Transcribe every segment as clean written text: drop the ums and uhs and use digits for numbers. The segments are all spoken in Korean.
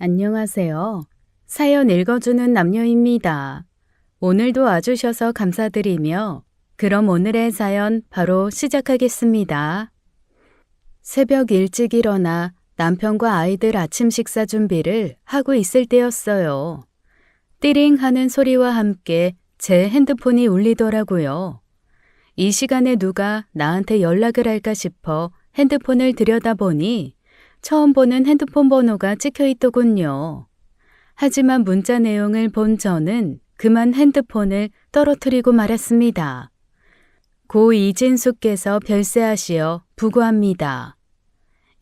안녕하세요. 사연 읽어주는 남녀입니다. 오늘도 와주셔서 감사드리며 그럼 오늘의 사연 바로 시작하겠습니다. 새벽 일찍 일어나 남편과 아이들 아침 식사 준비를 하고 있을 때였어요. 띠링 하는 소리와 함께 제 핸드폰이 울리더라고요. 이 시간에 누가 나한테 연락을 할까 싶어 핸드폰을 들여다보니 처음 보는 핸드폰 번호가 찍혀 있더군요. 하지만 문자 내용을 본 저는 그만 핸드폰을 떨어뜨리고 말았습니다. 고 이진숙께서 별세하시어 부고합니다.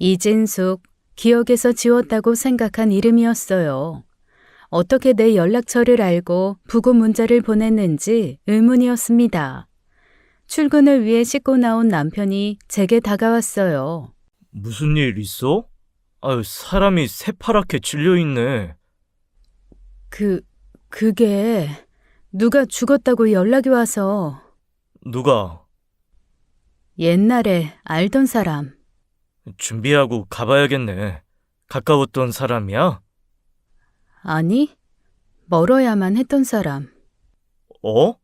이진숙, 기억에서 지웠다고 생각한 이름이었어요. 어떻게 내 연락처를 알고 부고 문자를 보냈는지 의문이었습니다. 출근을 위해 씻고 나온 남편이 제게 다가왔어요. 무슨 일 있어? 아유, 사람이 새파랗게 질려있네. 그게 누가 죽었다고 연락이 와서. 누가? 옛날에 알던 사람. 준비하고 가봐야겠네. 가까웠던 사람이야? 아니, 멀어야만 했던 사람. 어?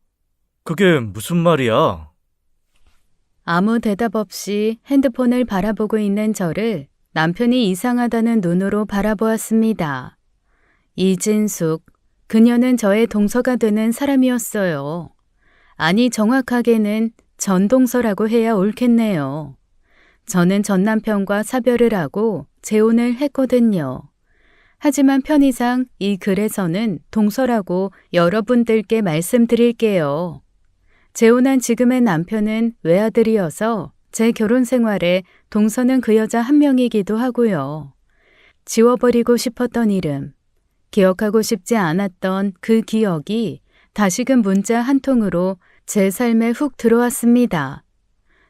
그게 무슨 말이야? 아무 대답 없이 핸드폰을 바라보고 있는 저를 남편이 이상하다는 눈으로 바라보았습니다. 이진숙, 그녀는 저의 동서가 되는 사람이었어요. 아니, 정확하게는 전동서라고 해야 옳겠네요. 저는 전 남편과 사별을 하고 재혼을 했거든요. 하지만 편의상 이 글에서는 동서라고 여러분들께 말씀드릴게요. 재혼한 지금의 남편은 외아들이어서 제 결혼 생활에 동서는 그 여자 한 명이기도 하고요. 지워버리고 싶었던 이름, 기억하고 싶지 않았던 그 기억이 다시금 문자 한 통으로 제 삶에 훅 들어왔습니다.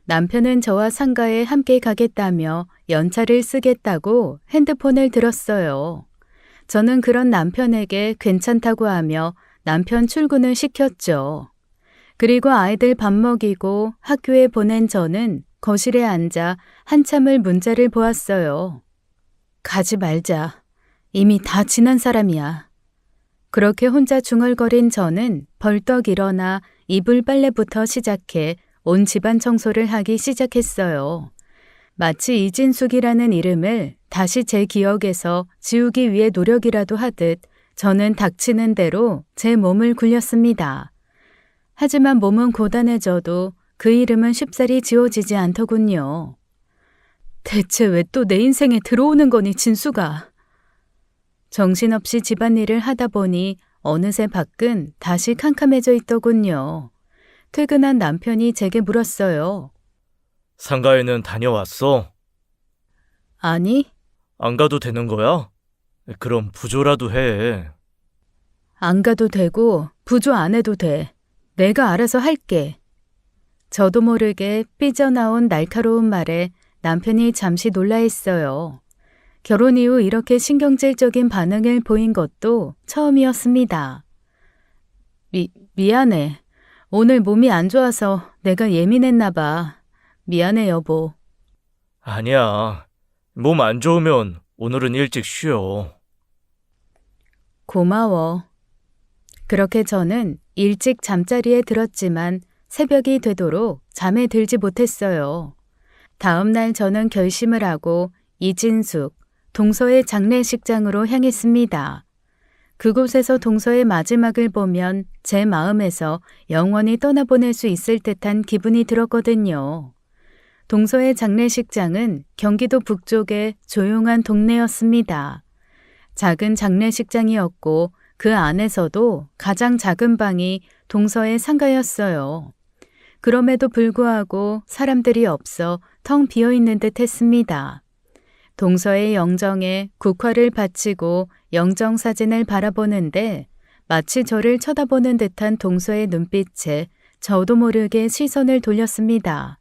남편은 저와 상가에 함께 가겠다며 연차를 쓰겠다고 핸드폰을 들었어요. 저는 그런 남편에게 괜찮다고 하며 남편 출근을 시켰죠. 그리고 아이들 밥 먹이고 학교에 보낸 저는 거실에 앉아 한참을 문자를 보았어요. 가지 말자. 이미 다 지난 사람이야. 그렇게 혼자 중얼거린 저는 벌떡 일어나 이불 빨래부터 시작해 온 집안 청소를 하기 시작했어요. 마치 이진숙이라는 이름을 다시 제 기억에서 지우기 위해 노력이라도 하듯 저는 닥치는 대로 제 몸을 굴렸습니다. 하지만 몸은 고단해져도 그 이름은 쉽사리 지워지지 않더군요. 대체 왜 또 내 인생에 들어오는 거니, 진수가? 정신없이 집안일을 하다 보니 어느새 밖은 다시 캄캄해져 있더군요. 퇴근한 남편이 제게 물었어요. 상가에는 다녀왔어? 아니, 안 가도 되는 거야? 그럼 부조라도 해. 안 가도 되고 부조 안 해도 돼. 내가 알아서 할게. 저도 모르게 삐져나온 날카로운 말에 남편이 잠시 놀라했어요. 결혼 이후 이렇게 신경질적인 반응을 보인 것도 처음이었습니다. 미안해. 오늘 몸이 안 좋아서 내가 예민했나 봐. 미안해, 여보. 아니야. 몸 안 좋으면 오늘은 일찍 쉬어. 고마워. 그렇게 저는 일찍 잠자리에 들었지만 새벽이 되도록 잠에 들지 못했어요. 다음 날 저는 결심을 하고 이진숙, 동서의 장례식장으로 향했습니다. 그곳에서 동서의 마지막을 보면 제 마음에서 영원히 떠나보낼 수 있을 듯한 기분이 들었거든요. 동서의 장례식장은 경기도 북쪽의 조용한 동네였습니다. 작은 장례식장이었고 그 안에서도 가장 작은 방이 동서의 상가였어요. 그럼에도 불구하고 사람들이 없어 텅 비어있는 듯 했습니다. 동서의 영정에 국화를 바치고 영정사진을 바라보는데 마치 저를 쳐다보는 듯한 동서의 눈빛에 저도 모르게 시선을 돌렸습니다.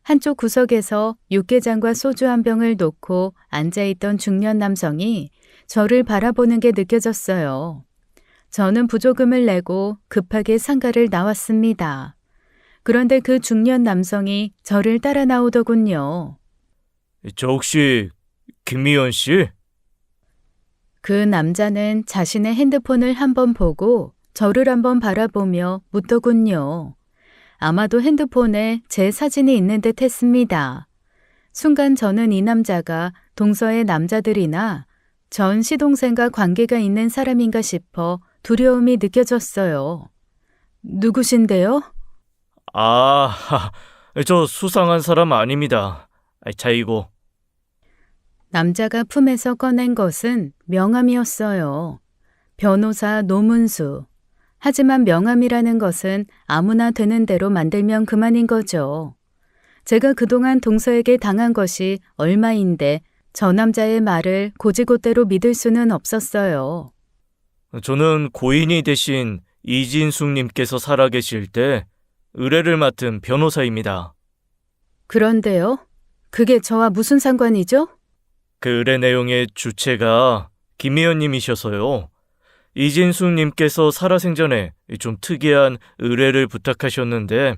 한쪽 구석에서 육개장과 소주 한 병을 놓고 앉아있던 중년 남성이 저를 바라보는 게 느껴졌어요. 저는 부조금을 내고 급하게 상가를 나왔습니다. 그런데 그 중년 남성이 저를 따라 나오더군요. 저 혹시 김미연 씨? 그 남자는 자신의 핸드폰을 한번 보고 저를 한번 바라보며 묻더군요. 아마도 핸드폰에 제 사진이 있는 듯 했습니다. 순간 저는 이 남자가 동서의 남자들이나 전 시동생과 관계가 있는 사람인가 싶어 두려움이 느껴졌어요. 누구신데요? 아, 저 수상한 사람 아닙니다. 자, 이거. 남자가 품에서 꺼낸 것은 명함이었어요. 변호사 노문수. 하지만 명함이라는 것은 아무나 되는 대로 만들면 그만인 거죠. 제가 그동안 동서에게 당한 것이 얼마인데 저 남자의 말을 고지고대로 믿을 수는 없었어요. 저는 고인이 되신 이진숙님께서 살아계실 때 의뢰를 맡은 변호사입니다. 그런데요? 그게 저와 무슨 상관이죠? 그 의뢰 내용의 주체가 김 의원님이셔서요. 이진숙님께서 살아생전에 좀 특이한 의뢰를 부탁하셨는데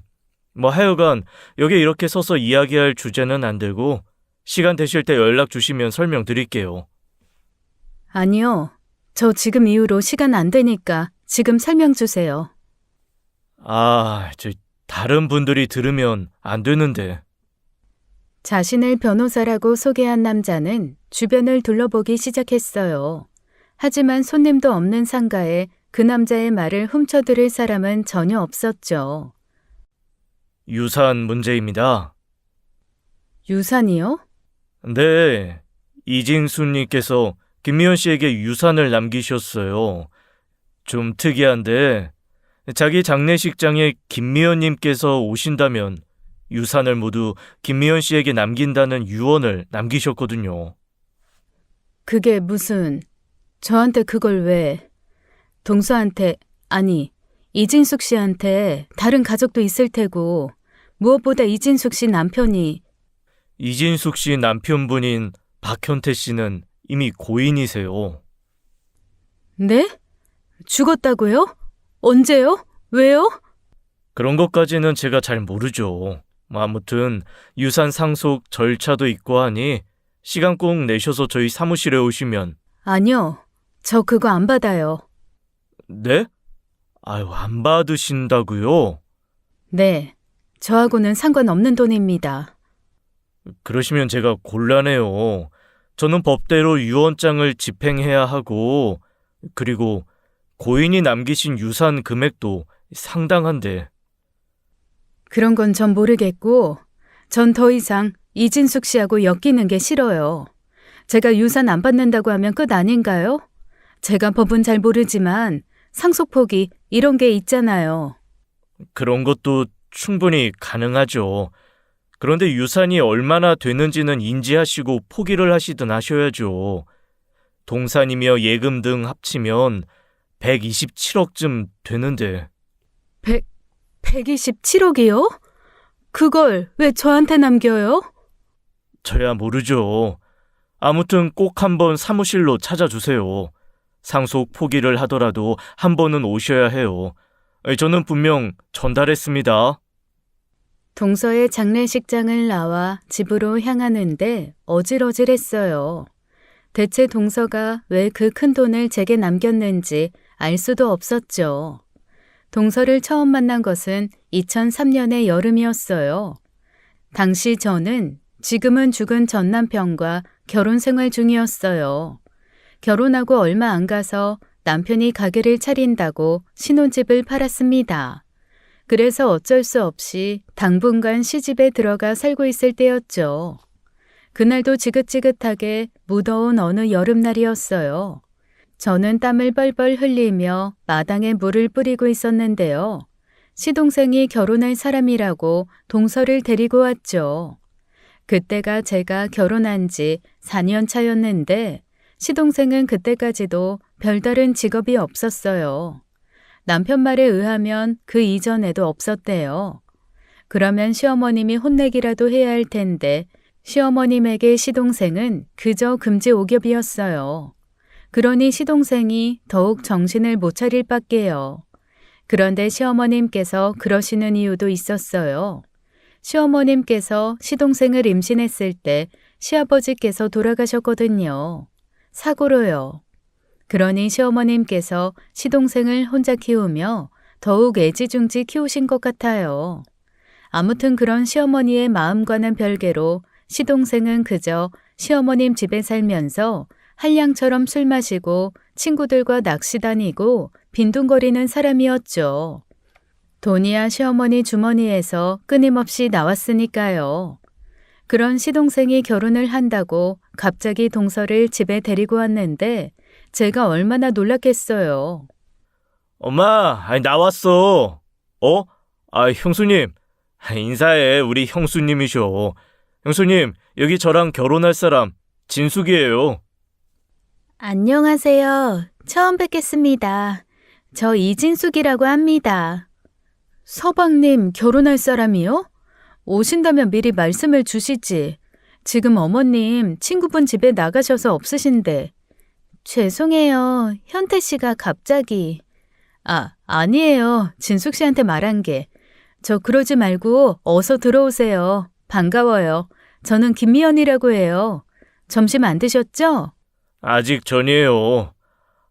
하여간 여기 이렇게 서서 이야기할 주제는 안 되고 시간 되실 때 연락 주시면 설명드릴게요. 아니요. 저 지금 이후로 시간 안 되니까 지금 설명 주세요. 저 다른 분들이 들으면 안 되는데. 자신을 변호사라고 소개한 남자는 주변을 둘러보기 시작했어요. 하지만 손님도 없는 상가에 그 남자의 말을 훔쳐들을 사람은 전혀 없었죠. 유산 문제입니다. 유산이요? 네, 이진수님께서 김미연 씨에게 유산을 남기셨어요. 좀 특이한데 자기 장례식장에 김미연님께서 오신다면 유산을 모두 김미연 씨에게 남긴다는 유언을 남기셨거든요. 그게 무슨... 저한테 그걸 왜... 동서한테... 아니, 이진숙 씨한테 다른 가족도 있을 테고 무엇보다 이진숙 씨 남편이... 이진숙 씨 남편분인 박현태 씨는 이미 고인이세요. 네? 죽었다고요? 언제요? 왜요? 그런 것까지는 제가 잘 모르죠. 아무튼 유산 상속 절차도 있고 하니 시간 꼭 내셔서 저희 사무실에 오시면. 아니요. 저 그거 안 받아요. 네? 안 받으신다고요? 네. 저하고는 상관없는 돈입니다. 그러시면 제가 곤란해요. 저는 법대로 유언장을 집행해야 하고, 그리고 고인이 남기신 유산 금액도 상당한데. 그런 건 전 모르겠고, 전 더 이상 이진숙 씨하고 엮이는 게 싫어요. 제가 유산 안 받는다고 하면 끝 아닌가요? 제가 법은 잘 모르지만 상속포기 이런 게 있잖아요. 그런 것도 충분히 가능하죠. 그런데 유산이 얼마나 되는지는 인지하시고 포기를 하시든 하셔야죠. 동산이며 예금 등 합치면 127억쯤 되는데. 127억이요? 그걸 왜 저한테 남겨요? 저야 모르죠. 아무튼 꼭 한번 사무실로 찾아주세요. 상속 포기를 하더라도 한 번은 오셔야 해요. 저는 분명 전달했습니다. 동서의 장례식장을 나와 집으로 향하는데 어질어질했어요. 대체 동서가 왜 그 큰 돈을 제게 남겼는지 알 수도 없었죠. 동서를 처음 만난 것은 2003년의 여름이었어요. 당시 저는 지금은 죽은 전 남편과 결혼 생활 중이었어요. 결혼하고 얼마 안 가서 남편이 가게를 차린다고 신혼집을 팔았습니다. 그래서 어쩔 수 없이 당분간 시집에 들어가 살고 있을 때였죠. 그날도 지긋지긋하게 무더운 어느 여름날이었어요. 저는 땀을 뻘뻘 흘리며 마당에 물을 뿌리고 있었는데요. 시동생이 결혼할 사람이라고 동서를 데리고 왔죠. 그때가 제가 결혼한 지 4년 차였는데 시동생은 그때까지도 별다른 직업이 없었어요. 남편 말에 의하면 그 이전에도 없었대요. 그러면 시어머님이 혼내기라도 해야 할 텐데 시어머님에게 시동생은 그저 금지오겹이었어요. 그러니 시동생이 더욱 정신을 못 차릴 밖에요. 그런데 시어머님께서 그러시는 이유도 있었어요. 시어머님께서 시동생을 임신했을 때 시아버지께서 돌아가셨거든요. 사고로요. 그러니 시어머님께서 시동생을 혼자 키우며 더욱 애지중지 키우신 것 같아요. 아무튼 그런 시어머니의 마음과는 별개로 시동생은 그저 시어머님 집에 살면서 한량처럼 술 마시고 친구들과 낚시 다니고 빈둥거리는 사람이었죠. 돈이야 시어머니 주머니에서 끊임없이 나왔으니까요. 그런 시동생이 결혼을 한다고 갑자기 동서를 집에 데리고 왔는데 제가 얼마나 놀랐겠어요. 엄마, 나왔어. 형수님. 인사해, 우리 형수님이셔. 형수님, 여기 저랑 결혼할 사람, 진숙이에요. 안녕하세요. 처음 뵙겠습니다. 저 이진숙이라고 합니다. 서방님 결혼할 사람이요? 오신다면 미리 말씀을 주시지. 지금 어머님 친구분 집에 나가셔서 없으신데. 죄송해요. 현태 씨가 갑자기. 아니에요. 진숙 씨한테 말한 게. 저 그러지 말고 어서 들어오세요. 반가워요. 저는 김미연이라고 해요. 점심 안 드셨죠? 아직 전이에요.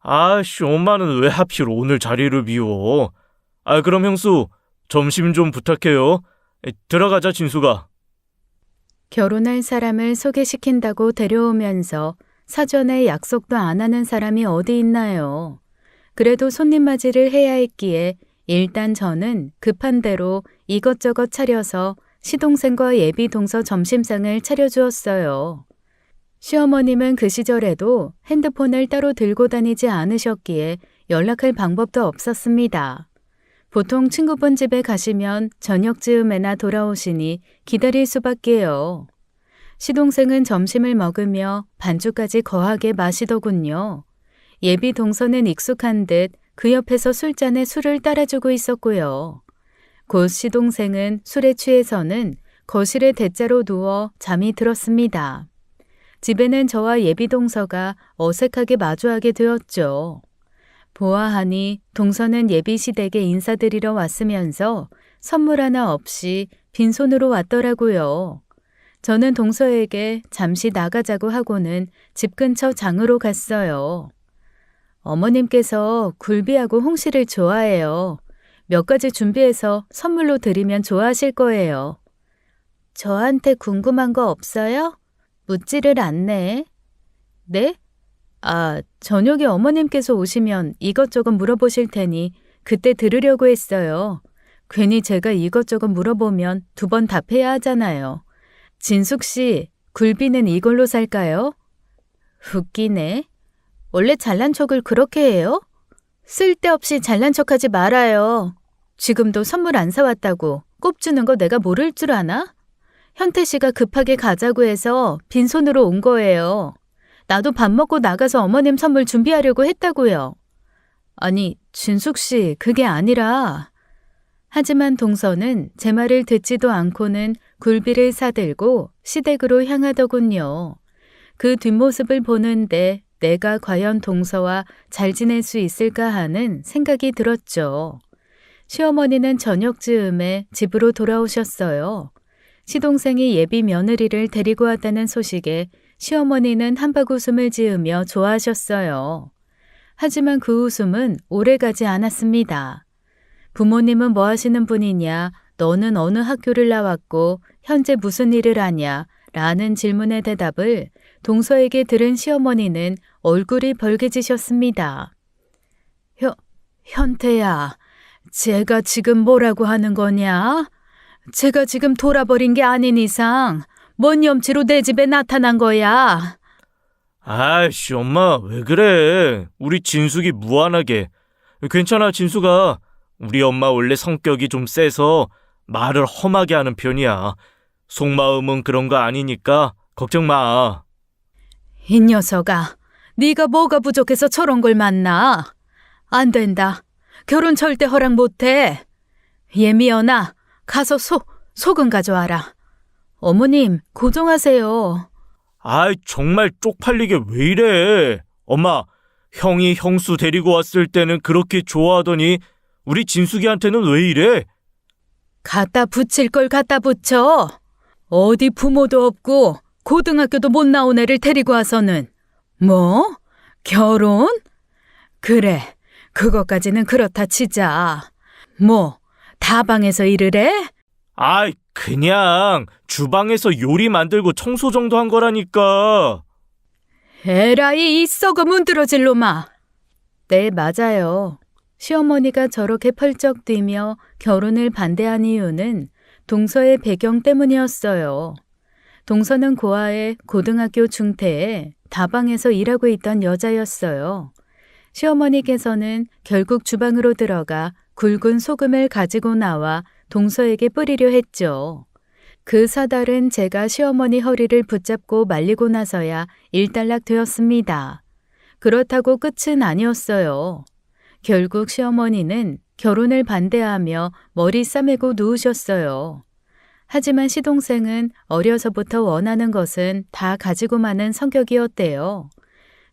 엄마는 왜 하필 오늘 자리를 비워? 그럼 형수, 점심 좀 부탁해요. 들어가자, 진수가. 결혼할 사람을 소개시킨다고 데려오면서 사전에 약속도 안 하는 사람이 어디 있나요? 그래도 손님 맞이를 해야 했기에 일단 저는 급한 대로 이것저것 차려서 시동생과 예비 동서 점심상을 차려주었어요. 시어머님은 그 시절에도 핸드폰을 따로 들고 다니지 않으셨기에 연락할 방법도 없었습니다. 보통 친구분 집에 가시면 저녁 즈음에나 돌아오시니 기다릴 수밖에요. 시동생은 점심을 먹으며 반주까지 거하게 마시더군요. 예비 동서는 익숙한 듯 그 옆에서 술잔에 술을 따라주고 있었고요. 곧 시동생은 술에 취해서는 거실에 대자로 누워 잠이 들었습니다. 집에는 저와 예비 동서가 어색하게 마주하게 되었죠. 보아하니 동서는 예비 시댁에 인사드리러 왔으면서 선물 하나 없이 빈손으로 왔더라고요. 저는 동서에게 잠시 나가자고 하고는 집 근처 장으로 갔어요. 어머님께서 굴비하고 홍시를 좋아해요. 몇 가지 준비해서 선물로 드리면 좋아하실 거예요. 저한테 궁금한 거 없어요? 묻지를 않네. 네? 저녁에 어머님께서 오시면 이것저것 물어보실 테니 그때 들으려고 했어요. 괜히 제가 이것저것 물어보면 2번 답해야 하잖아요. 진숙 씨, 굴비는 이걸로 살까요? 웃기네. 원래 잘난 척을 그렇게 해요? 쓸데없이 잘난 척하지 말아요. 지금도 선물 안 사왔다고 꼽주는 거 내가 모를 줄 아나? 현태 씨가 급하게 가자고 해서 빈손으로 온 거예요. 나도 밥 먹고 나가서 어머님 선물 준비하려고 했다고요. 아니, 진숙 씨, 그게 아니라. 하지만 동서는 제 말을 듣지도 않고는 굴비를 사들고 시댁으로 향하더군요. 그 뒷모습을 보는데 내가 과연 동서와 잘 지낼 수 있을까 하는 생각이 들었죠. 시어머니는 저녁 즈음에 집으로 돌아오셨어요. 시동생이 예비 며느리를 데리고 왔다는 소식에 시어머니는 한박 웃음을 지으며 좋아하셨어요. 하지만 그 웃음은 오래가지 않았습니다. 부모님은 뭐 하시는 분이냐, 너는 어느 학교를 나왔고 현재 무슨 일을 하냐 라는 질문의 대답을 동서에게 들은 시어머니는 얼굴이 벌개지셨습니다. 현태야, 제가 지금 뭐라고 하는 거냐? 제가 지금 돌아버린 게 아닌 이상 뭔 염치로 내 집에 나타난 거야? 엄마, 왜 그래? 우리 진숙이 무안하게. 괜찮아, 진숙아. 우리 엄마 원래 성격이 좀 세서 말을 험하게 하는 편이야. 속마음은 그런 거 아니니까 걱정 마. 이 녀석아, 네가 뭐가 부족해서 저런 걸 만나? 안 된다. 결혼 절대 허락 못해. 예미연아, 가서 소금 가져와라. 어머님, 고정하세요. 정말 쪽팔리게 왜 이래? 엄마, 형이 형수 데리고 왔을 때는 그렇게 좋아하더니 우리 진숙이한테는 왜 이래? 갖다 붙일 걸 갖다 붙여. 어디 부모도 없고 고등학교도 못 나온 애를 데리고 와서는. 뭐? 결혼? 그래, 그것까지는 그렇다 치자. 뭐, 다방에서 일을 해? 아이, 그냥 주방에서 요리 만들고 청소 정도 한 거라니까. 에라이, 이 썩어 문드러질 놈아. 네, 맞아요. 시어머니가 저렇게 펄쩍 뛰며 결혼을 반대한 이유는 동서의 배경 때문이었어요. 동서는 고아의 고등학교 중퇴에 다방에서 일하고 있던 여자였어요. 시어머니께서는 결국 주방으로 들어가 굵은 소금을 가지고 나와 동서에게 뿌리려 했죠. 그 사달은 제가 시어머니 허리를 붙잡고 말리고 나서야 일단락 되었습니다. 그렇다고 끝은 아니었어요. 결국 시어머니는 결혼을 반대하며 머리 싸매고 누우셨어요. 하지만 시동생은 어려서부터 원하는 것은 다 가지고 마는 성격이었대요.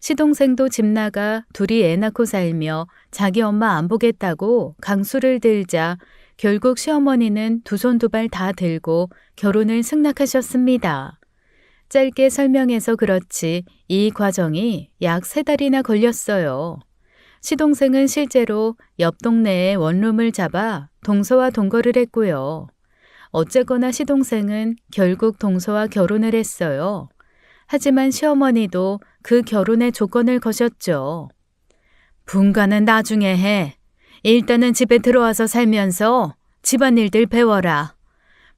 시동생도 집 나가 둘이 애 낳고 살며 자기 엄마 안 보겠다고 강수를 들자 결국 시어머니는 두 손 두 발 다 들고 결혼을 승낙하셨습니다. 짧게 설명해서 그렇지 이 과정이 약 3달이나 걸렸어요. 시동생은 실제로 옆 동네에 원룸을 잡아 동서와 동거를 했고요. 어쨌거나 시동생은 결국 동서와 결혼을 했어요. 하지만 시어머니도 그 결혼의 조건을 거셨죠. 분가는 나중에 해. 일단은 집에 들어와서 살면서 집안일들 배워라.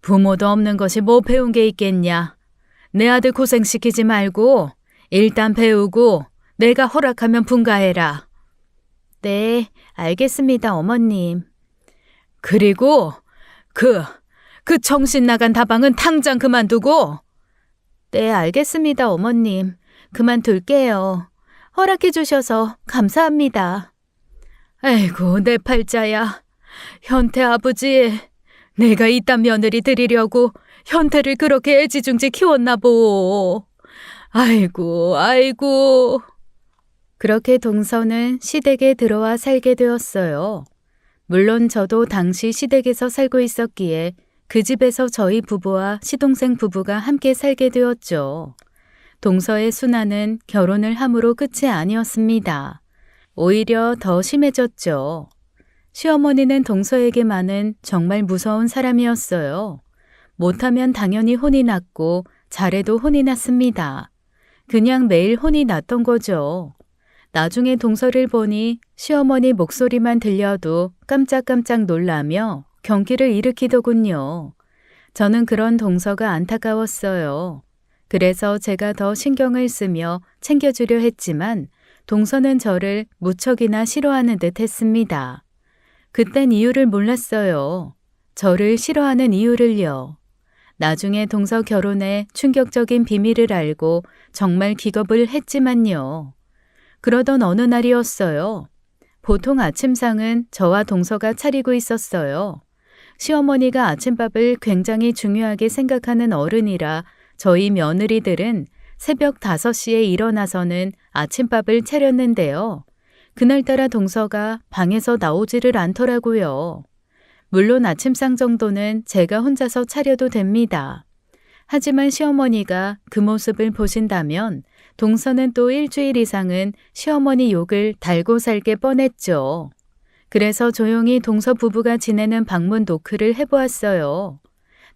부모도 없는 것이 뭐 배운 게 있겠냐. 내 아들 고생시키지 말고 일단 배우고 내가 허락하면 분가해라. 네, 알겠습니다, 어머님. 그리고 그 정신 나간 다방은 당장 그만두고. 네, 알겠습니다, 어머님. 그만둘게요. 허락해 주셔서 감사합니다. 아이고, 내 팔자야. 현태 아버지, 내가 이딴 며느리 드리려고 현태를 그렇게 애지중지 키웠나 보. 아이고, 아이고. 그렇게 동서는 시댁에 들어와 살게 되었어요. 물론 저도 당시 시댁에서 살고 있었기에 그 집에서 저희 부부와 시동생 부부가 함께 살게 되었죠. 동서의 순환은 결혼을 함으로 끝이 아니었습니다. 오히려 더 심해졌죠. 시어머니는 동서에게만은 정말 무서운 사람이었어요. 못하면 당연히 혼이 났고 잘해도 혼이 났습니다. 그냥 매일 혼이 났던 거죠. 나중에 동서를 보니 시어머니 목소리만 들려도 깜짝깜짝 놀라며 경기를 일으키더군요. 저는 그런 동서가 안타까웠어요. 그래서 제가 더 신경을 쓰며 챙겨주려 했지만 동서는 저를 무척이나 싫어하는 듯 했습니다. 그땐 이유를 몰랐어요. 저를 싫어하는 이유를요. 나중에 동서 결혼에 충격적인 비밀을 알고 정말 기겁을 했지만요. 그러던 어느 날이었어요. 보통 아침상은 저와 동서가 차리고 있었어요. 시어머니가 아침밥을 굉장히 중요하게 생각하는 어른이라 저희 며느리들은 새벽 5시에 일어나서는 아침밥을 차렸는데요. 그날따라 동서가 방에서 나오지를 않더라고요. 물론 아침상 정도는 제가 혼자서 차려도 됩니다. 하지만 시어머니가 그 모습을 보신다면 동서는 또 일주일 이상은 시어머니 욕을 달고 살게 뻔했죠. 그래서 조용히 동서 부부가 지내는 방문 노크를 해보았어요.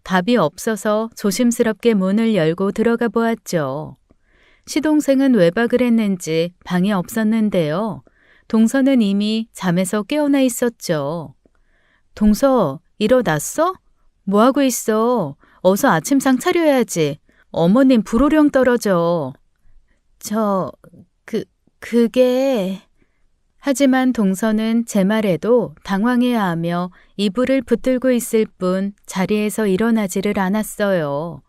답이 없어서 조심스럽게 문을 열고 들어가 보았죠. 시동생은 외박을 했는지 방에 없었는데요. 동서는 이미 잠에서 깨어나 있었죠. 동서, 일어났어? 뭐하고 있어? 어서 아침상 차려야지. 어머님 불호령 떨어져. 그게... 하지만 동서는 제 말에도 당황해하며 이불을 붙들고 있을 뿐 자리에서 일어나지를 않았어요.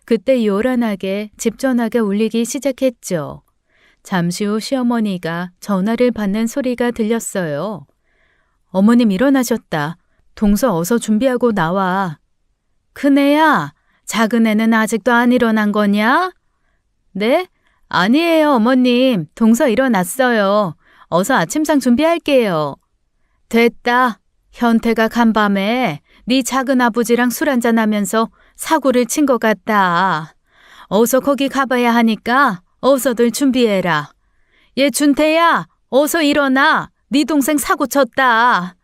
그때 요란하게 집 전화가 울리기 시작했죠. 잠시 후 시어머니가 전화를 받는 소리가 들렸어요. 어머님 일어나셨다. 동서 어서 준비하고 나와. 큰애야, 작은애는 아직도 안 일어난 거냐? 네? 아니에요, 어머님. 동서 일어났어요. 어서 아침상 준비할게요. 됐다. 현태가 간밤에 네 작은아버지랑 술 한잔하면서 사고를 친 것 같다. 어서 거기 가봐야 하니까 어서들 준비해라. 얘 준태야, 어서 일어나. 네 동생 사고 쳤다.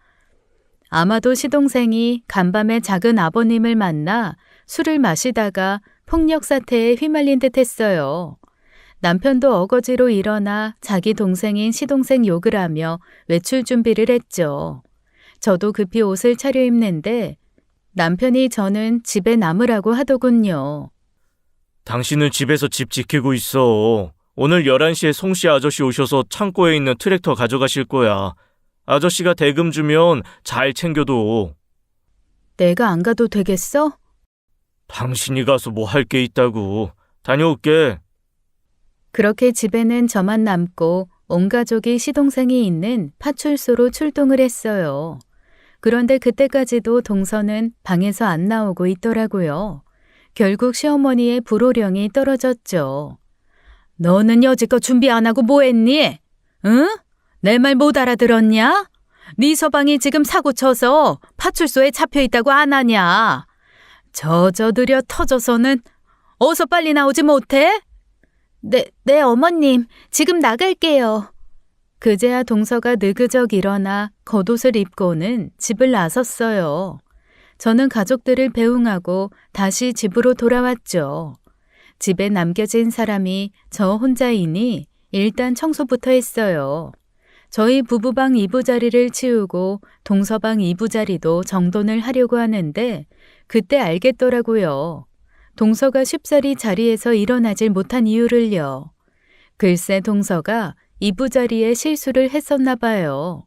아마도 시동생이 간밤에 작은 아버님을 만나 술을 마시다가 폭력 사태에 휘말린 듯 했어요. 남편도 어거지로 일어나 자기 동생인 시동생 욕을 하며 외출 준비를 했죠. 저도 급히 옷을 차려입는데 남편이 저는 집에 남으라고 하더군요. 당신은 집에서 집 지키고 있어. 오늘 11시에 송씨 아저씨 오셔서 창고에 있는 트랙터 가져가실 거야. 아저씨가 대금 주면 잘 챙겨둬. 내가 안 가도 되겠어? 당신이 가서 뭐 할 게 있다고. 다녀올게. 그렇게 집에는 저만 남고 온 가족이 시동생이 있는 파출소로 출동을 했어요. 그런데 그때까지도 동서는 방에서 안 나오고 있더라고요. 결국 시어머니의 불호령이 떨어졌죠. 너는 여지껏 준비 안 하고 뭐 했니? 응? 내 말 못 알아들었냐? 네 서방이 지금 사고 쳐서 파출소에 잡혀 있다고 안 하냐? 저들여 터져서는 어서 빨리 나오지 못해? 네, 어머님. 지금 나갈게요. 그제야 동서가 느그적 일어나 겉옷을 입고는 집을 나섰어요. 저는 가족들을 배웅하고 다시 집으로 돌아왔죠. 집에 남겨진 사람이 저 혼자이니 일단 청소부터 했어요. 저희 부부방 이부자리를 치우고 동서방 이부자리도 정돈을 하려고 하는데 그때 알겠더라고요. 동서가 쉽사리 자리에서 일어나질 못한 이유를요. 글쎄 동서가 이부자리에 실수를 했었나 봐요.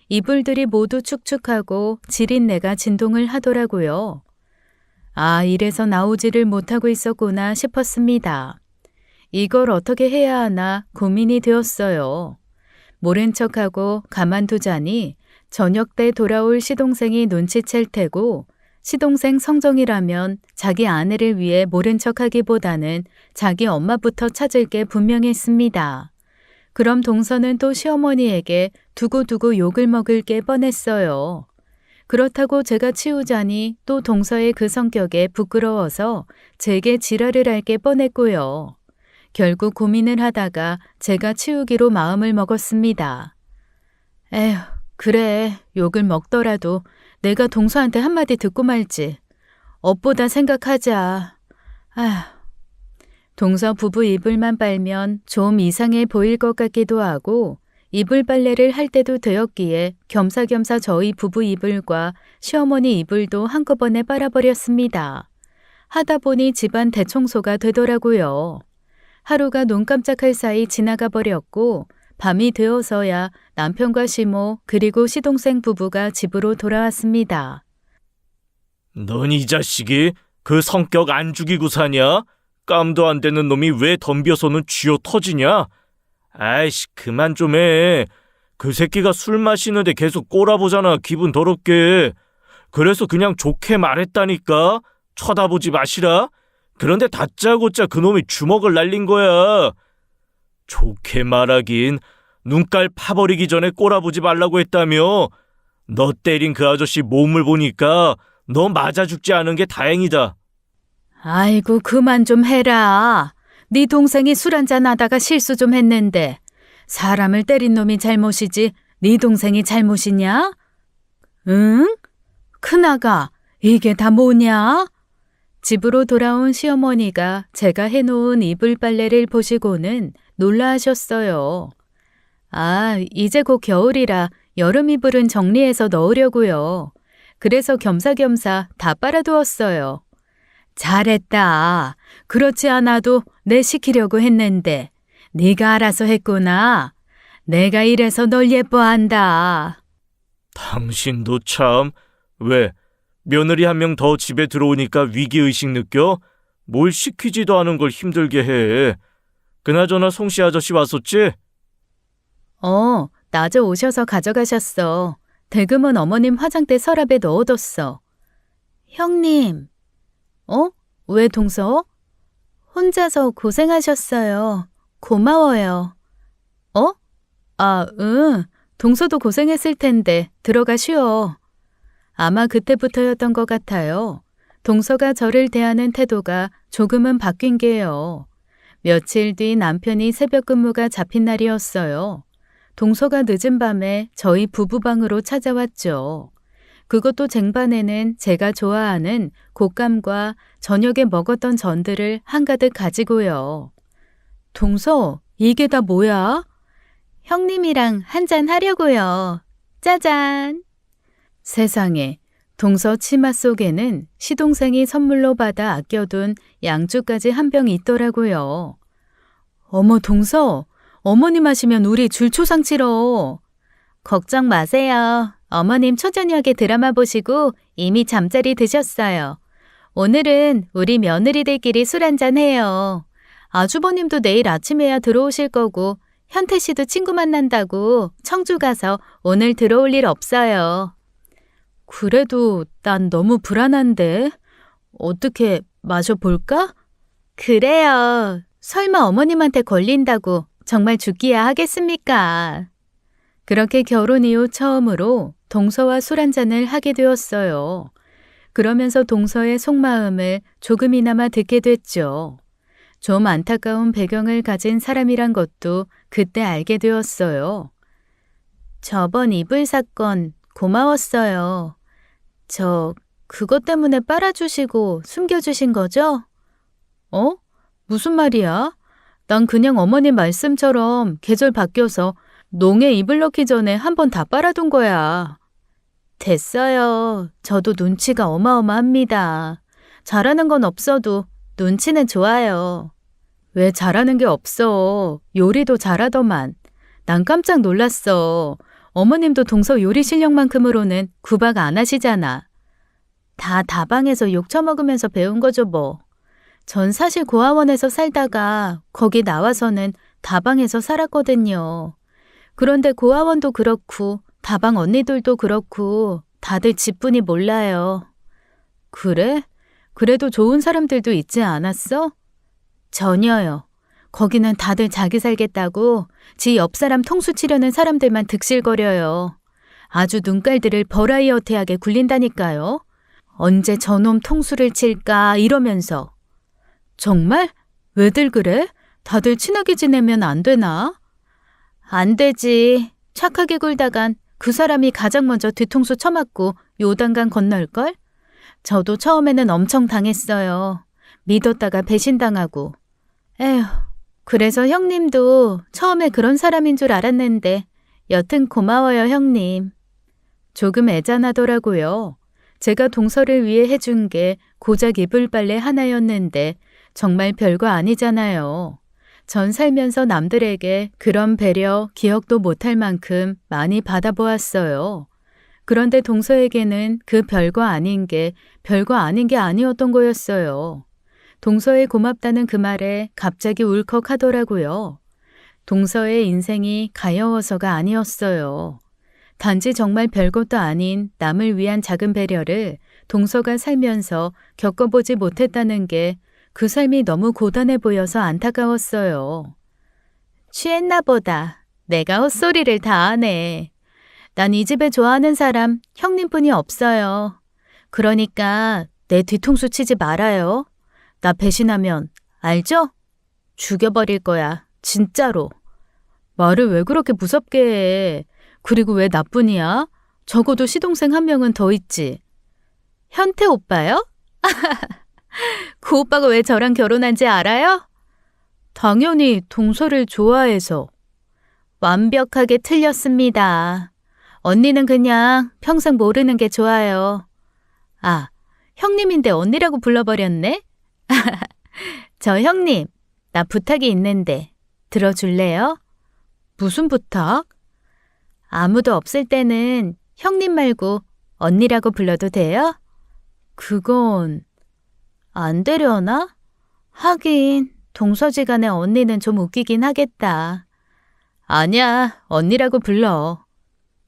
이불들이 모두 축축하고 지린내가 진동을 하더라고요. 아, 이래서 나오지를 못하고 있었구나 싶었습니다. 이걸 어떻게 해야 하나 고민이 되었어요. 모른 척하고 가만두자니 저녁 때 돌아올 시동생이 눈치챌 테고 시동생 성정이라면 자기 아내를 위해 모른 척하기보다는 자기 엄마부터 찾을 게 분명했습니다. 그럼 동서는 또 시어머니에게 두고두고 욕을 먹을 게 뻔했어요. 그렇다고 제가 치우자니 또 동서의 그 성격에 부끄러워서 제게 지랄을 할 게 뻔했고요. 결국 고민을 하다가 제가 치우기로 마음을 먹었습니다. 에휴, 그래. 욕을 먹더라도 내가 동서한테 한마디 듣고 말지. 업보다 생각하자. 아휴. 동서 부부 이불만 빨면 좀 이상해 보일 것 같기도 하고 이불 빨래를 할 때도 되었기에 겸사겸사 저희 부부 이불과 시어머니 이불도 한꺼번에 빨아버렸습니다. 하다 보니 집안 대청소가 되더라고요. 하루가 눈 깜짝할 사이 지나가 버렸고 밤이 되어서야 남편과 시모 그리고 시동생 부부가 집으로 돌아왔습니다. 넌 이 자식이 그 성격 안 죽이고 사냐? 깜도 안 되는 놈이 왜 덤벼서는 쥐어 터지냐? 아이씨, 그만 좀 해. 그 새끼가 술 마시는데 계속 꼬라보잖아, 기분 더럽게. 그래서 그냥 좋게 말했다니까? 쳐다보지 마시라. 그런데 다짜고짜 그놈이 주먹을 날린 거야. 좋게 말하긴 눈깔 파버리기 전에 꼬라보지 말라고 했다며. 너 때린 그 아저씨 몸을 보니까 너 맞아 죽지 않은 게 다행이다. 아이고 그만 좀 해라. 네 동생이 술 한잔 하다가 실수 좀 했는데 사람을 때린 놈이 잘못이지 네 동생이 잘못이냐? 응? 큰아가 이게 다 뭐냐? 집으로 돌아온 시어머니가 제가 해놓은 이불 빨래를 보시고는 놀라하셨어요. 아, 이제 곧 겨울이라 여름 이불은 정리해서 넣으려고요. 그래서 겸사겸사 다 빨아두었어요. 잘했다. 그렇지 않아도 내 시키려고 했는데 네가 알아서 했구나. 내가 이래서 널 예뻐한다. 당신도 참. 왜? 며느리 한 명 더 집에 들어오니까 위기의식 느껴? 뭘 시키지도 않은 걸 힘들게 해. 그나저나 송씨 아저씨 왔었지? 낮에 오셔서 가져가셨어. 대금은 어머님 화장대 서랍에 넣어뒀어. 형님. 왜 동서? 혼자서 고생하셨어요. 고마워요. 응. 동서도 고생했을 텐데 들어가 쉬어. 아마 그때부터였던 것 같아요. 동서가 저를 대하는 태도가 조금은 바뀐 게요. 며칠 뒤 남편이 새벽 근무가 잡힌 날이었어요. 동서가 늦은 밤에 저희 부부방으로 찾아왔죠. 그것도 쟁반에는 제가 좋아하는 곶감과 저녁에 먹었던 전들을 한가득 가지고요. 동서, 이게 다 뭐야? 형님이랑 한잔 하려고요. 짜잔! 세상에, 동서 치마 속에는 시동생이 선물로 받아 아껴둔 양주까지 한 병 있더라고요. 어머, 동서, 어머님 하시면 우리 줄초상 치러. 걱정 마세요. 어머님 초저녁에 드라마 보시고 이미 잠자리 드셨어요. 오늘은 우리 며느리들끼리 술 한잔 해요. 아주버님도 내일 아침에야 들어오실 거고 현태 씨도 친구 만난다고 청주 가서 오늘 들어올 일 없어요. 그래도 난 너무 불안한데. 어떻게 마셔볼까? 그래요. 설마 어머님한테 걸린다고 정말 죽기야 하겠습니까? 그렇게 결혼 이후 처음으로 동서와 술 한잔을 하게 되었어요. 그러면서 동서의 속마음을 조금이나마 듣게 됐죠. 좀 안타까운 배경을 가진 사람이란 것도 그때 알게 되었어요. 저번 이불 사건 고마웠어요. 그것 때문에 빨아주시고 숨겨주신 거죠? 어? 무슨 말이야? 난 그냥 어머님 말씀처럼 계절 바뀌어서 농에 이불 넣기 전에 한 번 다 빨아둔 거야. 됐어요. 저도 눈치가 어마어마합니다. 잘하는 건 없어도 눈치는 좋아요. 왜 잘하는 게 없어? 요리도 잘하더만. 난 깜짝 놀랐어. 어머님도 동서 요리 실력만큼으로는 구박 안 하시잖아. 다 다방에서 욕 처먹으면서 배운 거죠 뭐. 전 사실 고아원에서 살다가 거기 나와서는 다방에서 살았거든요. 그런데 고아원도 그렇고 다방 언니들도 그렇고 다들 집분이 몰라요. 그래? 그래도 좋은 사람들도 있지 않았어? 전혀요. 거기는 다들 자기 살겠다고 지 옆 사람 통수 치려는 사람들만 득실거려요. 아주 눈깔들을 버라이어티하게 굴린다니까요. 언제 저놈 통수를 칠까 이러면서. 정말? 왜들 그래? 다들 친하게 지내면 안 되나? 안 되지. 착하게 굴다간 그 사람이 가장 먼저 뒤통수 쳐맞고 요단강 건널걸? 저도 처음에는 엄청 당했어요. 믿었다가 배신당하고. 에휴, 그래서 형님도 처음에 그런 사람인 줄 알았는데 여튼 고마워요 형님. 조금 애잔하더라고요. 제가 동서를 위해 해준 게 고작 이불 빨래 하나였는데 정말 별거 아니잖아요. 전 살면서 남들에게 그런 배려, 기억도 못할 만큼 많이 받아보았어요. 그런데 동서에게는 그 별거 아닌 게 아니었던 거였어요. 동서의 고맙다는 그 말에 갑자기 울컥하더라고요. 동서의 인생이 가여워서가 아니었어요. 단지 정말 별것도 아닌 남을 위한 작은 배려를 동서가 살면서 겪어보지 못했다는 게 그 삶이 너무 고단해 보여서 안타까웠어요. 취했나 보다. 내가 헛소리를 다 하네. 난 이 집에 좋아하는 사람 형님뿐이 없어요. 그러니까 내 뒤통수 치지 말아요. 나 배신하면 알죠? 죽여버릴 거야. 진짜로. 말을 왜 그렇게 무섭게 해. 그리고 왜 나뿐이야? 적어도 시동생 한 명은 더 있지. 현태 오빠요? 그 오빠가 왜 저랑 결혼한지 알아요? 당연히 동서를 좋아해서. 완벽하게 틀렸습니다. 언니는 그냥 평생 모르는 게 좋아요. 아, 형님인데 언니라고 불러버렸네? 저 형님, 나 부탁이 있는데 들어줄래요? 무슨 부탁? 아무도 없을 때는 형님 말고 언니라고 불러도 돼요? 그건 안 되려나? 하긴 동서지간에 언니는 좀 웃기긴 하겠다. 아니야, 언니라고 불러.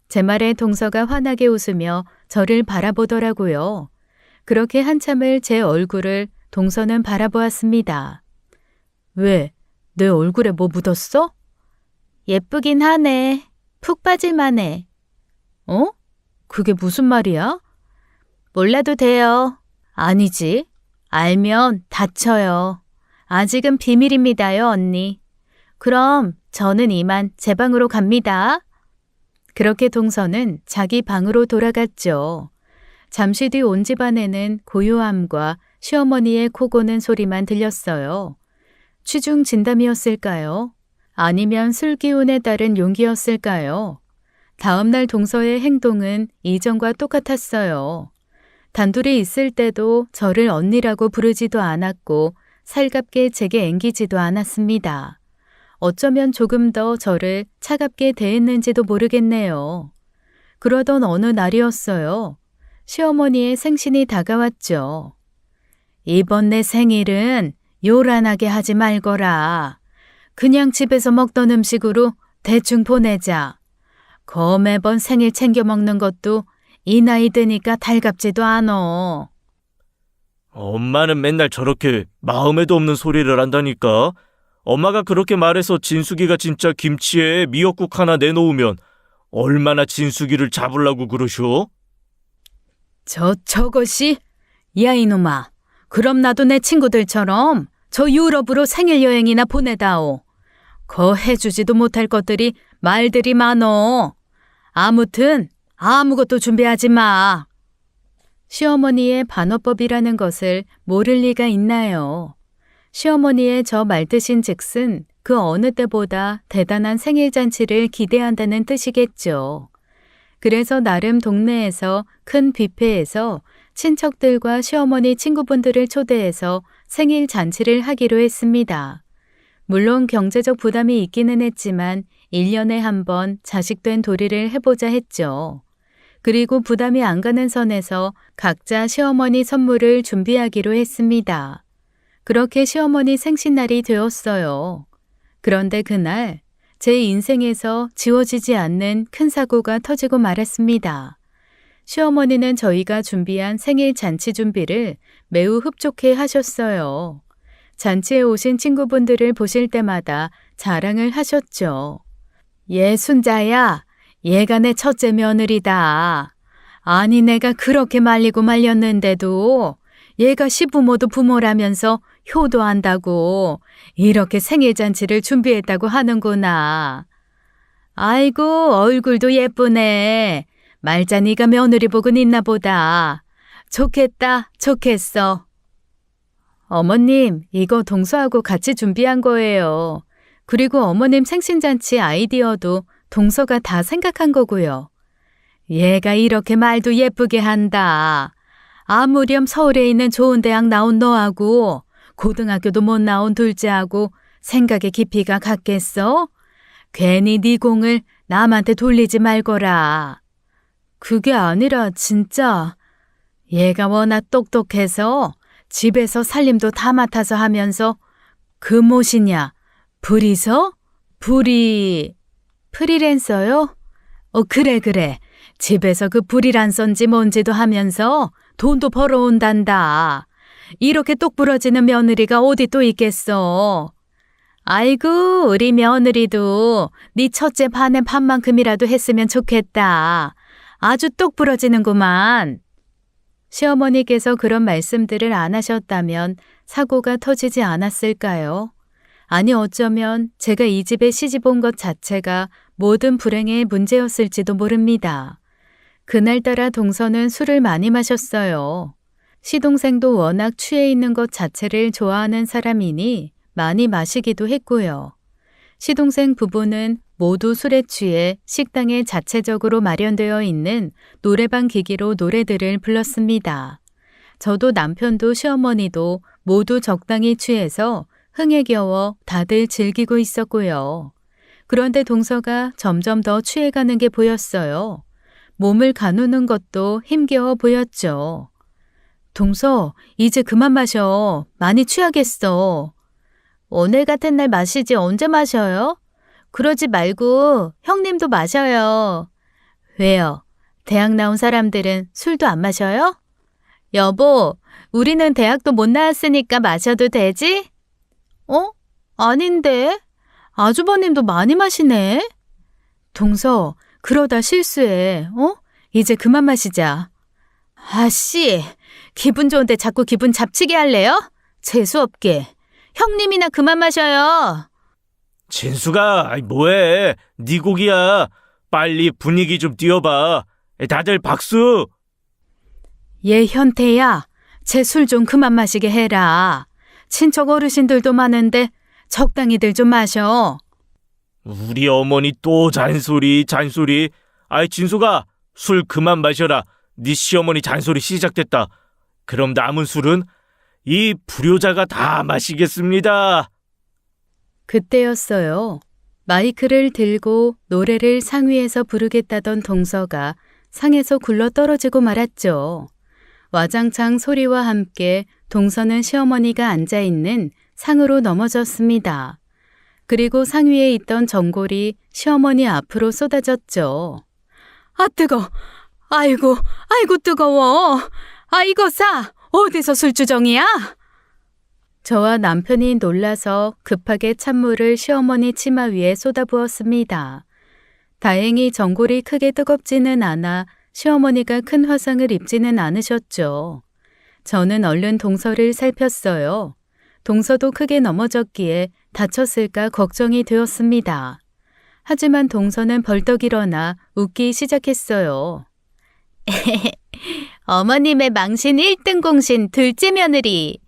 제 말에 동서가 환하게 웃으며 저를 바라보더라고요. 그렇게 한참을 제 얼굴을 동서는 바라보았습니다. 왜? 내 얼굴에 뭐 묻었어? 예쁘긴 하네. 푹 빠질만해. 어? 그게 무슨 말이야? 몰라도 돼요. 아니지. 알면 다쳐요. 아직은 비밀입니다요, 언니. 그럼 저는 이만 제 방으로 갑니다. 그렇게 동서는 자기 방으로 돌아갔죠. 잠시 뒤 온 집안에는 고요함과 시어머니의 코 고는 소리만 들렸어요. 취중 진담이었을까요? 아니면 술 기운에 따른 용기였을까요? 다음 날 동서의 행동은 이전과 똑같았어요. 단둘이 있을 때도 저를 언니라고 부르지도 않았고 살갑게 제게 앵기지도 않았습니다. 어쩌면 조금 더 저를 차갑게 대했는지도 모르겠네요. 그러던 어느 날이었어요. 시어머니의 생신이 다가왔죠. 이번 내 생일은 요란하게 하지 말거라. 그냥 집에서 먹던 음식으로 대충 보내자. 매번 생일 챙겨 먹는 것도 이 나이 드니까 달갑지도 않어. 엄마는 맨날 저렇게 마음에도 없는 소리를 한다니까. 엄마가 그렇게 말해서 진숙이가 진짜 김치에 미역국 하나 내놓으면 얼마나 진숙이를 잡으려고 그러쇼? 저것이? 야 이놈아, 그럼 나도 내 친구들처럼 저 유럽으로 생일 여행이나 보내다오. 해주지도 못할 것들이 말들이 많어. 아무튼 아무것도 준비하지 마. 시어머니의 반어법이라는 것을 모를 리가 있나요? 시어머니의 저 말뜻인 즉슨 그 어느 때보다 대단한 생일잔치를 기대한다는 뜻이겠죠. 그래서 나름 동네에서 큰 뷔페에서 친척들과 시어머니 친구분들을 초대해서 생일 잔치를 하기로 했습니다. 물론 경제적 부담이 있기는 했지만 1년에 한 번 자식된 도리를 해보자 했죠. 그리고 부담이 안 가는 선에서 각자 시어머니 선물을 준비하기로 했습니다. 그렇게 시어머니 생신날이 되었어요. 그런데 그날 제 인생에서 지워지지 않는 큰 사고가 터지고 말았습니다. 시어머니는 저희가 준비한 생일 잔치 준비를 매우 흡족해 하셨어요. 잔치에 오신 친구분들을 보실 때마다 자랑을 하셨죠. 얘 순자야, 얘가 내 첫째 며느리다. 아니 내가 그렇게 말리고 말렸는데도 얘가 시부모도 부모라면서 효도한다고 이렇게 생일잔치를 준비했다고 하는구나. 아이고 얼굴도 예쁘네. 말자 네가 며느리 복은 있나 보다. 좋겠다, 좋겠어. 어머님, 이거 동서하고 같이 준비한 거예요. 그리고 어머님 생신잔치 아이디어도 동서가 다 생각한 거고요. 얘가 이렇게 말도 예쁘게 한다. 아무렴 서울에 있는 좋은 대학 나온 너하고 고등학교도 못 나온 둘째하고 생각의 깊이가 같겠어? 괜히 네 공을 남한테 돌리지 말거라. 그게 아니라 진짜 얘가 워낙 똑똑해서 집에서 살림도 다 맡아서 하면서 그 무엇이냐? 불이서? 프리랜서요? 그래. 집에서 그 프리랜서인지 뭔지도 하면서 돈도 벌어온단다. 이렇게 똑부러지는 며느리가 어디 또 있겠어. 아이고 우리 며느리도 네 첫째 반의 반만큼이라도 했으면 좋겠다. 아주 똑부러지는구만. 시어머니께서 그런 말씀들을 안 하셨다면 사고가 터지지 않았을까요? 아니 어쩌면 제가 이 집에 시집 온 것 자체가 모든 불행의 문제였을지도 모릅니다. 그날따라 동서는 술을 많이 마셨어요. 시동생도 워낙 취해 있는 것 자체를 좋아하는 사람이니 많이 마시기도 했고요. 시동생 부부는 모두 술에 취해 식당에 자체적으로 마련되어 있는 노래방 기기로 노래들을 불렀습니다. 저도 남편도 시어머니도 모두 적당히 취해서 흥에 겨워 다들 즐기고 있었고요. 그런데 동서가 점점 더 취해가는 게 보였어요. 몸을 가누는 것도 힘겨워 보였죠. 동서, 이제 그만 마셔. 많이 취하겠어. 오늘 같은 날 마시지 언제 마셔요? 그러지 말고 형님도 마셔요. 왜요? 대학 나온 사람들은 술도 안 마셔요? 여보, 우리는 대학도 못 나왔으니까 마셔도 되지? 아닌데. 아주버님도 많이 마시네. 동서, 그러다 실수해. 이제 그만 마시자. 아씨, 기분 좋은데 자꾸 기분 잡치게 할래요? 재수없게. 형님이나 그만 마셔요. 진수가, 뭐해? 네 곡이야. 빨리 분위기 좀 띄워봐. 다들 박수! 얘 현태야, 제 술 좀 그만 마시게 해라. 친척 어르신들도 많은데 적당히들 좀 마셔. 우리 어머니 또 잔소리. 진수가, 술 그만 마셔라. 네 시어머니 잔소리 시작됐다. 그럼 남은 술은 이 불효자가 다 마시겠습니다. 그때였어요. 마이크를 들고 노래를 상위에서 부르겠다던 동서가 상에서 굴러 떨어지고 말았죠. 와장창 소리와 함께 동서는 시어머니가 앉아있는 상으로 넘어졌습니다. 그리고 상 위에 있던 전골이 시어머니 앞으로 쏟아졌죠. 아, 뜨거! 아이고 뜨거워! 아, 이거 싸! 어디서 술주정이야? 저와 남편이 놀라서 급하게 찬물을 시어머니 치마 위에 쏟아부었습니다. 다행히 전골이 크게 뜨겁지는 않아 시어머니가 큰 화상을 입지는 않으셨죠. 저는 얼른 동서를 살폈어요. 동서도 크게 넘어졌기에 다쳤을까 걱정이 되었습니다. 하지만 동서는 벌떡 일어나 웃기 시작했어요. 어머님의 망신 1등 공신 둘째 며느리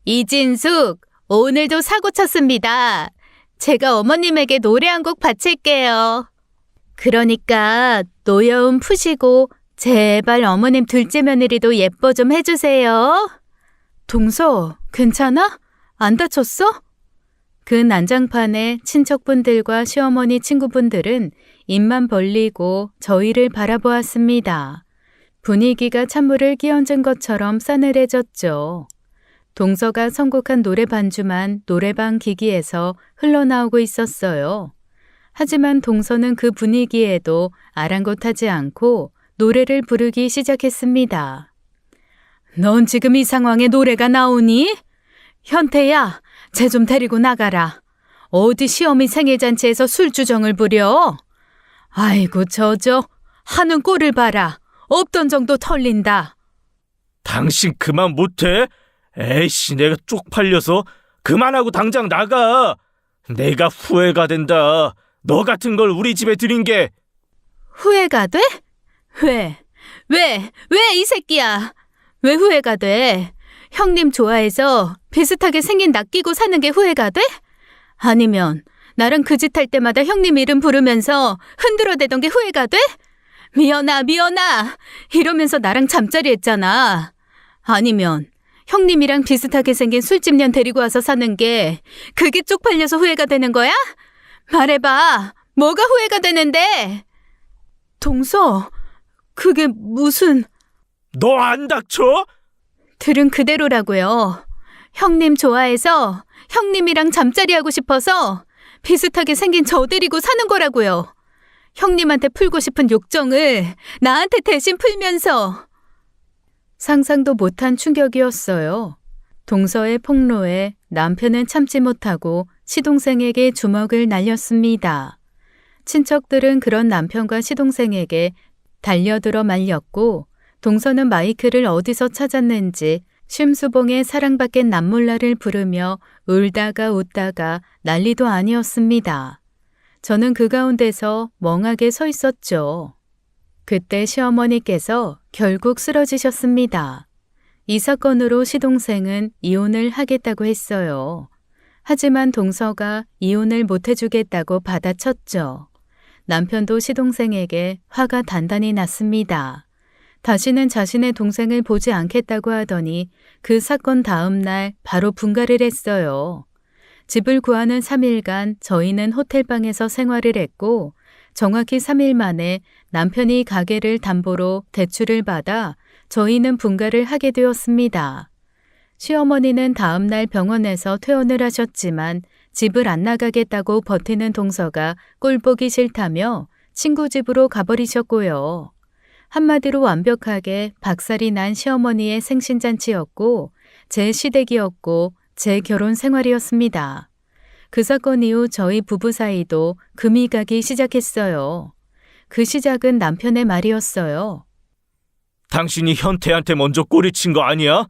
이진숙, 오늘도 사고 쳤습니다. 제가 어머님에게 노래 한 곡 바칠게요. 그러니까 노여움 푸시고 제발 어머님 둘째 며느리도 예뻐 좀 해주세요. 동서, 괜찮아? 안 다쳤어? 그 난장판에 친척분들과 시어머니 친구분들은 입만 벌리고 저희를 바라보았습니다. 분위기가 찬물을 끼얹은 것처럼 싸늘해졌죠. 동서가 선곡한 노래 반주만 노래방 기기에서 흘러나오고 있었어요. 하지만 동서는 그 분위기에도 아랑곳하지 않고 노래를 부르기 시작했습니다. 넌 지금 이 상황에 노래가 나오니? 현태야, 쟤 좀 데리고 나가라. 어디 시어미 생일잔치에서 술주정을 부려? 아이고 하는 꼴을 봐라. 없던 정도 털린다. 당신 그만 못해? 에이씨, 내가 쪽팔려서 그만하고 당장 나가. 내가 후회가 된다. 너 같은 걸 우리 집에 들인 게. 후회가 돼? 왜 이 새끼야? 왜 후회가 돼? 형님 좋아해서 비슷하게 생긴 낚이고 사는 게 후회가 돼? 아니면 나랑 그 짓 할 때마다 형님 이름 부르면서 흔들어대던 게 후회가 돼? 미연아 이러면서 나랑 잠자리 했잖아. 아니면 형님이랑 비슷하게 생긴 술집년 데리고 와서 사는 게 그게 쪽팔려서 후회가 되는 거야? 말해봐. 뭐가 후회가 되는데? 동서, 그게 무슨... 너 안 닥쳐? 들은 그대로라고요. 형님 좋아해서 형님이랑 잠자리 하고 싶어서 비슷하게 생긴 저 데리고 사는 거라고요. 형님한테 풀고 싶은 욕정을 나한테 대신 풀면서. 상상도 못한 충격이었어요. 동서의 폭로에 남편은 참지 못하고 시동생에게 주먹을 날렸습니다. 친척들은 그런 남편과 시동생에게 달려들어 말렸고 동서는 마이크를 어디서 찾았는지 쉼수봉의 사랑받겠 남몰라를 부르며 울다가 웃다가 난리도 아니었습니다. 저는 그 가운데서 멍하게 서 있었죠. 그때 시어머니께서 결국 쓰러지셨습니다. 이 사건으로 시동생은 이혼을 하겠다고 했어요. 하지만 동서가 이혼을 못 해주겠다고 받아쳤죠. 남편도 시동생에게 화가 단단히 났습니다. 다시는 자신의 동생을 보지 않겠다고 하더니 그 사건 다음 날 바로 분가를 했어요. 집을 구하는 3일간 저희는 호텔방에서 생활을 했고 정확히 3일 만에 남편이 가게를 담보로 대출을 받아 저희는 분가를 하게 되었습니다. 시어머니는 다음 날 병원에서 퇴원을 하셨지만 집을 안 나가겠다고 버티는 동서가 꼴보기 싫다며 친구 집으로 가버리셨고요. 한마디로 완벽하게 박살이 난 시어머니의 생신잔치였고 제 시댁이었고 제 결혼 생활이었습니다. 그 사건 이후 저희 부부 사이도 금이 가기 시작했어요. 그 시작은 남편의 말이었어요. 당신이 현태한테 먼저 꼬리친 거 아니야?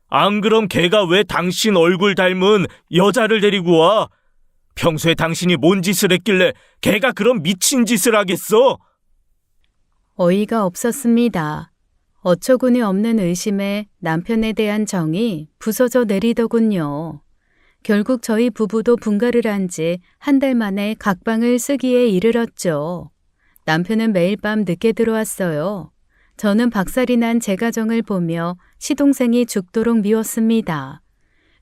안 그럼 걔가 왜 당신 얼굴 닮은 여자를 데리고 와? 평소에 당신이 뭔 짓을 했길래 걔가 그런 미친 짓을 하겠어? 어이가 없었습니다. 어처구니 없는 의심에 남편에 대한 정이 부서져 내리더군요. 결국 저희 부부도 분가를 한 지 한 달 만에 각방을 쓰기에 이르렀죠. 남편은 매일 밤 늦게 들어왔어요. 저는 박살이 난 제 가정을 보며 시동생이 죽도록 미웠습니다.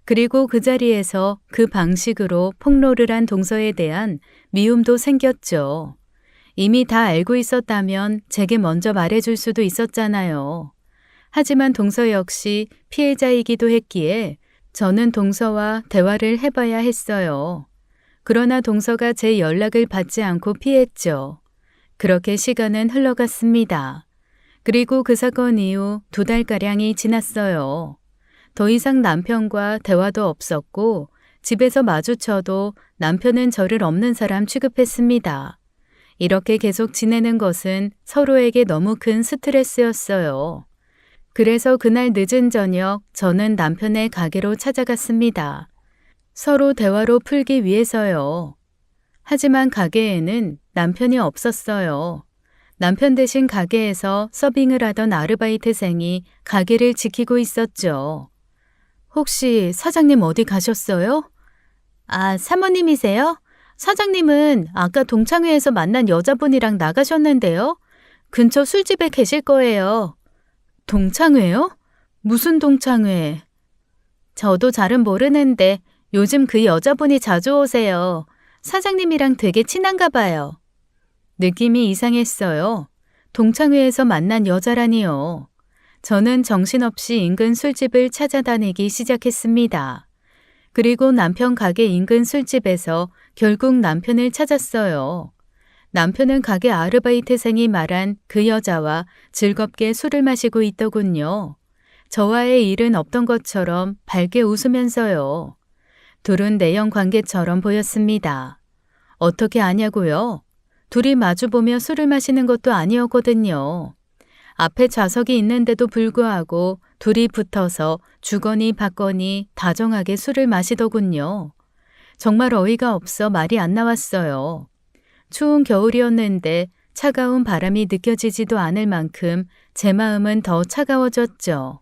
그리고 그 자리에서 그 방식으로 폭로를 한 동서에 대한 미움도 생겼죠. 이미 다 알고 있었다면 제게 먼저 말해줄 수도 있었잖아요. 하지만 동서 역시 피해자이기도 했기에 저는 동서와 대화를 해봐야 했어요. 그러나 동서가 제 연락을 받지 않고 피했죠. 그렇게 시간은 흘러갔습니다. 그리고 그 사건 이후 2달가량이 지났어요. 더 이상 남편과 대화도 없었고 집에서 마주쳐도 남편은 저를 없는 사람 취급했습니다. 이렇게 계속 지내는 것은 서로에게 너무 큰 스트레스였어요. 그래서 그날 늦은 저녁 저는 남편의 가게로 찾아갔습니다. 서로 대화로 풀기 위해서요. 하지만 가게에는 남편이 없었어요. 남편 대신 가게에서 서빙을 하던 아르바이트생이 가게를 지키고 있었죠. 혹시 사장님 어디 가셨어요? 아, 사모님이세요? 사장님은 아까 동창회에서 만난 여자분이랑 나가셨는데요. 근처 술집에 계실 거예요. 동창회요? 무슨 동창회? 저도 잘은 모르는데 요즘 그 여자분이 자주 오세요. 사장님이랑 되게 친한가 봐요. 느낌이 이상했어요. 동창회에서 만난 여자라니요. 저는 정신없이 인근 술집을 찾아다니기 시작했습니다. 그리고 남편 가게 인근 술집에서 결국 남편을 찾았어요. 남편은 가게 아르바이트생이 말한 그 여자와 즐겁게 술을 마시고 있더군요. 저와의 일은 없던 것처럼 밝게 웃으면서요. 둘은 내연 관계처럼 보였습니다. 어떻게 아냐고요? 둘이 마주보며 술을 마시는 것도 아니었거든요. 앞에 좌석이 있는데도 불구하고 둘이 붙어서 주거니 받거니 다정하게 술을 마시더군요. 정말 어이가 없어 말이 안 나왔어요. 추운 겨울이었는데 차가운 바람이 느껴지지도 않을 만큼 제 마음은 더 차가워졌죠.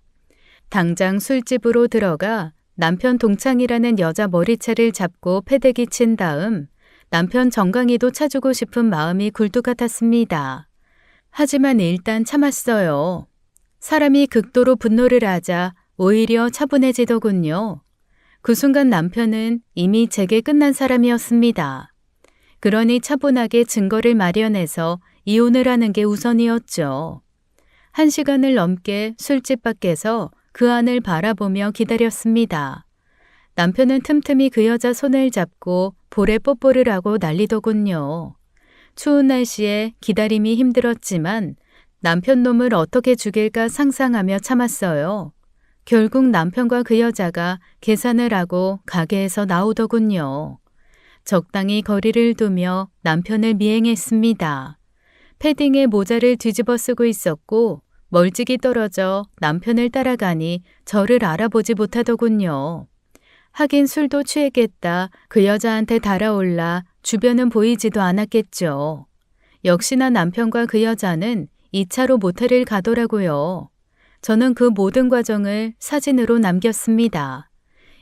당장 술집으로 들어가 남편 동창이라는 여자 머리채를 잡고 패대기 친 다음 남편 정강이도 차주고 싶은 마음이 굴뚝 같았습니다. 하지만 일단 참았어요. 사람이 극도로 분노를 하자 오히려 차분해지더군요. 그 순간 남편은 이미 제게 끝난 사람이었습니다. 그러니 차분하게 증거를 마련해서 이혼을 하는 게 우선이었죠. 1시간을 넘게 술집 밖에서 그 안을 바라보며 기다렸습니다. 남편은 틈틈이 그 여자 손을 잡고 볼에 뽀뽀를 하고 난리더군요. 추운 날씨에 기다림이 힘들었지만 남편 놈을 어떻게 죽일까 상상하며 참았어요. 결국 남편과 그 여자가 계산을 하고 가게에서 나오더군요. 적당히 거리를 두며 남편을 미행했습니다. 패딩에 모자를 뒤집어 쓰고 있었고 멀찍이 떨어져 남편을 따라가니 저를 알아보지 못하더군요. 하긴 술도 취했겠다 그 여자한테 달아올라 주변은 보이지도 않았겠죠. 역시나 남편과 그 여자는 2차로 모텔을 가더라고요. 저는 그 모든 과정을 사진으로 남겼습니다.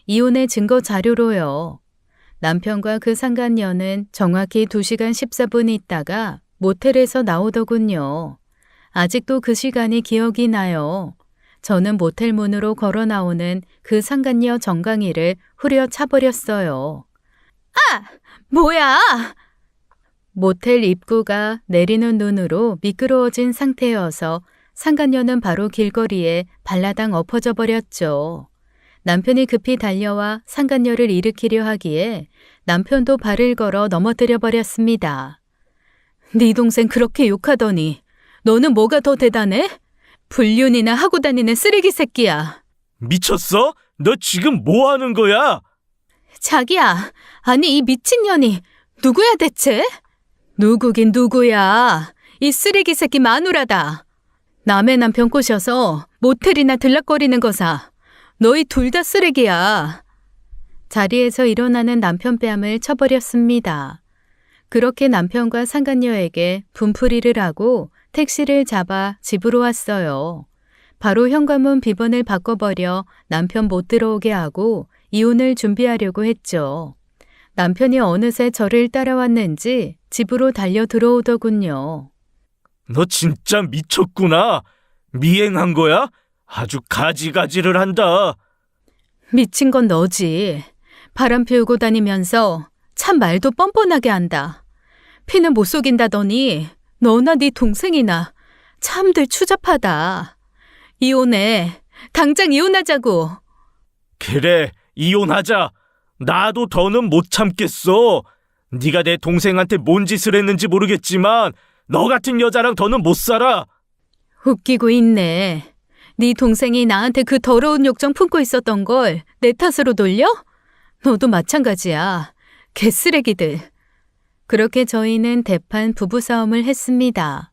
이혼의 증거 자료로요. 남편과 그 상간녀는 정확히 2시간 14분 있다가 모텔에서 나오더군요. 아직도 그 시간이 기억이 나요. 저는 모텔 문으로 걸어 나오는 그 상간녀 정강이를 후려차버렸어요. 아! 뭐야! 모텔 입구가 내리는 눈으로 미끄러워진 상태여서 상간녀는 바로 길거리에 발라당 엎어져 버렸죠. 남편이 급히 달려와 상간녀를 일으키려 하기에 남편도 발을 걸어 넘어뜨려 버렸습니다. 네 동생 그렇게 욕하더니 너는 뭐가 더 대단해? 불륜이나 하고 다니는 쓰레기 새끼야. 미쳤어? 너 지금 뭐 하는 거야? 자기야, 아니 이 미친년이 누구야 대체? 누구긴 누구야. 이 쓰레기 새끼 마누라다. 남의 남편 꼬셔서 모텔이나 들락거리는 거사. 너희 둘 다 쓰레기야. 자리에서 일어나는 남편 뺨을 쳐버렸습니다. 그렇게 남편과 상간녀에게 분풀이를 하고 택시를 잡아 집으로 왔어요. 바로 현관문 비번을 바꿔버려 남편 못 들어오게 하고 이혼을 준비하려고 했죠. 남편이 어느새 저를 따라왔는지 집으로 달려 들어오더군요. 너 진짜 미쳤구나. 미행한 거야? 아주 가지가지를 한다. 미친 건 너지. 바람 피우고 다니면서 참 말도 뻔뻔하게 한다. 피는 못 속인다더니 너나 네 동생이나 참들 추잡하다. 이혼해. 당장 이혼하자고. 그래, 이혼하자. 나도 더는 못 참겠어. 네가 내 동생한테 뭔 짓을 했는지 모르겠지만 너 같은 여자랑 더는 못 살아. 웃기고 있네. 네 동생이 나한테 그 더러운 욕정 품고 있었던 걸 내 탓으로 돌려? 너도 마찬가지야. 개쓰레기들. 그렇게 저희는 대판 부부싸움을 했습니다.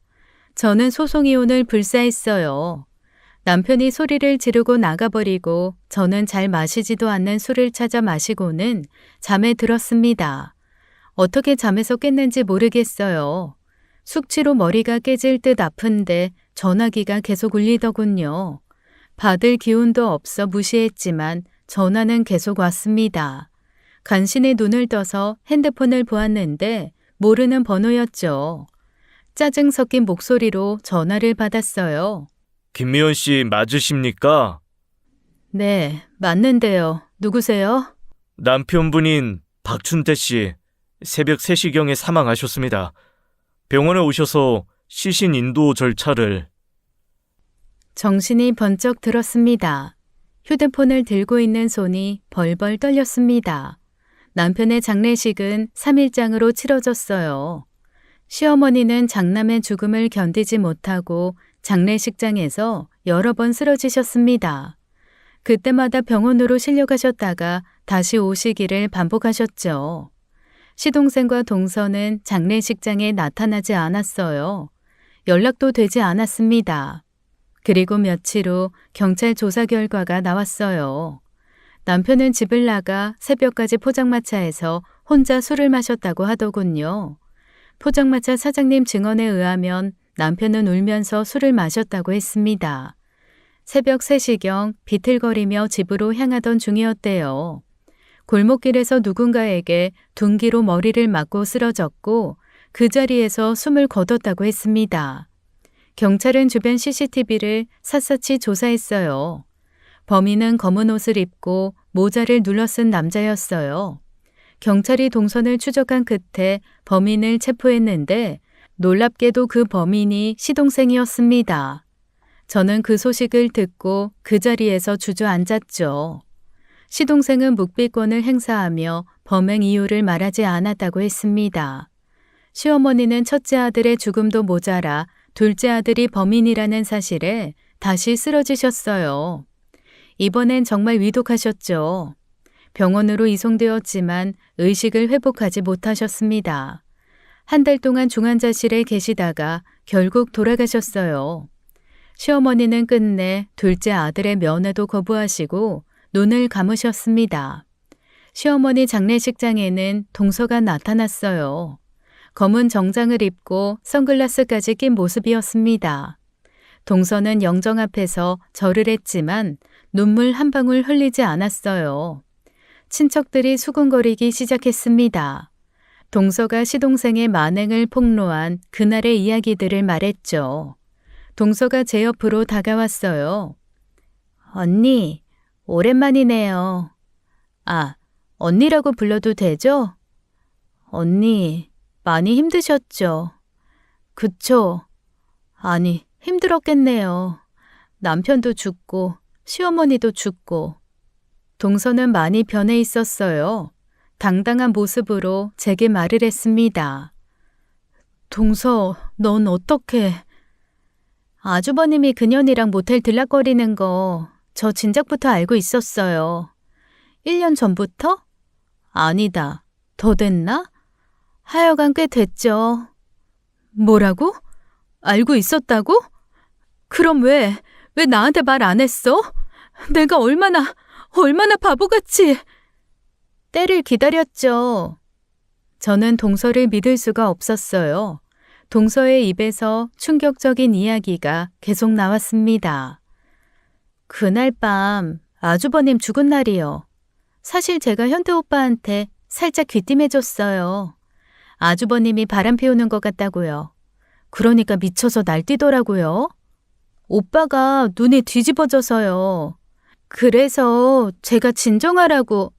저는 소송이혼을 불사했어요. 남편이 소리를 지르고 나가버리고 저는 잘 마시지도 않는 술을 찾아 마시고는 잠에 들었습니다. 어떻게 잠에서 깼는지 모르겠어요. 숙취로 머리가 깨질 듯 아픈데 전화기가 계속 울리더군요. 받을 기운도 없어 무시했지만 전화는 계속 왔습니다. 간신히 눈을 떠서 핸드폰을 보았는데 모르는 번호였죠. 짜증 섞인 목소리로 전화를 받았어요. 김미연 씨 맞으십니까? 네, 맞는데요. 누구세요? 남편분인 박춘태 씨 새벽 3시경에 사망하셨습니다. 병원에 오셔서 시신 인도 절차를. 정신이 번쩍 들었습니다. 휴대폰을 들고 있는 손이 벌벌 떨렸습니다. 남편의 장례식은 3일장으로 치러졌어요. 시어머니는 장남의 죽음을 견디지 못하고 장례식장에서 여러 번 쓰러지셨습니다. 그때마다 병원으로 실려가셨다가 다시 오시기를 반복하셨죠. 시동생과 동서는 장례식장에 나타나지 않았어요. 연락도 되지 않았습니다. 그리고 며칠 후 경찰 조사 결과가 나왔어요. 남편은 집을 나가 새벽까지 포장마차에서 혼자 술을 마셨다고 하더군요. 포장마차 사장님 증언에 의하면 남편은 울면서 술을 마셨다고 했습니다. 새벽 3시경 비틀거리며 집으로 향하던 중이었대요. 골목길에서 누군가에게 둔기로 머리를 맞고 쓰러졌고 그 자리에서 숨을 거뒀다고 했습니다. 경찰은 주변 CCTV를 샅샅이 조사했어요. 범인은 검은 옷을 입고 모자를 눌러쓴 남자였어요. 경찰이 동선을 추적한 끝에 범인을 체포했는데 놀랍게도 그 범인이 시동생이었습니다. 저는 그 소식을 듣고 그 자리에서 주저앉았죠. 시동생은 묵비권을 행사하며 범행 이유를 말하지 않았다고 했습니다. 시어머니는 첫째 아들의 죽음도 모자라 둘째 아들이 범인이라는 사실에 다시 쓰러지셨어요. 이번엔 정말 위독하셨죠. 병원으로 이송되었지만 의식을 회복하지 못하셨습니다. 한 달 동안 중환자실에 계시다가 결국 돌아가셨어요. 시어머니는 끝내 둘째 아들의 면회도 거부하시고 눈을 감으셨습니다. 시어머니 장례식장에는 동서가 나타났어요. 검은 정장을 입고 선글라스까지 낀 모습이었습니다. 동서는 영정 앞에서 절을 했지만 눈물 한 방울 흘리지 않았어요. 친척들이 수군거리기 시작했습니다. 동서가 시동생의 만행을 폭로한 그날의 이야기들을 말했죠. 동서가 제 옆으로 다가왔어요. 언니, 오랜만이네요. 아, 언니라고 불러도 되죠? 언니, 많이 힘드셨죠? 그쵸? 아니, 힘들었겠네요. 남편도 죽고 시어머니도 죽고. 동서는 많이 변해 있었어요. 당당한 모습으로 제게 말을 했습니다. 동서, 넌 어떻게? 아주버님이 그년이랑 모텔 들락거리는 거 저 진작부터 알고 있었어요. 1년 전부터? 아니다. 더 됐나? 하여간 꽤 됐죠. 뭐라고? 알고 있었다고? 그럼 왜 나한테 말 안 했어? 내가 얼마나 바보같이. 때를 기다렸죠. 저는 동서를 믿을 수가 없었어요. 동서의 입에서 충격적인 이야기가 계속 나왔습니다. 그날 밤 아주버님 죽은 날이요. 사실 제가 현태 오빠한테 살짝 귀띔해줬어요. 아주버님이 바람 피우는 것 같다고요. 그러니까 미쳐서 날뛰더라고요. 오빠가 눈이 뒤집어져서요. 그래서 제가 진정하라고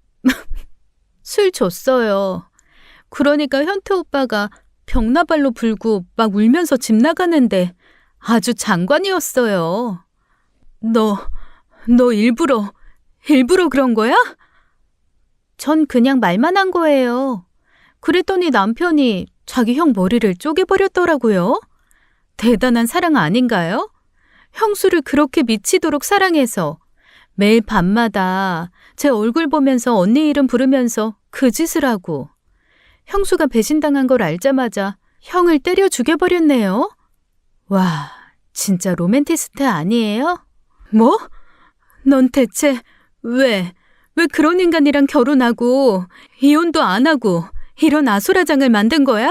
술 줬어요. 그러니까 현태 오빠가 벽나발로 불고 막 울면서 집 나가는데 아주 장관이었어요. 너 일부러 그런 거야? 전 그냥 말만 한 거예요. 그랬더니 남편이 자기 형 머리를 쪼개버렸더라고요. 대단한 사랑 아닌가요? 형수를 그렇게 미치도록 사랑해서 매일 밤마다 제 얼굴 보면서 언니 이름 부르면서 그 짓을 하고 형수가 배신당한 걸 알자마자 형을 때려 죽여버렸네요. 와, 진짜 로맨티스트 아니에요? 뭐? 넌 대체 왜 그런 인간이랑 결혼하고 이혼도 안 하고 이런 아수라장을 만든 거야?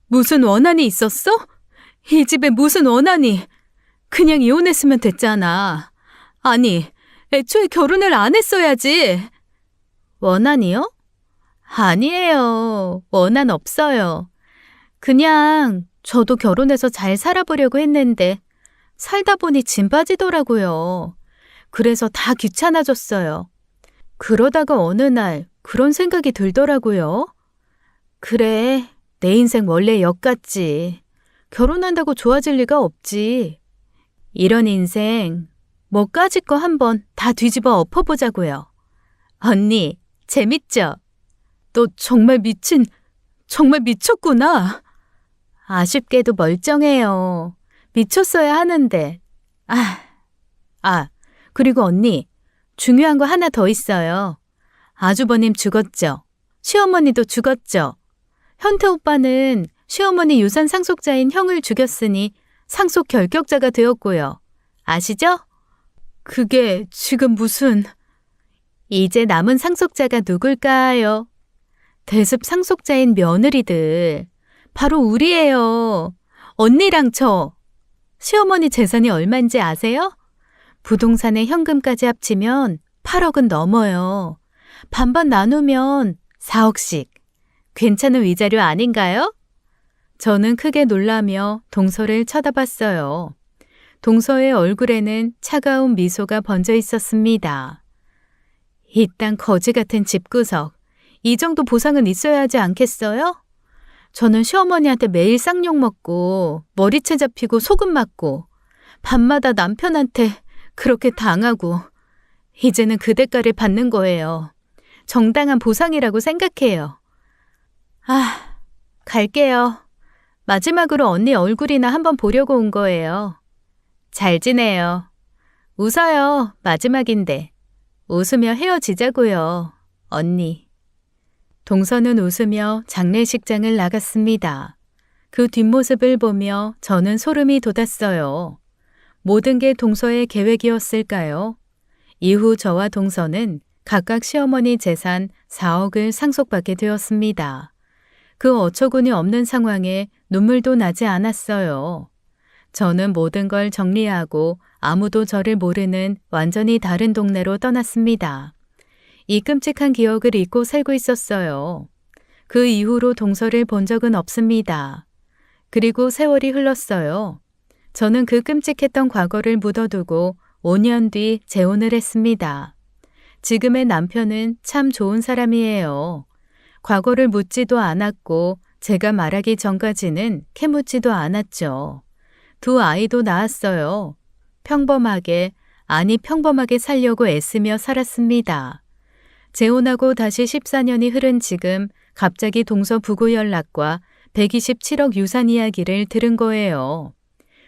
무슨 원한이 있었어? 이 집에 무슨 원한이? 그냥 이혼했으면 됐잖아. 아니, 애초에 결혼을 안 했어야지. 원한이요? 아니에요. 원한 없어요. 그냥 저도 결혼해서 잘 살아보려고 했는데 살다 보니 진 빠지더라고요. 그래서 다 귀찮아졌어요. 그러다가 어느 날 그런 생각이 들더라고요. 그래, 내 인생 원래 역 같지. 결혼한다고 좋아질 리가 없지. 이런 인생 뭐까짓 거 한번 다 뒤집어 엎어보자고요. 언니, 재밌죠? 너 정말 미쳤구나. 아쉽게도 멀쩡해요. 미쳤어야 하는데. 그리고 언니, 중요한 거 하나 더 있어요. 아주버님 죽었죠? 시어머니도 죽었죠? 현태 오빠는 시어머니 유산 상속자인 형을 죽였으니 상속 결격자가 되었고요. 아시죠? 그게 지금 무슨... 이제 남은 상속자가 누굴까요? 대습 상속자인 며느리들. 바로 우리예요. 언니랑 저. 시어머니 재산이 얼마인지 아세요? 부동산에 현금까지 합치면 8억은 넘어요. 반반 나누면 4억씩. 괜찮은 위자료 아닌가요? 저는 크게 놀라며 동서를 쳐다봤어요. 동서의 얼굴에는 차가운 미소가 번져 있었습니다. 이딴 거지 같은 집구석. 이 정도 보상은 있어야 하지 않겠어요? 저는 시어머니한테 매일 쌍욕 먹고 머리채 잡히고 소금 맞고 밤마다 남편한테 그렇게 당하고 이제는 그 대가를 받는 거예요. 정당한 보상이라고 생각해요. 갈게요. 마지막으로 언니 얼굴이나 한번 보려고 온 거예요. 잘 지내요. 웃어요. 마지막인데. 웃으며 헤어지자고요. 언니. 동서는 웃으며 장례식장을 나갔습니다. 그 뒷모습을 보며 저는 소름이 돋았어요. 모든 게 동서의 계획이었을까요? 이후 저와 동서는 각각 시어머니 재산 4억을 상속받게 되었습니다. 그 어처구니 없는 상황에 눈물도 나지 않았어요. 저는 모든 걸 정리하고 아무도 저를 모르는 완전히 다른 동네로 떠났습니다. 이 끔찍한 기억을 잊고 살고 있었어요. 그 이후로 동서를 본 적은 없습니다. 그리고 세월이 흘렀어요. 저는 그 끔찍했던 과거를 묻어두고 5년 뒤 재혼을 했습니다. 지금의 남편은 참 좋은 사람이에요. 과거를 묻지도 않았고 제가 말하기 전까지는 캐묻지도 않았죠. 두 아이도 낳았어요. 평범하게 살려고 애쓰며 살았습니다. 재혼하고 다시 14년이 흐른 지금 갑자기 동서 부고 연락과 127억 유산 이야기를 들은 거예요.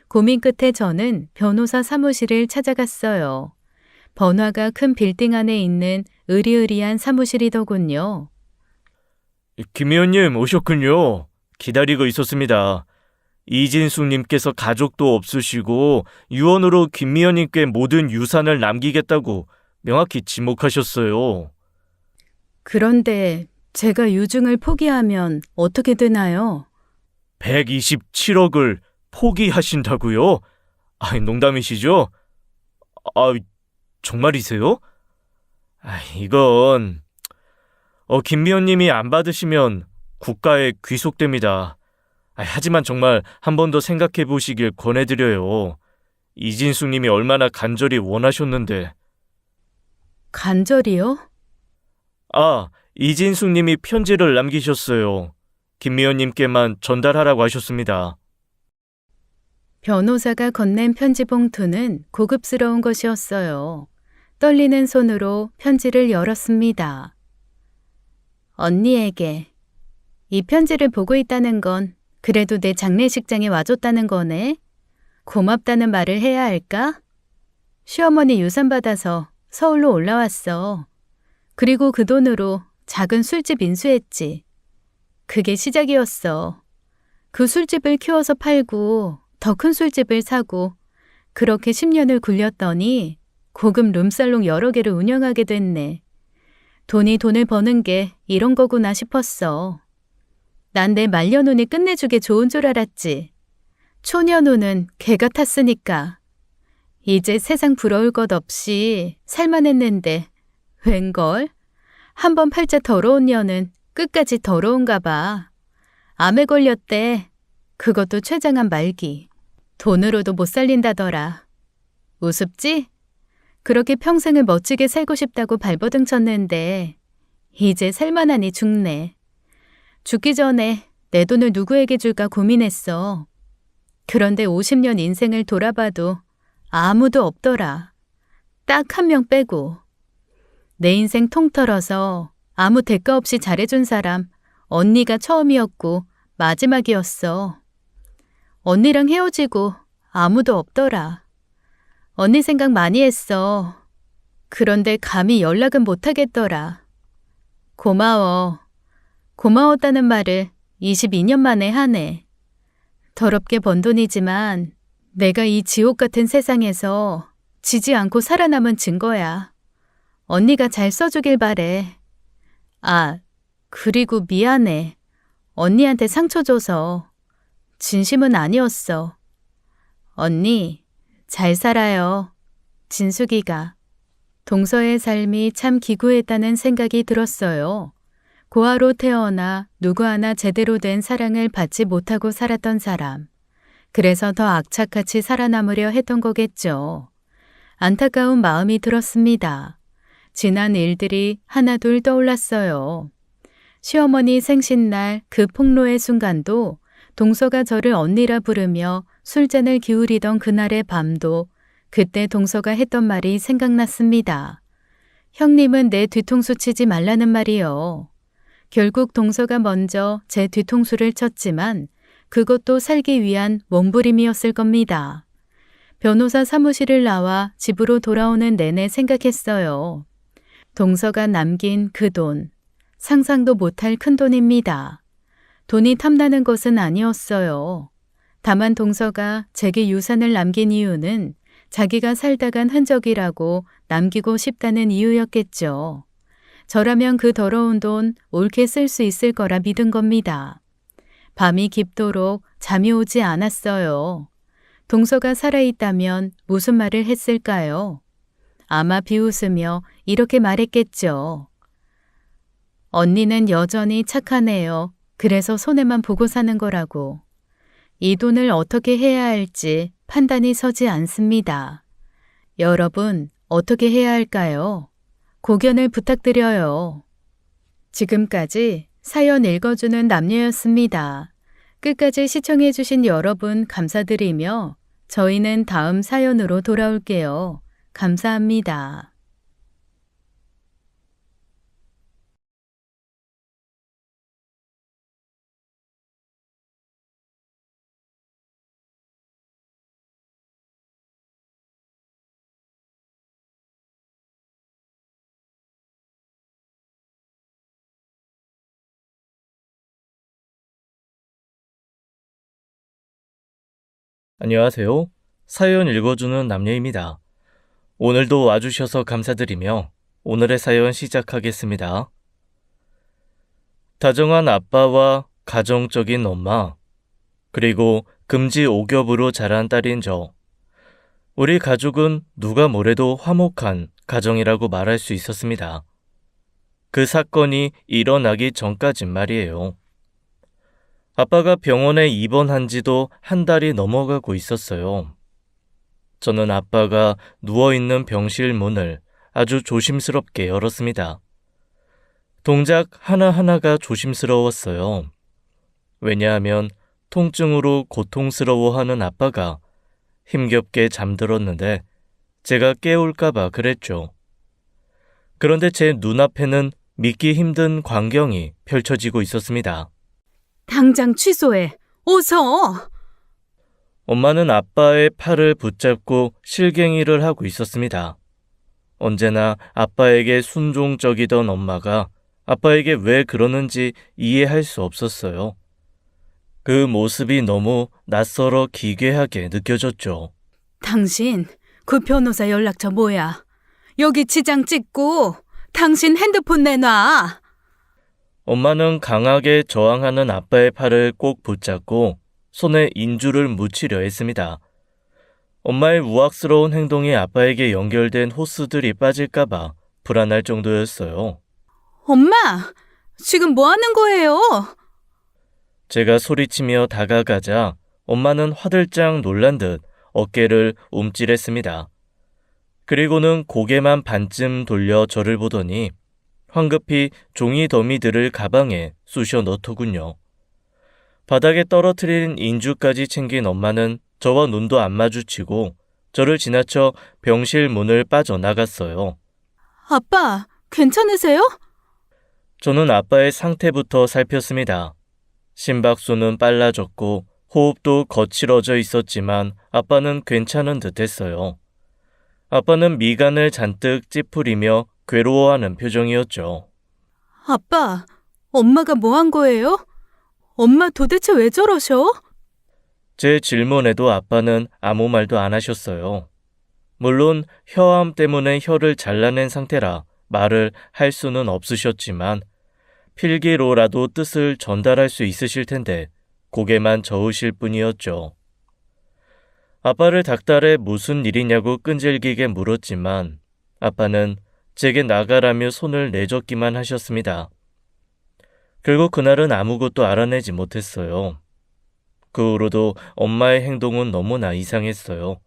고민 끝에 저는 변호사 사무실을 찾아갔어요. 번화가 큰 빌딩 안에 있는 으리으리한 사무실이더군요. 김 의원님 오셨군요. 기다리고 있었습니다. 이진숙님께서 가족도 없으시고 유언으로 김 의원님께 모든 유산을 남기겠다고 명확히 지목하셨어요. 그런데 제가 유증을 포기하면 어떻게 되나요? 127억을 포기하신다고요? 농담이시죠? 아, 정말이세요? 이건 김미연님이 안 받으시면 국가에 귀속됩니다. 하지만 정말 한 번 더 생각해 보시길 권해드려요. 이진숙님이 얼마나 간절히 원하셨는데. 간절히요? 이진숙님이 편지를 남기셨어요. 김미연님께만 전달하라고 하셨습니다. 변호사가 건넨 편지 봉투는 고급스러운 것이었어요. 떨리는 손으로 편지를 열었습니다. 언니에게. 이 편지를 보고 있다는 건 그래도 내 장례식장에 와줬다는 거네. 고맙다는 말을 해야 할까? 시어머니 유산 받아서 서울로 올라왔어. 그리고 그 돈으로 작은 술집 인수했지. 그게 시작이었어. 그 술집을 키워서 팔고 더 큰 술집을 사고 그렇게 10년을 굴렸더니 고급 룸살롱 여러 개를 운영하게 됐네. 돈이 돈을 버는 게 이런 거구나 싶었어. 난 내 말년운이 끝내주게 좋은 줄 알았지. 초년운은 개가 탔으니까. 이제 세상 부러울 것 없이 살만했는데 웬걸? 한번 팔자 더러운 년은 끝까지 더러운가 봐. 암에 걸렸대. 그것도 췌장암 말기. 돈으로도 못 살린다더라. 우습지? 그렇게 평생을 멋지게 살고 싶다고 발버둥 쳤는데 이제 살만하니 죽네. 죽기 전에 내 돈을 누구에게 줄까 고민했어. 그런데 50년 인생을 돌아봐도 아무도 없더라. 딱 한 명 빼고. 내 인생 통틀어서 아무 대가 없이 잘해준 사람 언니가 처음이었고 마지막이었어. 언니랑 헤어지고 아무도 없더라. 언니 생각 많이 했어. 그런데 감히 연락은 못하겠더라. 고마워. 고마웠다는 말을 22년 만에 하네. 더럽게 번 돈이지만 내가 이 지옥 같은 세상에서 지지 않고 살아남은 증거야. 언니가 잘 써주길 바래. 그리고 미안해. 언니한테 상처 줘서. 진심은 아니었어. 언니, 잘 살아요. 진숙이가. 동서의 삶이 참 기구했다는 생각이 들었어요. 고아로 태어나 누구 하나 제대로 된 사랑을 받지 못하고 살았던 사람. 그래서 더 악착같이 살아남으려 했던 거겠죠. 안타까운 마음이 들었습니다. 지난 일들이 하나둘 떠올랐어요. 시어머니 생신날 그 폭로의 순간도 동서가 저를 언니라 부르며 술잔을 기울이던 그날의 밤도 그때 동서가 했던 말이 생각났습니다. 형님은 내 뒤통수 치지 말라는 말이요. 결국 동서가 먼저 제 뒤통수를 쳤지만 그것도 살기 위한 몸부림이었을 겁니다. 변호사 사무실을 나와 집으로 돌아오는 내내 생각했어요. 동서가 남긴 그 돈, 상상도 못할 큰 돈입니다. 돈이 탐나는 것은 아니었어요. 다만 동서가 제게 유산을 남긴 이유는 자기가 살다 간 흔적이라고 남기고 싶다는 이유였겠죠. 저라면 그 더러운 돈 옳게 쓸 수 있을 거라 믿은 겁니다. 밤이 깊도록 잠이 오지 않았어요. 동서가 살아있다면 무슨 말을 했을까요? 아마 비웃으며 이렇게 말했겠죠. 언니는 여전히 착하네요. 그래서 손해만 보고 사는 거라고. 이 돈을 어떻게 해야 할지 판단이 서지 않습니다. 여러분, 어떻게 해야 할까요? 고견을 부탁드려요. 지금까지 사연 읽어주는 남녀였습니다. 끝까지 시청해주신 여러분 감사드리며 저희는 다음 사연으로 돌아올게요. 감사합니다. 안녕하세요. 사연 읽어주는 남녀입니다. 오늘도 와주셔서 감사드리며 오늘의 사연 시작하겠습니다. 다정한 아빠와 가정적인 엄마, 그리고 금지 오겹으로 자란 딸인 저. 우리 가족은 누가 뭐래도 화목한 가정이라고 말할 수 있었습니다. 그 사건이 일어나기 전까진 말이에요. 아빠가 병원에 입원한 지도 한 달이 넘어가고 있었어요. 저는 아빠가 누워있는 병실 문을 아주 조심스럽게 열었습니다. 동작 하나하나가 조심스러웠어요. 왜냐하면 통증으로 고통스러워하는 아빠가 힘겹게 잠들었는데 제가 깨울까봐 그랬죠. 그런데 제 눈앞에는 믿기 힘든 광경이 펼쳐지고 있었습니다. 당장 취소해. 어서! 엄마는 아빠의 팔을 붙잡고 실갱이를 하고 있었습니다. 언제나 아빠에게 순종적이던 엄마가 아빠에게 왜 그러는지 이해할 수 없었어요. 그 모습이 너무 낯설어 기괴하게 느껴졌죠. 당신, 그 변호사 연락처 뭐야? 여기 지장 찍고 당신 핸드폰 내놔. 엄마는 강하게 저항하는 아빠의 팔을 꼭 붙잡고 손에 인주를 묻히려 했습니다. 엄마의 우악스러운 행동이 아빠에게 연결된 호스들이 빠질까봐 불안할 정도였어요. 엄마, 지금 뭐 하는 거예요? 제가 소리치며 다가가자 엄마는 화들짝 놀란 듯 어깨를 움찔했습니다. 그리고는 고개만 반쯤 돌려 저를 보더니 황급히 종이 더미들을 가방에 쑤셔 넣더군요. 바닥에 떨어뜨린 인주까지 챙긴 엄마는 저와 눈도 안 마주치고 저를 지나쳐 병실 문을 빠져나갔어요. 아빠, 괜찮으세요? 저는 아빠의 상태부터 살폈습니다. 심박수는 빨라졌고 호흡도 거칠어져 있었지만 아빠는 괜찮은 듯했어요. 아빠는 미간을 잔뜩 찌푸리며 괴로워하는 표정이었죠. 아빠, 엄마가 뭐 한 거예요? 엄마 도대체 왜 저러셔? 제 질문에도 아빠는 아무 말도 안 하셨어요. 물론 혀암 때문에 혀를 잘라낸 상태라 말을 할 수는 없으셨지만 필기로라도 뜻을 전달할 수 있으실 텐데 고개만 저으실 뿐이었죠. 아빠를 닥달해 무슨 일이냐고 끈질기게 물었지만 아빠는 제게 나가라며 손을 내젓기만 하셨습니다. 결국 그날은 아무것도 알아내지 못했어요. 그 후로도 엄마의 행동은 너무나 이상했어요.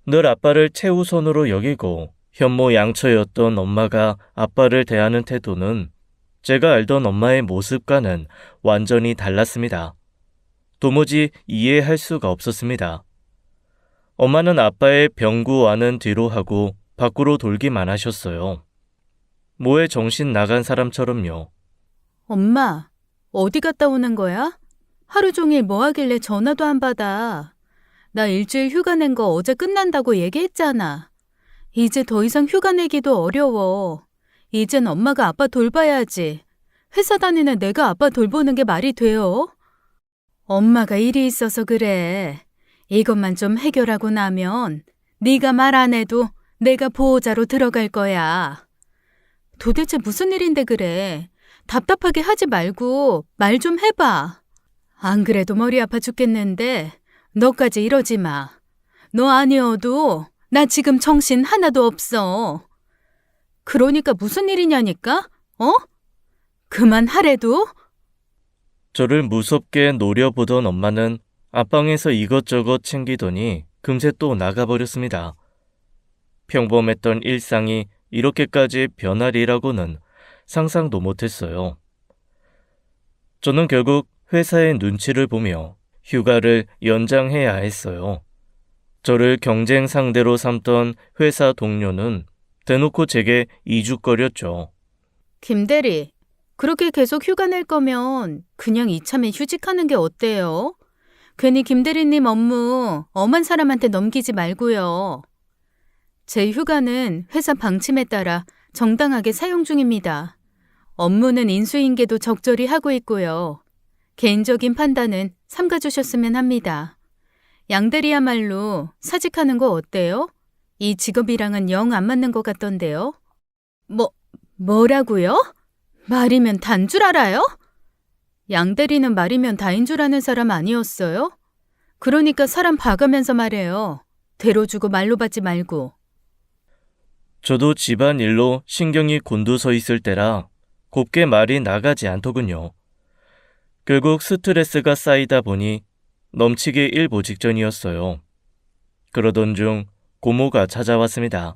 늘 아빠를 최우선으로 여기고 현모양처였던 엄마가 아빠를 대하는 태도는 제가 알던 엄마의 모습과는 완전히 달랐습니다. 도무지 이해할 수가 없었습니다. 엄마는 아빠의 병구와는 뒤로 하고 밖으로 돌기만 하셨어요. 뭐에 정신 나간 사람처럼요. 엄마, 어디 갔다 오는 거야? 하루 종일 뭐 하길래 전화도 안 받아. 나 일주일 휴가 낸 거 어제 끝난다고 얘기했잖아. 이제 더 이상 휴가 내기도 어려워. 이젠 엄마가 아빠 돌봐야지. 회사 다니는 내가 아빠 돌보는 게 말이 돼요? 엄마가 일이 있어서 그래. 이것만 좀 해결하고 나면 네가 말 안 해도 내가 보호자로 들어갈 거야. 도대체 무슨 일인데 그래. 답답하게 하지 말고 말 좀 해봐. 안 그래도 머리 아파 죽겠는데 너까지 이러지 마. 너 아니어도 나 지금 정신 하나도 없어. 그러니까 무슨 일이냐니까? 어? 그만하래도? 저를 무섭게 노려보던 엄마는 앞방에서 이것저것 챙기더니 금세 또 나가버렸습니다. 평범했던 일상이 이렇게까지 변하리라고는 상상도 못했어요. 저는 결국 회사의 눈치를 보며 휴가를 연장해야 했어요. 저를 경쟁 상대로 삼던 회사 동료는 대놓고 제게 이죽거렸죠. 김대리, 그렇게 계속 휴가 낼 거면 그냥 이참에 휴직하는 게 어때요? 괜히 김대리님 업무 엄한 사람한테 넘기지 말고요. 제 휴가는 회사 방침에 따라 정당하게 사용 중입니다. 업무는 인수인계도 적절히 하고 있고요. 개인적인 판단은 삼가주셨으면 합니다. 양대리야말로 사직하는 거 어때요? 이 직업이랑은 영 안 맞는 것 같던데요. 뭐라고요? 말이면 단 줄 알아요? 양 대리는 말이면 다인 줄 아는 사람 아니었어요? 그러니까 사람 봐가면서 말해요. 대로 주고 말로 받지 말고. 저도 집안 일로 신경이 곤두서 있을 때라 곱게 말이 나가지 않더군요. 결국 스트레스가 쌓이다 보니 넘치기 일보 직전이었어요. 그러던 중 고모가 찾아왔습니다.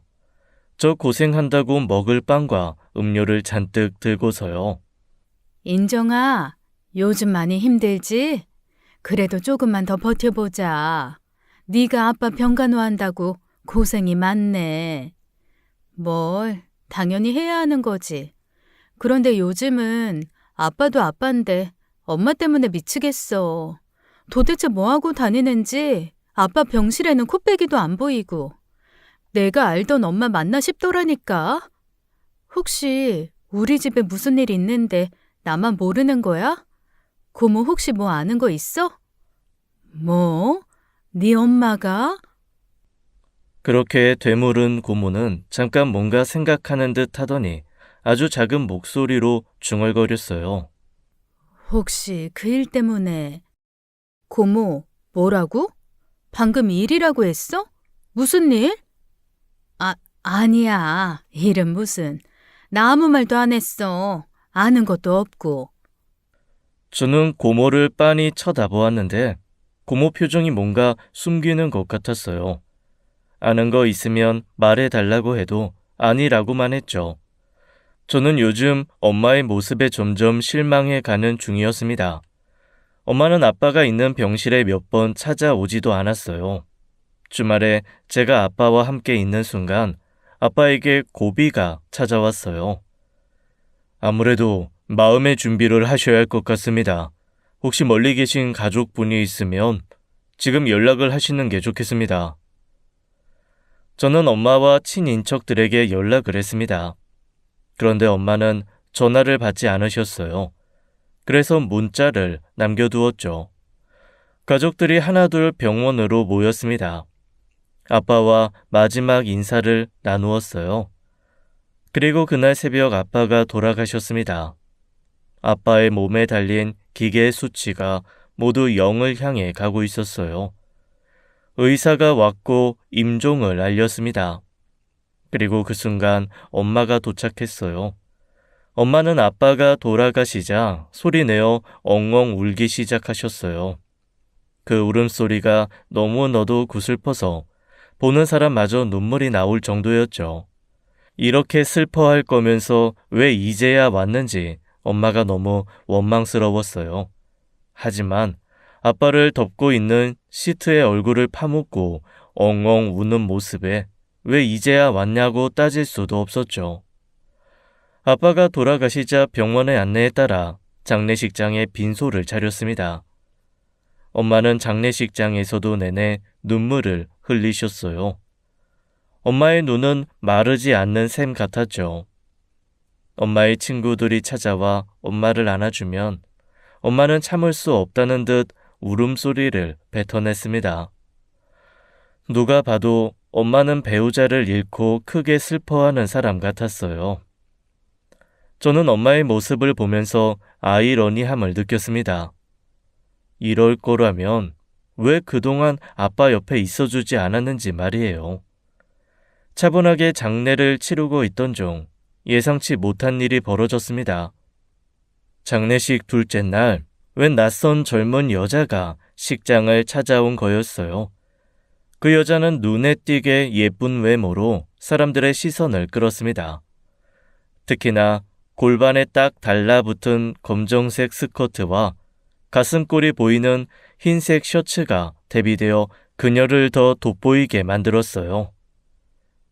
저 고생한다고 먹을 빵과 음료를 잔뜩 들고서요. 인정아, 요즘 많이 힘들지? 그래도 조금만 더 버텨보자. 네가 아빠 병간호한다고 고생이 많네. 뭘, 당연히 해야 하는 거지. 그런데 요즘은 아빠도 아빠인데 엄마 때문에 미치겠어. 도대체 뭐하고 다니는지 아빠 병실에는 코빼기도 안 보이고. 내가 알던 엄마 맞나 싶더라니까. 혹시 우리 집에 무슨 일 있는데 나만 모르는 거야? 고모 혹시 뭐 아는 거 있어? 뭐? 네 엄마가? 그렇게 되물은 고모는 잠깐 뭔가 생각하는 듯 하더니 아주 작은 목소리로 중얼거렸어요. 혹시 그 일 때문에 고모 뭐라고? 방금 일이라고 했어? 무슨 일? 아니야. 일은 무슨. 나 아무 말도 안 했어. 아는 것도 없고. 저는 고모를 빤히 쳐다보았는데 고모 표정이 뭔가 숨기는 것 같았어요. 아는 거 있으면 말해달라고 해도 아니라고만 했죠. 저는 요즘 엄마의 모습에 점점 실망해 가는 중이었습니다. 엄마는 아빠가 있는 병실에 몇 번 찾아오지도 않았어요. 주말에 제가 아빠와 함께 있는 순간 아빠에게 고비가 찾아왔어요. 아무래도 마음의 준비를 하셔야 할 것 같습니다. 혹시 멀리 계신 가족분이 있으면 지금 연락을 하시는 게 좋겠습니다. 저는 엄마와 친인척들에게 연락을 했습니다. 그런데 엄마는 전화를 받지 않으셨어요. 그래서 문자를 남겨두었죠. 가족들이 하나둘 병원으로 모였습니다. 아빠와 마지막 인사를 나누었어요. 그리고 그날 새벽 아빠가 돌아가셨습니다. 아빠의 몸에 달린 기계의 수치가 모두 0을 향해 가고 있었어요. 의사가 왔고 임종을 알렸습니다. 그리고 그 순간 엄마가 도착했어요. 엄마는 아빠가 돌아가시자 소리내어 엉엉 울기 시작하셨어요. 그 울음소리가 너무너도 구슬퍼서 보는 사람마저 눈물이 나올 정도였죠. 이렇게 슬퍼할 거면서 왜 이제야 왔는지 엄마가 너무 원망스러웠어요. 하지만 아빠를 덮고 있는 시트에 얼굴을 파묻고 엉엉 우는 모습에 왜 이제야 왔냐고 따질 수도 없었죠. 아빠가 돌아가시자 병원의 안내에 따라 장례식장에 빈소를 차렸습니다. 엄마는 장례식장에서도 내내 눈물을 흘리셨어요. 엄마의 눈은 마르지 않는 샘 같았죠. 엄마의 친구들이 찾아와 엄마를 안아주면 엄마는 참을 수 없다는 듯 울음소리를 뱉어냈습니다. 누가 봐도 엄마는 배우자를 잃고 크게 슬퍼하는 사람 같았어요. 저는 엄마의 모습을 보면서 아이러니함을 느꼈습니다. 이럴 거라면 왜 그동안 아빠 옆에 있어주지 않았는지 말이에요. 차분하게 장례를 치르고 있던 중 예상치 못한 일이 벌어졌습니다. 장례식 둘째 날, 웬 낯선 젊은 여자가 식장을 찾아온 거였어요. 그 여자는 눈에 띄게 예쁜 외모로 사람들의 시선을 끌었습니다. 특히나 골반에 딱 달라붙은 검정색 스커트와 가슴골이 보이는 흰색 셔츠가 대비되어 그녀를 더 돋보이게 만들었어요.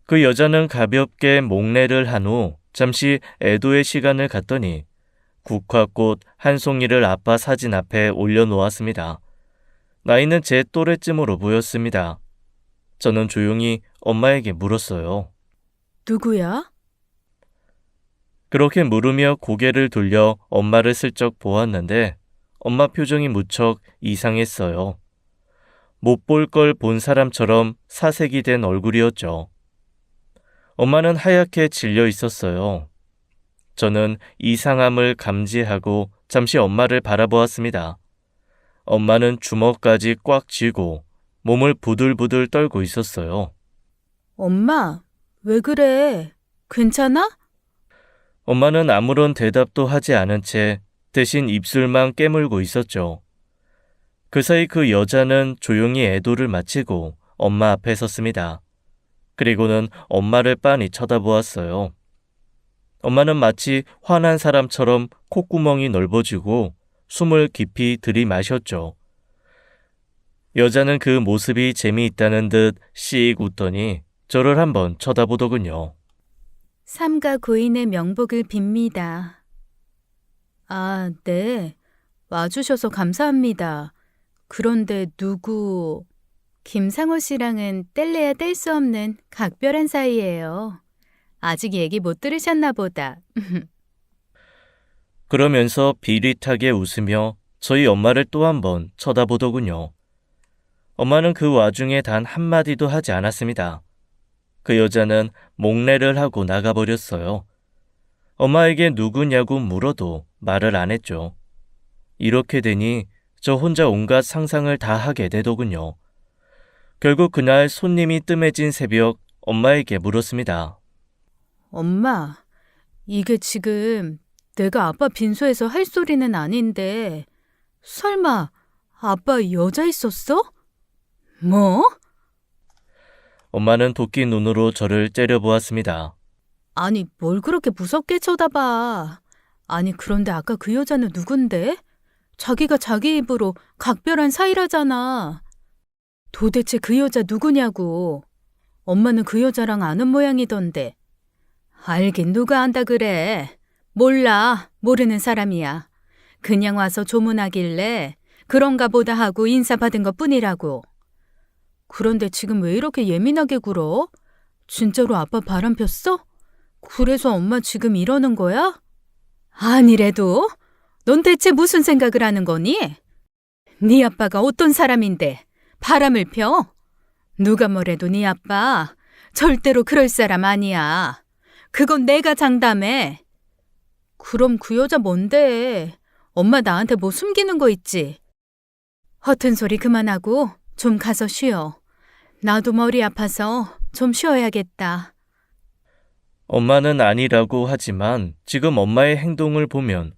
그 여자는 가볍게 목례를 한 후 잠시 애도의 시간을 갖더니 국화꽃 한 송이를 아빠 사진 앞에 올려놓았습니다. 나이는 제 또래쯤으로 보였습니다. 저는 조용히 엄마에게 물었어요. 누구야? 그렇게 물으며 고개를 돌려 엄마를 슬쩍 보았는데 엄마 표정이 무척 이상했어요. 못 볼 걸 본 사람처럼 사색이 된 얼굴이었죠. 엄마는 하얗게 질려 있었어요. 저는 이상함을 감지하고 잠시 엄마를 바라보았습니다. 엄마는 주먹까지 꽉 쥐고 몸을 부들부들 떨고 있었어요. 엄마, 왜 그래? 괜찮아? 엄마는 아무런 대답도 하지 않은 채 대신 입술만 깨물고 있었죠. 그 사이 그 여자는 조용히 애도를 마치고 엄마 앞에 섰습니다. 그리고는 엄마를 빤히 쳐다보았어요. 엄마는 마치 화난 사람처럼 콧구멍이 넓어지고 숨을 깊이 들이마셨죠. 여자는 그 모습이 재미있다는 듯 씩 웃더니 저를 한번 쳐다보더군요. 삼가 고인의 명복을 빕니다. 아, 네. 와주셔서 감사합니다. 그런데 누구... 김상호 씨랑은 뗄래야 뗄 수 없는 각별한 사이예요. 아직 얘기 못 들으셨나 보다. 그러면서 비릿하게 웃으며 저희 엄마를 또 한번 쳐다보더군요. 엄마는 그 와중에 단 한마디도 하지 않았습니다. 그 여자는 목례를 하고 나가버렸어요. 엄마에게 누구냐고 물어도 말을 안 했죠. 이렇게 되니 저 혼자 온갖 상상을 다 하게 되더군요. 결국 그날 손님이 뜸해진 새벽 엄마에게 물었습니다. 엄마, 이게 지금 내가 아빠 빈소에서 할 소리는 아닌데 설마 아빠 여자 있었어? 뭐? 엄마는 도끼 눈으로 저를 째려보았습니다. 아니, 뭘 그렇게 무섭게 쳐다봐. 아니, 그런데 아까 그 여자는 누군데? 자기가 자기 입으로 각별한 사이라잖아. 도대체 그 여자 누구냐고. 엄마는 그 여자랑 아는 모양이던데. 알긴 누가 안다 그래. 몰라. 모르는 사람이야. 그냥 와서 조문하길래 그런가 보다 하고 인사받은 것뿐이라고. 그런데 지금 왜 이렇게 예민하게 굴어? 진짜로 아빠 바람 폈어? 그래서 엄마 지금 이러는 거야? 아니래도 넌 대체 무슨 생각을 하는 거니? 네 아빠가 어떤 사람인데 바람을 펴? 누가 뭐래도 네 아빠 절대로 그럴 사람 아니야. 그건 내가 장담해. 그럼 그 여자 뭔데? 엄마 나한테 뭐 숨기는 거 있지? 허튼 소리 그만하고 좀 가서 쉬어. 나도 머리 아파서 좀 쉬어야겠다. 엄마는 아니라고 하지만 지금 엄마의 행동을 보면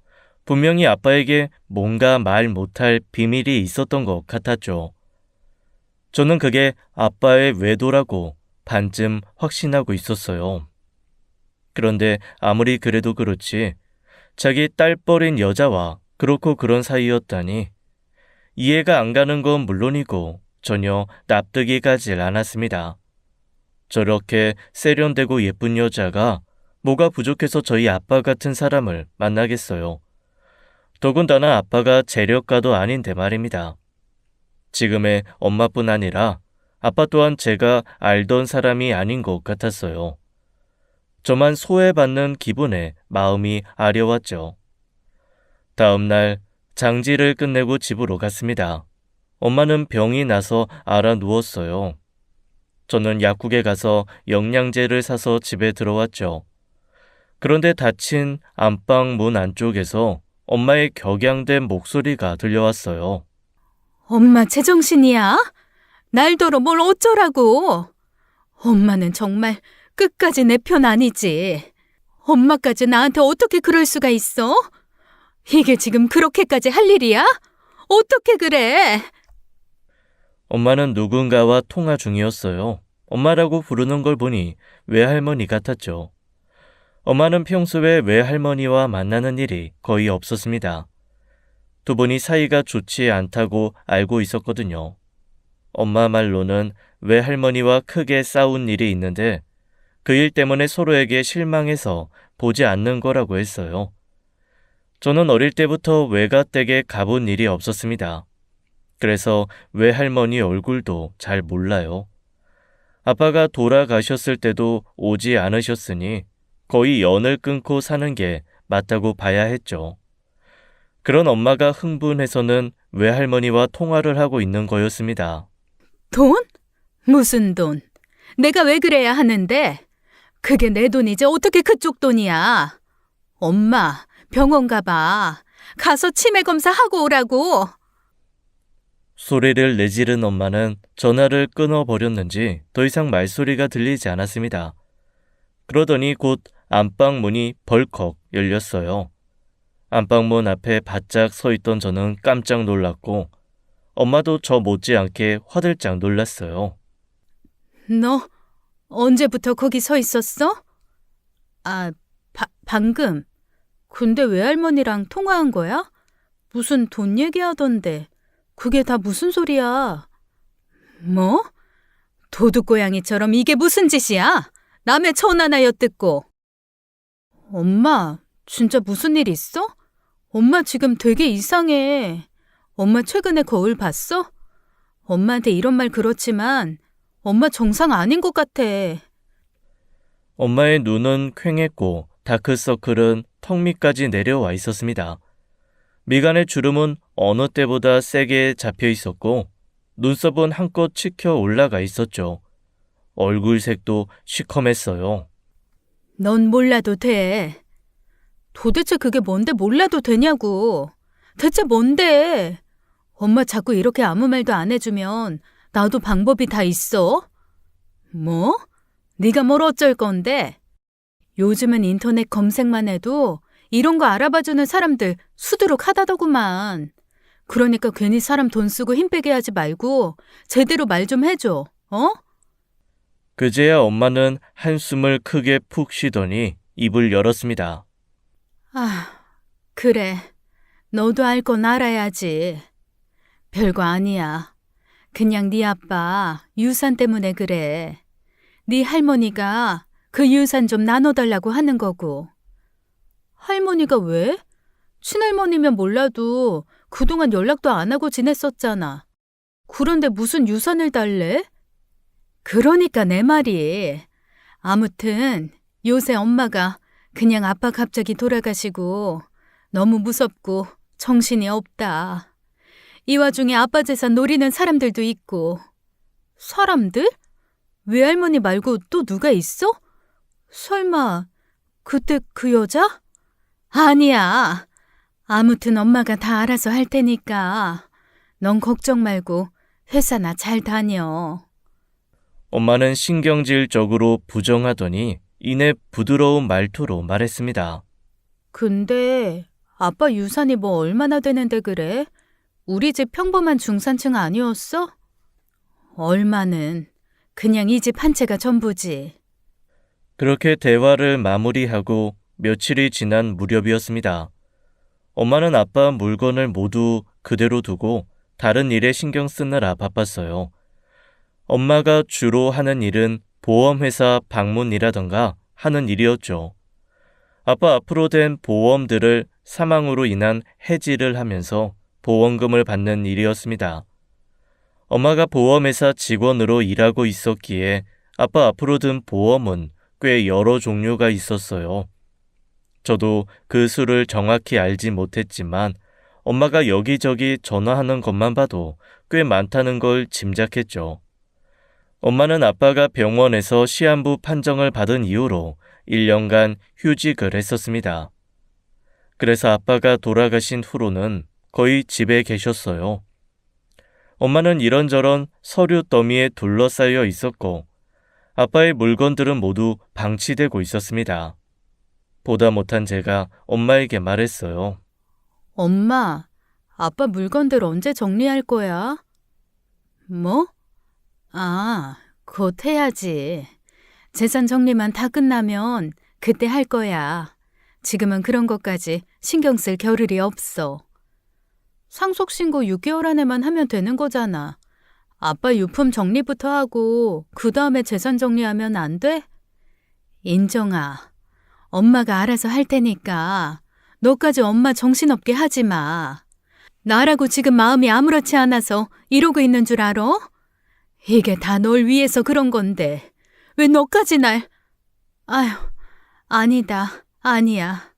분명히 아빠에게 뭔가 말 못할 비밀이 있었던 것 같았죠. 저는 그게 아빠의 외도라고 반쯤 확신하고 있었어요. 그런데 아무리 그래도 그렇지 자기 딸뻘인 여자와 그렇고 그런 사이였다니 이해가 안 가는 건 물론이고 전혀 납득이 가질 않았습니다. 저렇게 세련되고 예쁜 여자가 뭐가 부족해서 저희 아빠 같은 사람을 만나겠어요. 더군다나 아빠가 재력가도 아닌데 말입니다. 지금의 엄마뿐 아니라 아빠 또한 제가 알던 사람이 아닌 것 같았어요. 저만 소외받는 기분에 마음이 아려왔죠. 다음 날 장지를 끝내고 집으로 갔습니다. 엄마는 병이 나서 알아 누웠어요. 저는 약국에 가서 영양제를 사서 집에 들어왔죠. 그런데 닫힌 안방 문 안쪽에서 엄마의 격양된 목소리가 들려왔어요. 엄마 제정신이야? 날더러 뭘 어쩌라고. 엄마는 정말 끝까지 내 편 아니지. 엄마까지 나한테 어떻게 그럴 수가 있어? 이게 지금 그렇게까지 할 일이야? 어떻게 그래? 엄마는 누군가와 통화 중이었어요. 엄마라고 부르는 걸 보니 외할머니 같았죠. 엄마는 평소에 외할머니와 만나는 일이 거의 없었습니다. 두 분이 사이가 좋지 않다고 알고 있었거든요. 엄마 말로는 외할머니와 크게 싸운 일이 있는데 그 일 때문에 서로에게 실망해서 보지 않는 거라고 했어요. 저는 어릴 때부터 외가댁에 가본 일이 없었습니다. 그래서 외할머니 얼굴도 잘 몰라요. 아빠가 돌아가셨을 때도 오지 않으셨으니 거의 연을 끊고 사는 게 맞다고 봐야 했죠. 그런 엄마가 흥분해서는 외할머니와 통화를 하고 있는 거였습니다. 돈? 무슨 돈? 내가 왜 그래야 하는데? 그게 내 돈이지 어떻게 그쪽 돈이야? 엄마, 병원 가봐. 가서 치매 검사하고 오라고. 소리를 내지른 엄마는 전화를 끊어버렸는지 더 이상 말소리가 들리지 않았습니다. 그러더니 곧 안방 문이 벌컥 열렸어요. 안방문 앞에 바짝 서 있던 저는 깜짝 놀랐고 엄마도 저 못지않게 화들짝 놀랐어요. 너 언제부터 거기 서 있었어? 아, 방금. 근데 외할머니랑 통화한 거야? 무슨 돈 얘기하던데. 그게 다 무슨 소리야? 뭐? 도둑고양이처럼 이게 무슨 짓이야? 남의 전화나 엿듣고. 엄마, 진짜 무슨 일 있어? 엄마 지금 되게 이상해. 엄마 최근에 거울 봤어? 엄마한테 이런 말 그렇지만 엄마 정상 아닌 것 같아. 엄마의 눈은 퀭했고 다크서클은 턱 밑까지 내려와 있었습니다. 미간의 주름은 어느 때보다 세게 잡혀 있었고 눈썹은 한껏 치켜 올라가 있었죠. 얼굴색도 시커맸어요. 넌 몰라도 돼. 도대체 그게 뭔데 몰라도 되냐고. 대체 뭔데? 엄마 자꾸 이렇게 아무 말도 안 해주면 나도 방법이 다 있어. 뭐? 네가 뭘 어쩔 건데? 요즘은 인터넷 검색만 해도 이런 거 알아봐주는 사람들 수두룩 하다더구만. 그러니까 괜히 사람 돈 쓰고 힘 빼게 하지 말고 제대로 말 좀 해줘. 어? 그제야 엄마는 한숨을 크게 푹 쉬더니 입을 열었습니다. 아, 그래. 너도 알 건 알아야지. 별거 아니야. 그냥 네 아빠 유산 때문에 그래. 네 할머니가 그 유산 좀 나눠달라고 하는 거고. 할머니가 왜? 친할머니면 몰라도 그동안 연락도 안 하고 지냈었잖아. 그런데 무슨 유산을 달래? 그러니까 내 말이. 아무튼 요새 엄마가 그냥 아빠 갑자기 돌아가시고 너무 무섭고 정신이 없다. 이 와중에 아빠 재산 노리는 사람들도 있고. 사람들? 외할머니 말고 또 누가 있어? 설마 그때 그 여자? 아니야. 아무튼 엄마가 다 알아서 할 테니까 넌 걱정 말고 회사나 잘 다녀. 엄마는 신경질적으로 부정하더니 이내 부드러운 말투로 말했습니다. 근데 아빠 유산이 뭐 얼마나 되는데 그래? 우리 집 평범한 중산층 아니었어? 얼마는 그냥 이 집 한 채가 전부지. 그렇게 대화를 마무리하고 며칠이 지난 무렵이었습니다. 엄마는 아빠 물건을 모두 그대로 두고 다른 일에 신경 쓰느라 바빴어요. 엄마가 주로 하는 일은 보험회사 방문이라던가 하는 일이었죠. 아빠 앞으로 된 보험들을 사망으로 인한 해지를 하면서 보험금을 받는 일이었습니다. 엄마가 보험회사 직원으로 일하고 있었기에 아빠 앞으로 든 보험은 꽤 여러 종류가 있었어요. 저도 그 수를 정확히 알지 못했지만 엄마가 여기저기 전화하는 것만 봐도 꽤 많다는 걸 짐작했죠. 엄마는 아빠가 병원에서 시한부 판정을 받은 이후로 1년간 휴직을 했었습니다. 그래서 아빠가 돌아가신 후로는 거의 집에 계셨어요. 엄마는 이런저런 서류 더미에 둘러싸여 있었고 아빠의 물건들은 모두 방치되고 있었습니다. 보다 못한 제가 엄마에게 말했어요. 엄마, 아빠 물건들 언제 정리할 거야? 뭐? 아, 곧 해야지. 재산 정리만 다 끝나면 그때 할 거야. 지금은 그런 것까지 신경 쓸 겨를이 없어. 상속신고 6개월 안에만 하면 되는 거잖아. 아빠 유품 정리부터 하고 그 다음에 재산 정리하면 안 돼? 인정아, 엄마가 알아서 할 테니까 너까지 엄마 정신없게 하지 마. 나라고 지금 마음이 아무렇지 않아서 이러고 있는 줄 알아? 이게 다 널 위해서 그런 건데 왜 너까지 날... 아휴, 아니다, 아니야.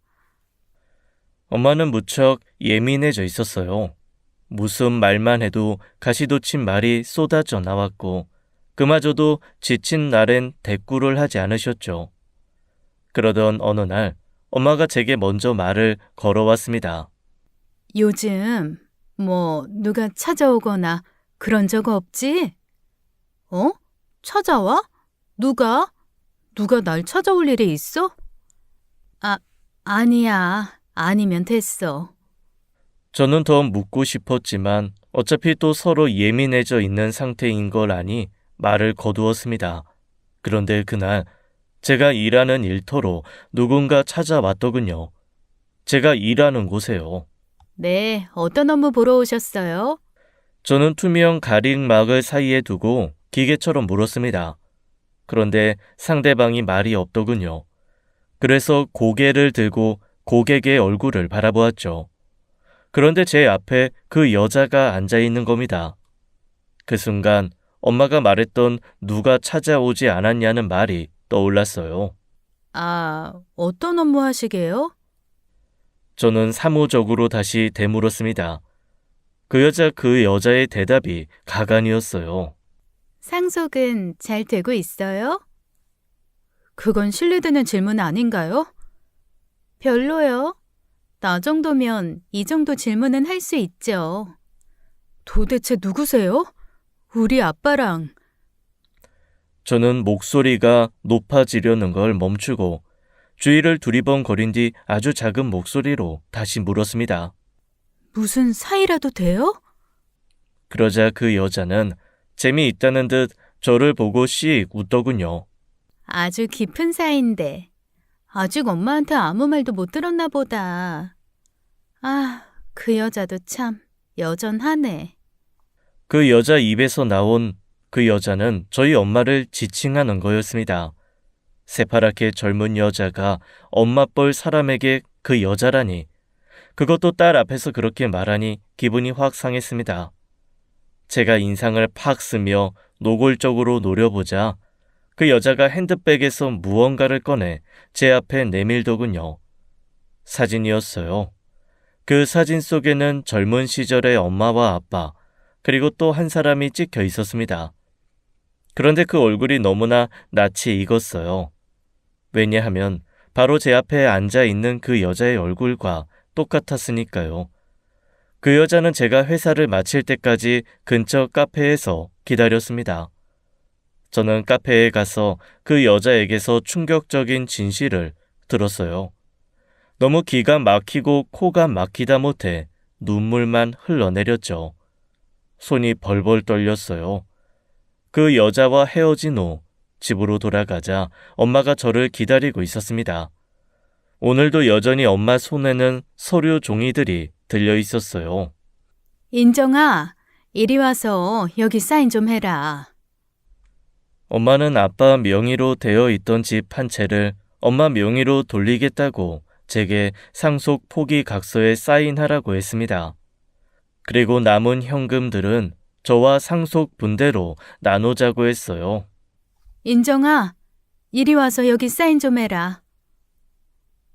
엄마는 무척 예민해져 있었어요. 무슨 말만 해도 가시돋친 말이 쏟아져 나왔고 그마저도 지친 날엔 대꾸를 하지 않으셨죠. 그러던 어느 날 엄마가 제게 먼저 말을 걸어왔습니다. 요즘 누가 찾아오거나 그런 적 없지? 어? 찾아와? 누가? 누가 날 찾아올 일이 있어? 아니야. 아니면 됐어. 저는 더 묻고 싶었지만 어차피 또 서로 예민해져 있는 상태인 걸 아니 말을 거두었습니다. 그런데 그날 제가 일하는 일터로 누군가 찾아왔더군요. 제가 일하는 곳에요. 네, 어떤 업무 보러 오셨어요? 저는 투명 가림막을 사이에 두고 기계처럼 물었습니다. 그런데 상대방이 말이 없더군요. 그래서 고개를 들고 고객의 얼굴을 바라보았죠. 그런데 제 앞에 그 여자가 앉아 있는 겁니다. 그 순간 엄마가 말했던 누가 찾아오지 않았냐는 말이 떠올랐어요. 어떤 업무 하시게요? 저는 사무적으로 다시 되물었습니다. 그 여자의 대답이 가관이었어요. 상속은 잘 되고 있어요? 그건 신뢰되는 질문 아닌가요? 별로요. 나 정도면 이 정도 질문은 할 수 있죠. 도대체 누구세요? 우리 아빠랑. 저는 목소리가 높아지려는 걸 멈추고 주위를 두리번거린 뒤 아주 작은 목소리로 다시 물었습니다. 무슨 사이라도 돼요? 그러자 그 여자는 재미있다는 듯 저를 보고 씩 웃더군요. 아주 깊은 사이인데 아직 엄마한테 아무 말도 못 들었나 보다. 그 여자도 참 여전하네. 그 여자 입에서 나온 그 여자는 저희 엄마를 지칭하는 거였습니다. 새파랗게 젊은 여자가 엄마 뻘 사람에게 그 여자라니, 그것도 딸 앞에서 그렇게 말하니 기분이 확 상했습니다. 제가 인상을 팍 쓰며 노골적으로 노려보자 그 여자가 핸드백에서 무언가를 꺼내 제 앞에 내밀더군요. 사진이었어요. 그 사진 속에는 젊은 시절의 엄마와 아빠, 그리고 또 한 사람이 찍혀 있었습니다. 그런데 그 얼굴이 너무나 낯이 익었어요. 왜냐하면 바로 제 앞에 앉아 있는 그 여자의 얼굴과 똑같았으니까요. 그 여자는 제가 회사를 마칠 때까지 근처 카페에서 기다렸습니다. 저는 카페에 가서 그 여자에게서 충격적인 진실을 들었어요. 너무 기가 막히고 코가 막히다 못해 눈물만 흘러내렸죠. 손이 벌벌 떨렸어요. 그 여자와 헤어진 후 집으로 돌아가자 엄마가 저를 기다리고 있었습니다. 오늘도 여전히 엄마 손에는 서류 종이들이 들려 있었어요. 인정아, 이리 와서 여기 사인 좀 해라. 엄마는 아빠 명의로 되어 있던 집 한 채를 엄마 명의로 돌리겠다고 제게 상속 포기 각서에 사인하라고 했습니다. 그리고 남은 현금들은 저와 상속 분대로 나누자고 했어요. 인정아, 이리 와서 여기 사인 좀 해라.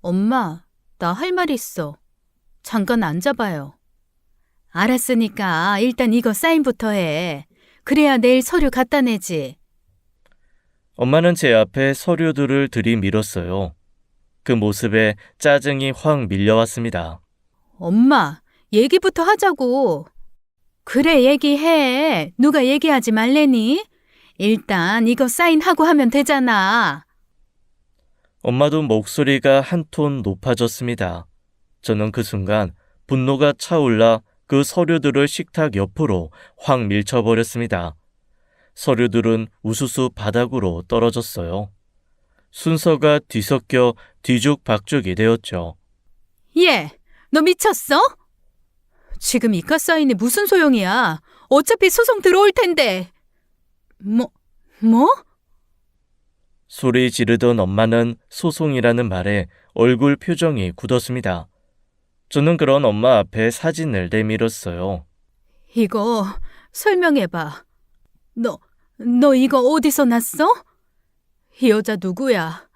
엄마, 나 할 말 있어. 잠깐 앉아봐요. 알았으니까 일단 이거 사인부터 해. 그래야 내일 서류 갖다 내지. 엄마는 제 앞에 서류들을 들이밀었어요. 그 모습에 짜증이 확 밀려왔습니다. 엄마, 얘기부터 하자고. 그래, 얘기해. 누가 얘기하지 말래니? 일단 이거 사인하고 하면 되잖아. 엄마도 목소리가 한 톤 높아졌습니다. 저는 그 순간 분노가 차올라 그 서류들을 식탁 옆으로 확 밀쳐버렸습니다. 서류들은 우수수 바닥으로 떨어졌어요. 순서가 뒤섞여 뒤죽박죽이 되었죠. 얘, 너 미쳤어? 지금 이카 사인이 무슨 소용이야? 어차피 소송 들어올 텐데. 뭐? 소리 지르던 엄마는 소송이라는 말에 얼굴 표정이 굳었습니다. 저는 그런 엄마 앞에 사진을 내밀었어요. 이거 설명해봐. 너 이거 어디서 났어? 이 여자 누구야?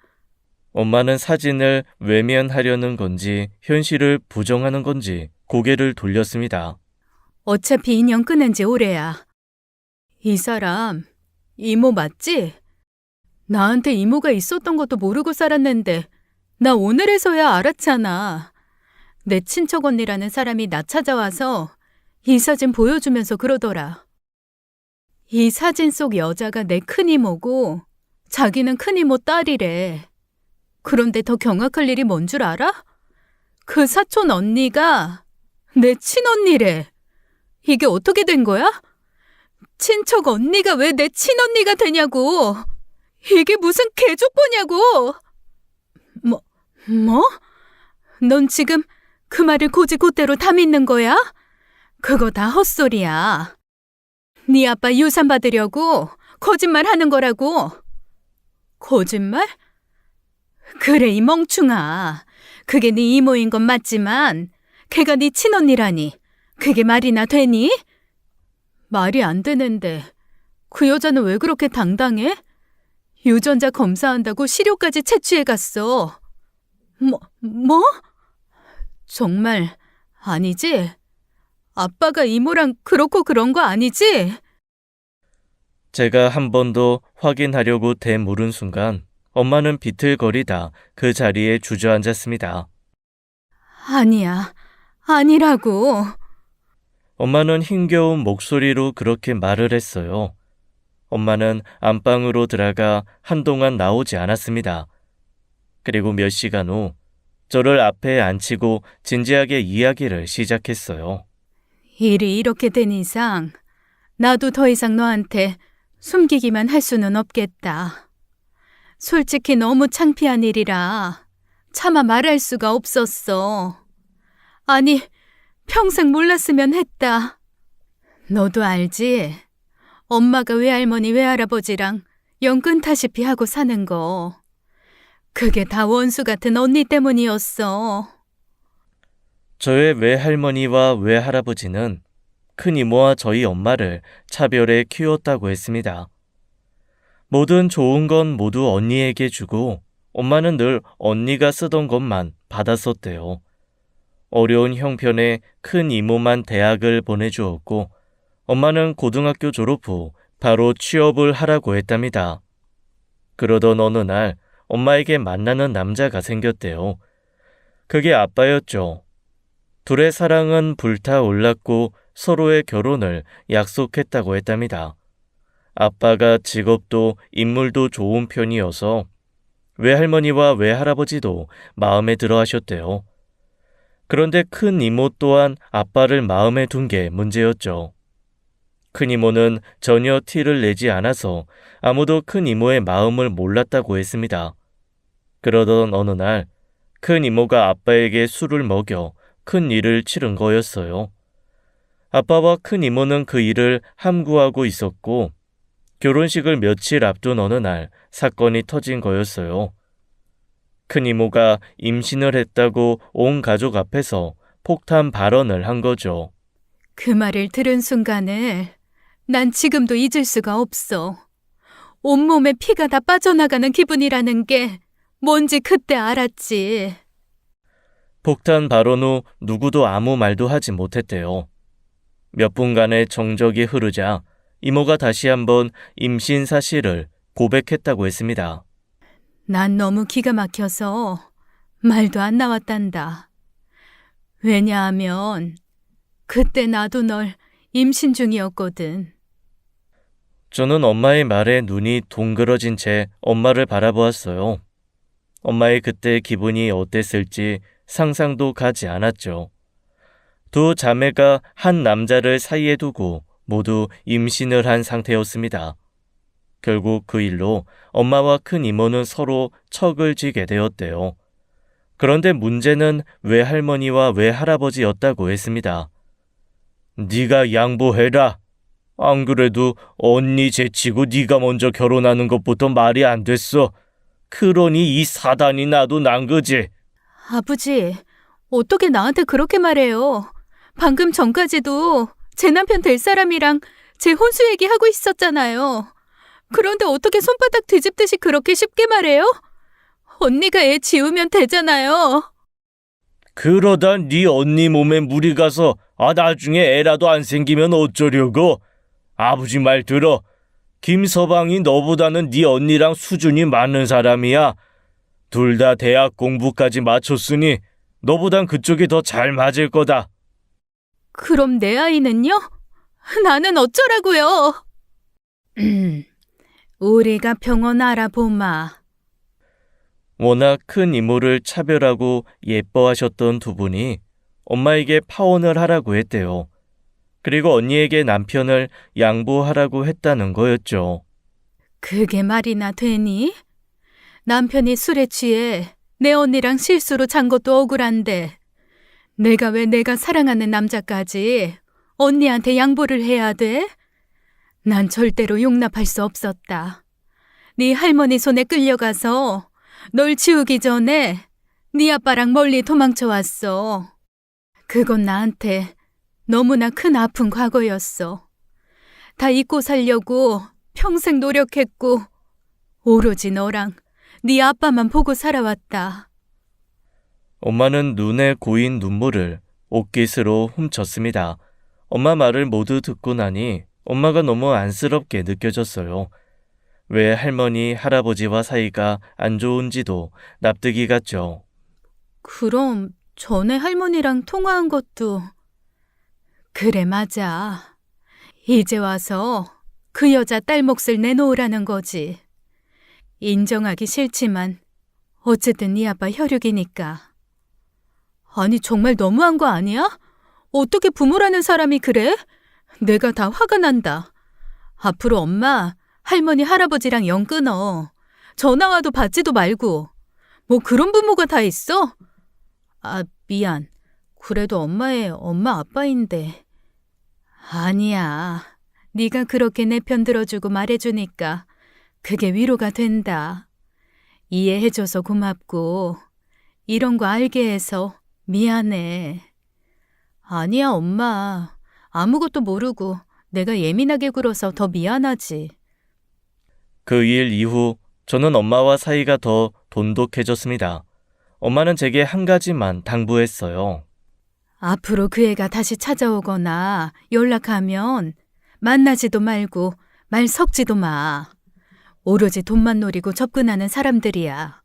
엄마는 사진을 외면하려는 건지 현실을 부정하는 건지 고개를 돌렸습니다. 어차피 인연 끊은 지 오래야. 이 사람 이모 맞지? 나한테 이모가 있었던 것도 모르고 살았는데 나 오늘에서야 알았잖아. 내 친척 언니라는 사람이 나 찾아와서 이 사진 보여주면서 그러더라. 이 사진 속 여자가 내 큰이모고 자기는 큰이모 딸이래. 그런데 더 경악할 일이 뭔 줄 알아? 그 사촌 언니가 내 친언니래. 이게 어떻게 된 거야? 친척 언니가 왜 내 친언니가 되냐고. 이게 무슨 개족보냐고. 뭐? 넌 지금 그 말을 곧이곧대로 다 믿는 거야? 그거 다 헛소리야. 네 아빠 유산 받으려고 거짓말 하는 거라고. 거짓말? 그래, 이 멍충아. 그게 네 이모인 건 맞지만 걔가 네 친언니라니. 그게 말이나 되니? 말이 안 되는데 그 여자는 왜 그렇게 당당해? 유전자 검사한다고 시료까지 채취해 갔어. 뭐? 정말 아니지? 아빠가 이모랑 그렇고 그런 거 아니지? 제가 한 번 더 확인하려고 대물은 순간 엄마는 비틀거리다 그 자리에 주저앉았습니다. 아니야, 아니라고. 엄마는 힘겨운 목소리로 그렇게 말을 했어요. 엄마는 안방으로 들어가 한동안 나오지 않았습니다. 그리고 몇 시간 후 저를 앞에 앉히고 진지하게 이야기를 시작했어요. 일이 이렇게 된 이상 나도 더 이상 너한테 숨기기만 할 수는 없겠다. 솔직히 너무 창피한 일이라 차마 말할 수가 없었어. 아니, 평생 몰랐으면 했다. 너도 알지? 엄마가 외할머니 외할아버지랑 연 끊다시피 하고 사는 거. 그게 다 원수 같은 언니 때문이었어. 저의 외할머니와 외할아버지는 큰 이모와 저희 엄마를 차별해 키웠다고 했습니다. 모든 좋은 건 모두 언니에게 주고 엄마는 늘 언니가 쓰던 것만 받았었대요. 어려운 형편에 큰 이모만 대학을 보내주었고 엄마는 고등학교 졸업 후 바로 취업을 하라고 했답니다. 그러던 어느 날 엄마에게 만나는 남자가 생겼대요. 그게 아빠였죠. 둘의 사랑은 불타올랐고 서로의 결혼을 약속했다고 했답니다. 아빠가 직업도 인물도 좋은 편이어서 외할머니와 외할아버지도 마음에 들어 하셨대요. 그런데 큰 이모 또한 아빠를 마음에 둔 게 문제였죠. 큰 이모는 전혀 티를 내지 않아서 아무도 큰 이모의 마음을 몰랐다고 했습니다. 그러던 어느 날 큰 이모가 아빠에게 술을 먹여 큰 일을 치른 거였어요. 아빠와 큰 이모는 그 일을 함구하고 있었고 결혼식을 며칠 앞둔 어느 날 사건이 터진 거였어요. 큰 이모가 임신을 했다고 온 가족 앞에서 폭탄 발언을 한 거죠. 그 말을 들은 순간에 난 지금도 잊을 수가 없어. 온몸에 피가 다 빠져나가는 기분이라는 게 뭔지 그때 알았지. 폭탄 발언 후 누구도 아무 말도 하지 못했대요. 몇 분간의 정적이 흐르자 이모가 다시 한번 임신 사실을 고백했다고 했습니다. 난 너무 기가 막혀서 말도 안 나왔단다. 왜냐하면 그때 나도 널 임신 중이었거든. 저는 엄마의 말에 눈이 동그러진 채 엄마를 바라보았어요. 엄마의 그때 기분이 어땠을지 상상도 가지 않았죠. 두 자매가 한 남자를 사이에 두고 모두 임신을 한 상태였습니다. 결국 그 일로 엄마와 큰 이모는 서로 척을 지게 되었대요. 그런데 문제는 외할머니와 외할아버지였다고 했습니다. 네가 양보해라. 안 그래도 언니 제치고 네가 먼저 결혼하는 것부터 말이 안 됐어. 그러니 이 사단이 나도 난 거지. 아버지, 어떻게 나한테 그렇게 말해요? 방금 전까지도 제 남편 될 사람이랑 제 혼수 얘기하고 있었잖아요. 그런데 어떻게 손바닥 뒤집듯이 그렇게 쉽게 말해요? 언니가 애 지우면 되잖아요. 그러다 네 언니 몸에 물이 가서 나중에 애라도 안 생기면 어쩌려고. 아버지 말 들어. 김서방이 너보다는 네 언니랑 수준이 맞는 사람이야. 둘 다 대학 공부까지 마쳤으니 너보단 그쪽이 더 잘 맞을 거다. 그럼 내 아이는요? 나는 어쩌라고요? 우리가 병원 알아보마. 워낙 큰 이모를 차별하고 예뻐하셨던 두 분이 엄마에게 파혼을 하라고 했대요. 그리고 언니에게 남편을 양보하라고 했다는 거였죠. 그게 말이나 되니? 남편이 술에 취해 내 언니랑 실수로 잔 것도 억울한데 내가 왜 내가 사랑하는 남자까지 언니한테 양보를 해야 돼? 난 절대로 용납할 수 없었다. 네 할머니 손에 끌려가서 널 지우기 전에 네 아빠랑 멀리 도망쳐 왔어. 그건 나한테 너무나 큰 아픈 과거였어. 다 잊고 살려고 평생 노력했고 오로지 너랑 네 아빠만 보고 살아왔다. 엄마는 눈에 고인 눈물을 옷깃으로 훔쳤습니다. 엄마 말을 모두 듣고 나니 엄마가 너무 안쓰럽게 느껴졌어요. 왜 할머니, 할아버지와 사이가 안 좋은지도 납득이 갔죠. 그럼 전에 할머니랑 통화한 것도... 그래, 맞아. 이제 와서 그 여자 딸 몫을 내놓으라는 거지. 인정하기 싫지만 어쨌든 네 아빠 혈육이니까. 아니, 정말 너무한 거 아니야? 어떻게 부모라는 사람이 그래? 내가 다 화가 난다. 앞으로 엄마, 할머니, 할아버지랑 연 끊어. 전화 와도 받지도 말고. 뭐 그런 부모가 다 있어? 아, 미안. 그래도 엄마의 엄마 아빠인데. 아니야. 네가 그렇게 내 편 들어주고 말해주니까 그게 위로가 된다. 이해해줘서 고맙고 이런 거 알게 해서 미안해. 아니야, 엄마. 아무것도 모르고 내가 예민하게 굴어서 더 미안하지. 그 일 이후 저는 엄마와 사이가 더 돈독해졌습니다. 엄마는 제게 한 가지만 당부했어요. 앞으로 그 애가 다시 찾아오거나 연락하면 만나지도 말고 말 섞지도 마. 오로지 돈만 노리고 접근하는 사람들이야.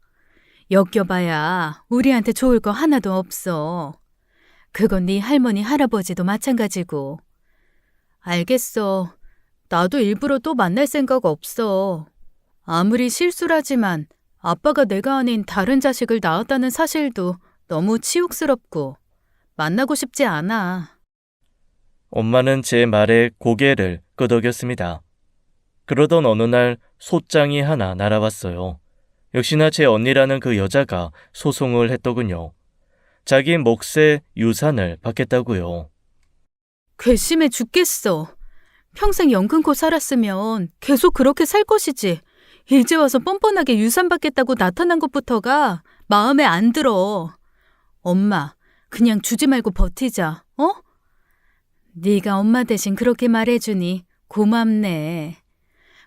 엮여봐야 우리한테 좋을 거 하나도 없어. 그건 네 할머니, 할아버지도 마찬가지고. 알겠어. 나도 일부러 또 만날 생각 없어. 아무리 실수라지만 아빠가 내가 아닌 다른 자식을 낳았다는 사실도 너무 치욕스럽고 만나고 싶지 않아. 엄마는 제 말에 고개를 끄덕였습니다. 그러던 어느 날 소장이 하나 날아왔어요. 역시나 제 언니라는 그 여자가 소송을 했더군요. 자기 몫의 유산을 받겠다고요. 괘씸해 죽겠어. 평생 연 끊고 살았으면 계속 그렇게 살 것이지. 이제 와서 뻔뻔하게 유산 받겠다고 나타난 것부터가 마음에 안 들어. 엄마, 그냥 주지 말고 버티자, 어? 네가 엄마 대신 그렇게 말해주니 고맙네.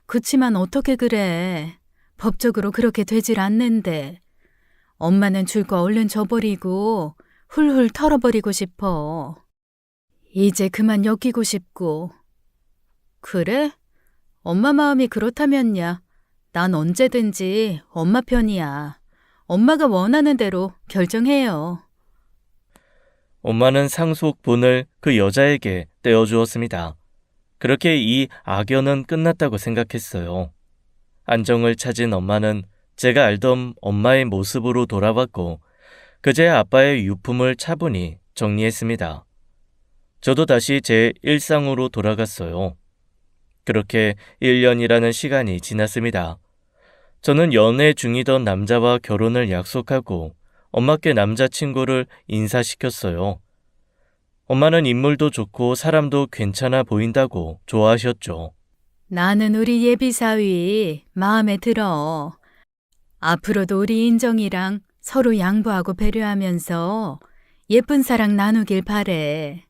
그치만 어떻게 그래. 법적으로 그렇게 되질 않는데. 엄마는 줄 거 얼른 줘버리고 훌훌 털어버리고 싶어. 이제 그만 엮이고 싶고. 그래? 엄마 마음이 그렇다면야 난 언제든지 엄마 편이야. 엄마가 원하는 대로 결정해요. 엄마는 상속분을 그 여자에게 떼어주었습니다. 그렇게 이 악연은 끝났다고 생각했어요. 안정을 찾은 엄마는 제가 알던 엄마의 모습으로 돌아왔고 그제 아빠의 유품을 차분히 정리했습니다. 저도 다시 제 일상으로 돌아갔어요. 그렇게 1년이라는 시간이 지났습니다. 저는 연애 중이던 남자와 결혼을 약속하고 엄마께 남자친구를 인사시켰어요. 엄마는 인물도 좋고 사람도 괜찮아 보인다고 좋아하셨죠. 나는 우리 예비사위 마음에 들어. 앞으로도 우리 인정이랑 서로 양보하고 배려하면서 예쁜 사랑 나누길 바래.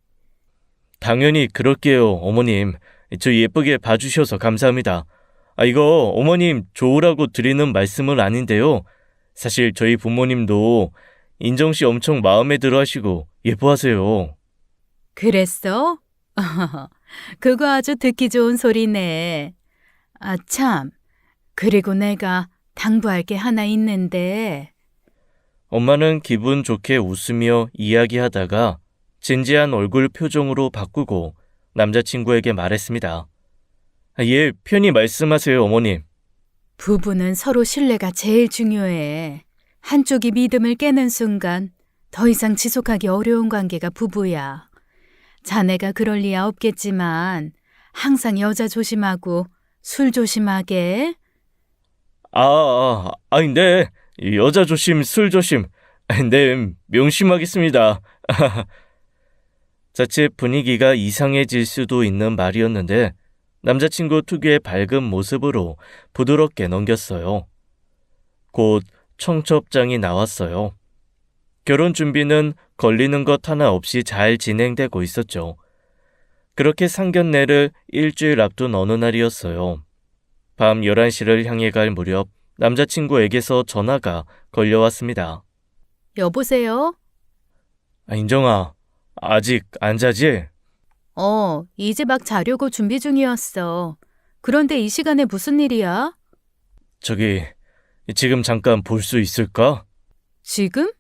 당연히 그럴게요, 어머님. 저 예쁘게 봐주셔서 감사합니다. 이거 어머님 좋으라고 드리는 말씀은 아닌데요. 사실 저희 부모님도 인정 씨 엄청 마음에 들어 하시고 예뻐하세요. 그랬어? 그거 아주 듣기 좋은 소리네. 아, 참. 그리고 내가 당부할 게 하나 있는데 엄마는 기분 좋게 웃으며 이야기하다가 진지한 얼굴 표정으로 바꾸고 남자친구에게 말했습니다. 예, 편히 말씀하세요, 어머님. 부부는 서로 신뢰가 제일 중요해. 한쪽이 믿음을 깨는 순간 더 이상 지속하기 어려운 관계가 부부야. 자네가 그럴 리야 없겠지만 항상 여자 조심하고 술 조심하게. 네. 여자 조심, 술 조심. 네, 명심하겠습니다. 자칫 분위기가 이상해질 수도 있는 말이었는데 남자친구 특유의 밝은 모습으로 부드럽게 넘겼어요. 곧 청첩장이 나왔어요. 결혼 준비는 걸리는 것 하나 없이 잘 진행되고 있었죠. 그렇게 상견례를 일주일 앞둔 어느 날이었어요. 밤 11시를 향해 갈 무렵 남자친구에게서 전화가 걸려왔습니다. 여보세요? 인정아, 아직 안 자지? 이제 막 자려고 준비 중이었어. 그런데 이 시간에 무슨 일이야? 저기, 지금 잠깐 볼 수 있을까? 지금?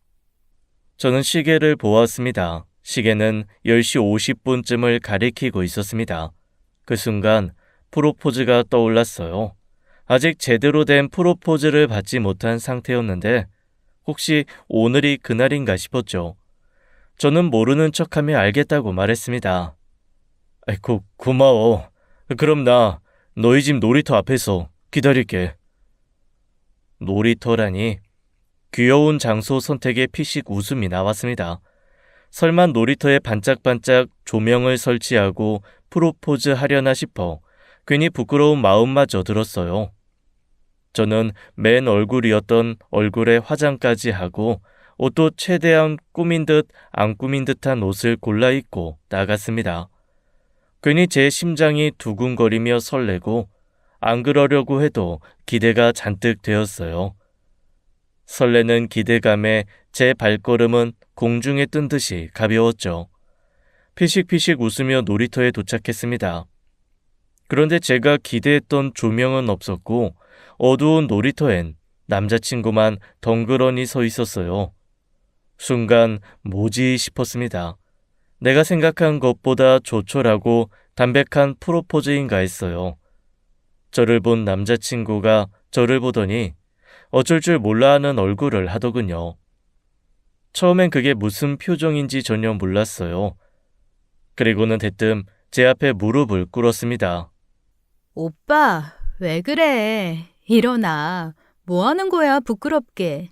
저는 시계를 보았습니다. 시계는 10시 50분쯤을 가리키고 있었습니다. 그 순간 프로포즈가 떠올랐어요. 아직 제대로 된 프로포즈를 받지 못한 상태였는데 혹시 오늘이 그날인가 싶었죠. 저는 모르는 척하며 알겠다고 말했습니다. 고마워. 그럼 나 너희 집 놀이터 앞에서 기다릴게. 놀이터라니 귀여운 장소 선택에 피식 웃음이 나왔습니다. 설마 놀이터에 반짝반짝 조명을 설치하고 프로포즈 하려나 싶어 괜히 부끄러운 마음마저 들었어요. 저는 맨 얼굴이었던 얼굴에 화장까지 하고 옷도 최대한 꾸민 듯 안 꾸민 듯한 옷을 골라 입고 나갔습니다. 괜히 제 심장이 두근거리며 설레고 안 그러려고 해도 기대가 잔뜩 되었어요. 설레는 기대감에 제 발걸음은 공중에 뜬 듯이 가벼웠죠. 피식피식 웃으며 놀이터에 도착했습니다. 그런데 제가 기대했던 조명은 없었고 어두운 놀이터엔 남자친구만 덩그러니 서 있었어요. 순간 뭐지 싶었습니다. 내가 생각한 것보다 조촐하고 담백한 프로포즈인가 했어요. 저를 본 남자친구가 저를 보더니 어쩔 줄 몰라 하는 얼굴을 하더군요. 처음엔 그게 무슨 표정인지 전혀 몰랐어요. 그리고는 대뜸 제 앞에 무릎을 꿇었습니다. 오빠, 왜 그래? 일어나. 뭐 하는 거야, 부끄럽게.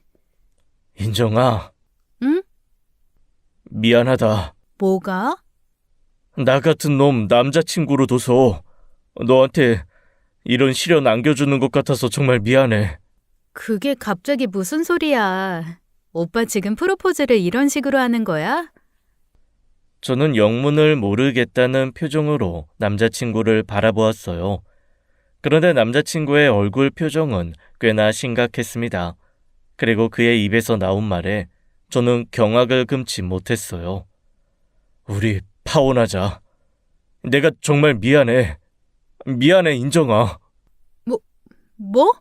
인정아. 응? 미안하다. 뭐가? 나 같은 놈 남자친구로 둬서 너한테 이런 시련 안겨주는 것 같아서 정말 미안해. 그게 갑자기 무슨 소리야. 오빠 지금 프로포즈를 이런 식으로 하는 거야? 저는 영문을 모르겠다는 표정으로 남자친구를 바라보았어요. 그런데 남자친구의 얼굴 표정은 꽤나 심각했습니다. 그리고 그의 입에서 나온 말에 저는 경악을 금치 못했어요. 우리 파혼하자. 내가 정말 미안해. 미안해, 인정아. 뭐?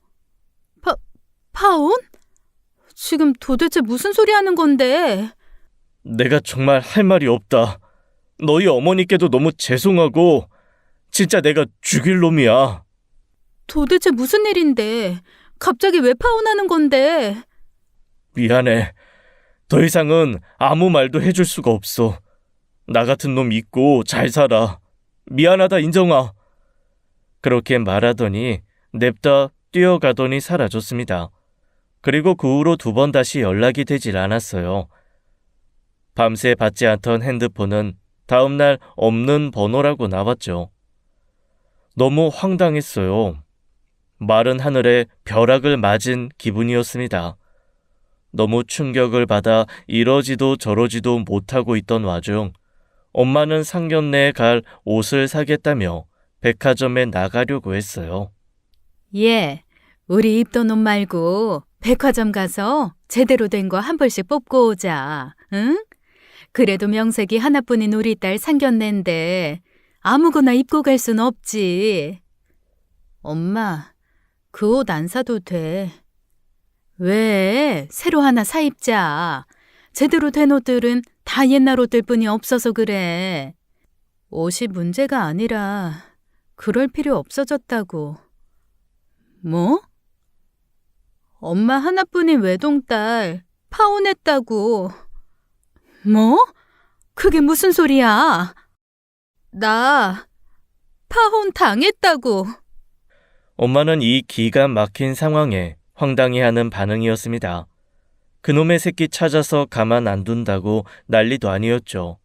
파혼? 지금 도대체 무슨 소리 하는 건데? 내가 정말 할 말이 없다. 너희 어머니께도 너무 죄송하고 진짜 내가 죽일 놈이야. 도대체 무슨 일인데? 갑자기 왜 파혼하는 건데? 미안해. 더 이상은 아무 말도 해줄 수가 없어. 나 같은 놈 잊고 잘 살아. 미안하다, 인정아. 그렇게 말하더니 냅다 뛰어가더니 사라졌습니다. 그리고 그 후로 2번 다시 연락이 되질 않았어요. 밤새 받지 않던 핸드폰은 다음날 없는 번호라고 나왔죠. 너무 황당했어요. 마른 하늘에 벼락을 맞은 기분이었습니다. 너무 충격을 받아 이러지도 저러지도 못하고 있던 와중 엄마는 상견례에 갈 옷을 사겠다며 백화점에 나가려고 했어요. 예, 우리 입던 옷 말고 백화점 가서 제대로 된 거 한 벌씩 뽑고 오자, 응? 그래도 명색이 하나뿐인 우리 딸 상견례인데 아무거나 입고 갈 순 없지. 엄마, 그 옷 안 사도 돼. 왜? 새로 하나 사입자. 제대로 된 옷들은 다 옛날 옷들뿐이 없어서 그래. 옷이 문제가 아니라 그럴 필요 없어졌다고. 뭐? 엄마 하나뿐인 외동딸 파혼했다고. 뭐? 그게 무슨 소리야? 나 파혼 당했다고. 엄마는 이 기가 막힌 상황에 황당해하는 반응이었습니다. 그놈의 새끼 찾아서 가만 안 둔다고 난리도 아니었죠.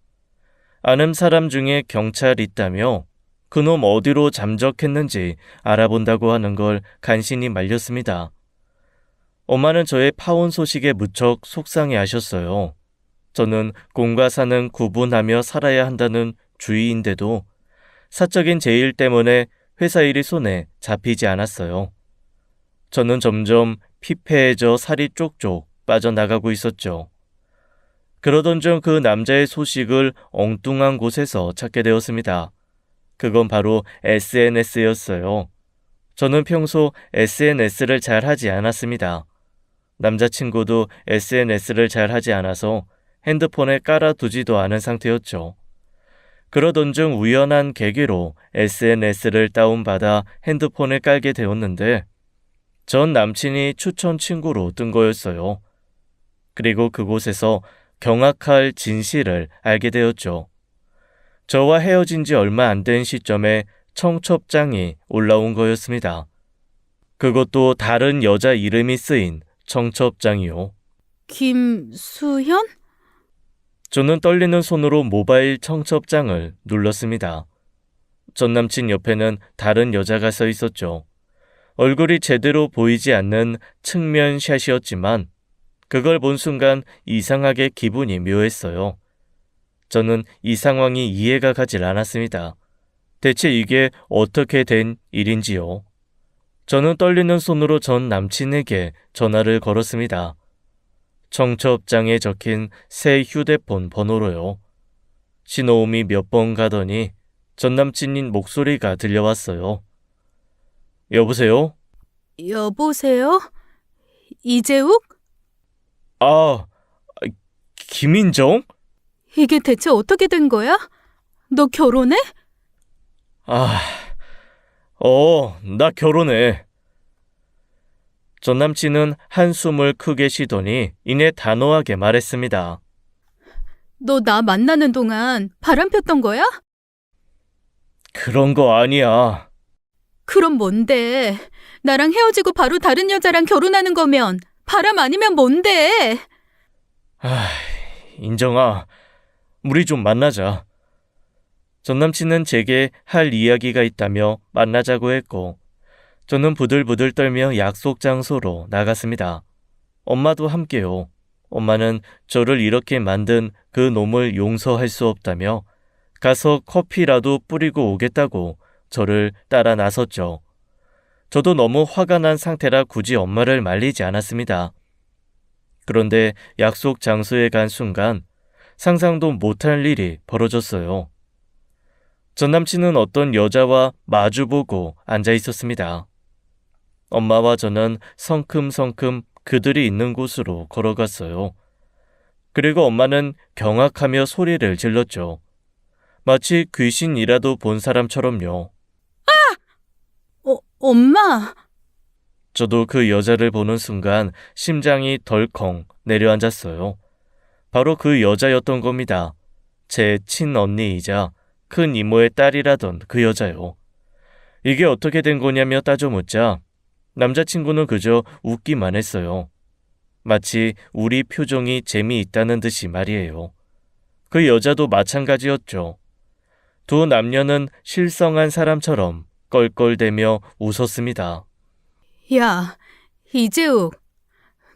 아는 사람 중에 경찰 있다며 그놈 어디로 잠적했는지 알아본다고 하는 걸 간신히 말렸습니다. 엄마는 저의 파혼 소식에 무척 속상해하셨어요. 저는 공과 사는 구분하며 살아야 한다는 주의인데도 사적인 제 일 때문에 회사 일이 손에 잡히지 않았어요. 저는 점점 피폐해져 살이 쪽쪽 빠져나가고 있었죠. 그러던 중 그 남자의 소식을 엉뚱한 곳에서 찾게 되었습니다. 그건 바로 SNS였어요. 저는 평소 SNS를 잘 하지 않았습니다. 남자친구도 SNS를 잘 하지 않아서 핸드폰에 깔아두지도 않은 상태였죠. 그러던 중 우연한 계기로 SNS를 다운받아 핸드폰에 깔게 되었는데 전 남친이 추천 친구로 뜬 거였어요. 그리고 그곳에서 경악할 진실을 알게 되었죠. 저와 헤어진 지 얼마 안 된 시점에 청첩장이 올라온 거였습니다. 그것도 다른 여자 이름이 쓰인 청첩장이요. 김수현? 저는 떨리는 손으로 모바일 청첩장을 눌렀습니다. 전 남친 옆에는 다른 여자가 서 있었죠. 얼굴이 제대로 보이지 않는 측면샷이었지만 그걸 본 순간 이상하게 기분이 묘했어요. 저는 이 상황이 이해가 가질 않았습니다. 대체 이게 어떻게 된 일인지요. 저는 떨리는 손으로 전 남친에게 전화를 걸었습니다. 청첩장에 적힌 새 휴대폰 번호로요. 신호음이 몇 번 가더니 전 남친인 목소리가 들려왔어요. 여보세요? 여보세요? 이재욱? 아, 김인정? 이게 대체 어떻게 된 거야? 너 결혼해? 나 결혼해. 전 남친은 한숨을 크게 쉬더니 이내 단호하게 말했습니다. 너 나 만나는 동안 바람 폈던 거야? 그런 거 아니야. 그럼 뭔데? 나랑 헤어지고 바로 다른 여자랑 결혼하는 거면 바람 아니면 뭔데? 인정아, 우리 좀 만나자. 전 남친은 제게 할 이야기가 있다며 만나자고 했고 저는 부들부들 떨며 약속 장소로 나갔습니다. 엄마도 함께요. 엄마는 저를 이렇게 만든 그 놈을 용서할 수 없다며 가서 커피라도 뿌리고 오겠다고 저를 따라 나섰죠. 저도 너무 화가 난 상태라 굳이 엄마를 말리지 않았습니다. 그런데 약속 장소에 간 순간 상상도 못할 일이 벌어졌어요. 전 남친은 어떤 여자와 마주보고 앉아 있었습니다. 엄마와 저는 성큼성큼 그들이 있는 곳으로 걸어갔어요. 그리고 엄마는 경악하며 소리를 질렀죠. 마치 귀신이라도 본 사람처럼요. 엄마! 저도 그 여자를 보는 순간 심장이 덜컹 내려앉았어요. 바로 그 여자였던 겁니다. 제 친언니이자 큰 이모의 딸이라던 그 여자요. 이게 어떻게 된 거냐며 따져 묻자 남자친구는 그저 웃기만 했어요. 마치 우리 표정이 재미있다는 듯이 말이에요. 그 여자도 마찬가지였죠. 두 남녀는 실성한 사람처럼 껄껄대며 웃었습니다. 야, 이재욱,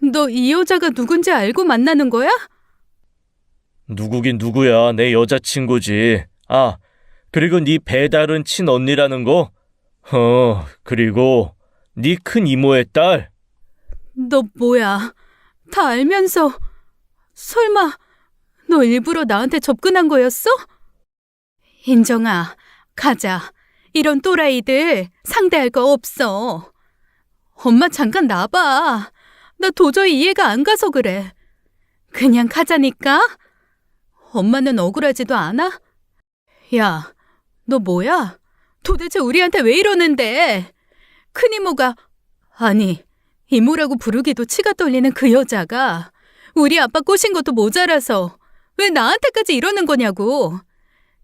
너 이 여자가 누군지 알고 만나는 거야? 누구긴 누구야, 내 여자친구지. 그리고 네 배다른 친언니라는 거? 그리고 네 큰 이모의 딸? 너 뭐야? 다 알면서 설마 너 일부러 나한테 접근한 거였어? 인정아, 가자. 이런 또라이들 상대할 거 없어. 엄마 잠깐 나봐. 나 도저히 이해가 안 가서 그래. 그냥 가자니까? 엄마는 억울하지도 않아? 야, 너 뭐야? 도대체 우리한테 왜 이러는데? 큰이모가, 아니, 이모라고 부르기도 치가 떨리는 그 여자가 우리 아빠 꼬신 것도 모자라서 왜 나한테까지 이러는 거냐고.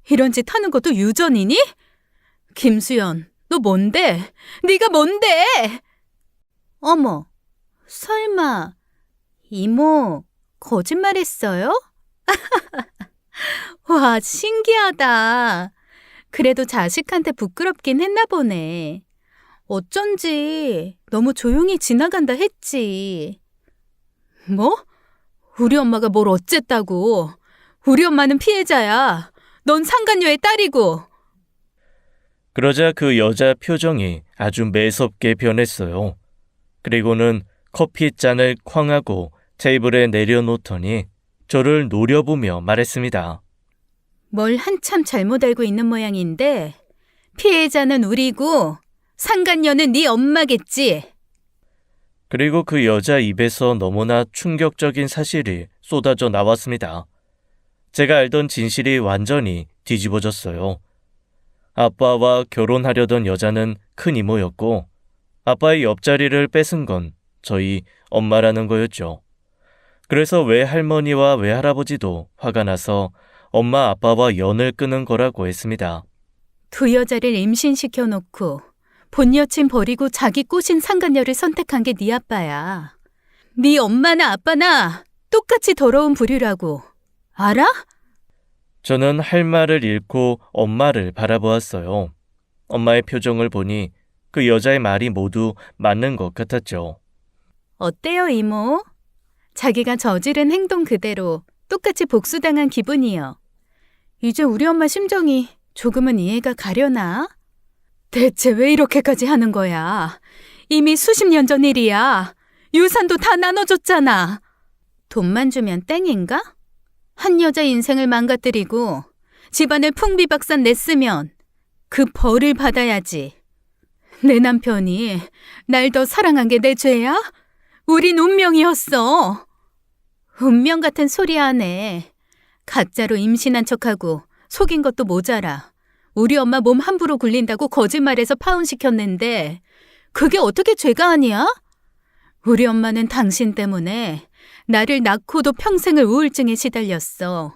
이런 짓 하는 것도 유전이니? 김수연, 너 뭔데? 네가 뭔데? 어머, 설마 이모 거짓말했어요? 와, 신기하다. 그래도 자식한테 부끄럽긴 했나 보네. 어쩐지 너무 조용히 지나간다 했지. 뭐? 우리 엄마가 뭘 어쨌다고. 우리 엄마는 피해자야. 넌 상간녀의 딸이고. 그러자 그 여자 표정이 아주 매섭게 변했어요. 그리고는 커피 잔을 쾅하고 테이블에 내려놓더니 저를 노려보며 말했습니다. 뭘 한참 잘못 알고 있는 모양인데 피해자는 우리고 상간녀는 네 엄마겠지. 그리고 그 여자 입에서 너무나 충격적인 사실이 쏟아져 나왔습니다. 제가 알던 진실이 완전히 뒤집어졌어요. 아빠와 결혼하려던 여자는 큰 이모였고 아빠의 옆자리를 뺏은 건 저희 엄마라는 거였죠. 그래서 외할머니와 외할아버지도 화가 나서 엄마 아빠와 연을 끊은 거라고 했습니다. 두 여자를 임신시켜 놓고 본 여친 버리고 자기 꼬신 상간녀를 선택한 게 네 아빠야. 네 엄마나 아빠나 똑같이 더러운 부류라고. 알아? 저는 할 말을 잃고 엄마를 바라보았어요. 엄마의 표정을 보니 그 여자의 말이 모두 맞는 것 같았죠. 어때요, 이모? 자기가 저지른 행동 그대로 똑같이 복수당한 기분이요. 이제 우리 엄마 심정이 조금은 이해가 가려나? 대체 왜 이렇게까지 하는 거야? 이미 수십 년 전 일이야. 유산도 다 나눠줬잖아. 돈만 주면 땡인가? 한 여자 인생을 망가뜨리고 집안을 풍비박산 냈으면 그 벌을 받아야지. 내 남편이 날 더 사랑한 게 내 죄야? 우린 운명이었어. 운명 같은 소리 하네. 가짜로 임신한 척하고 속인 것도 모자라. 우리 엄마 몸 함부로 굴린다고 거짓말해서 파혼시켰는데 그게 어떻게 죄가 아니야? 우리 엄마는 당신 때문에 나를 낳고도 평생을 우울증에 시달렸어.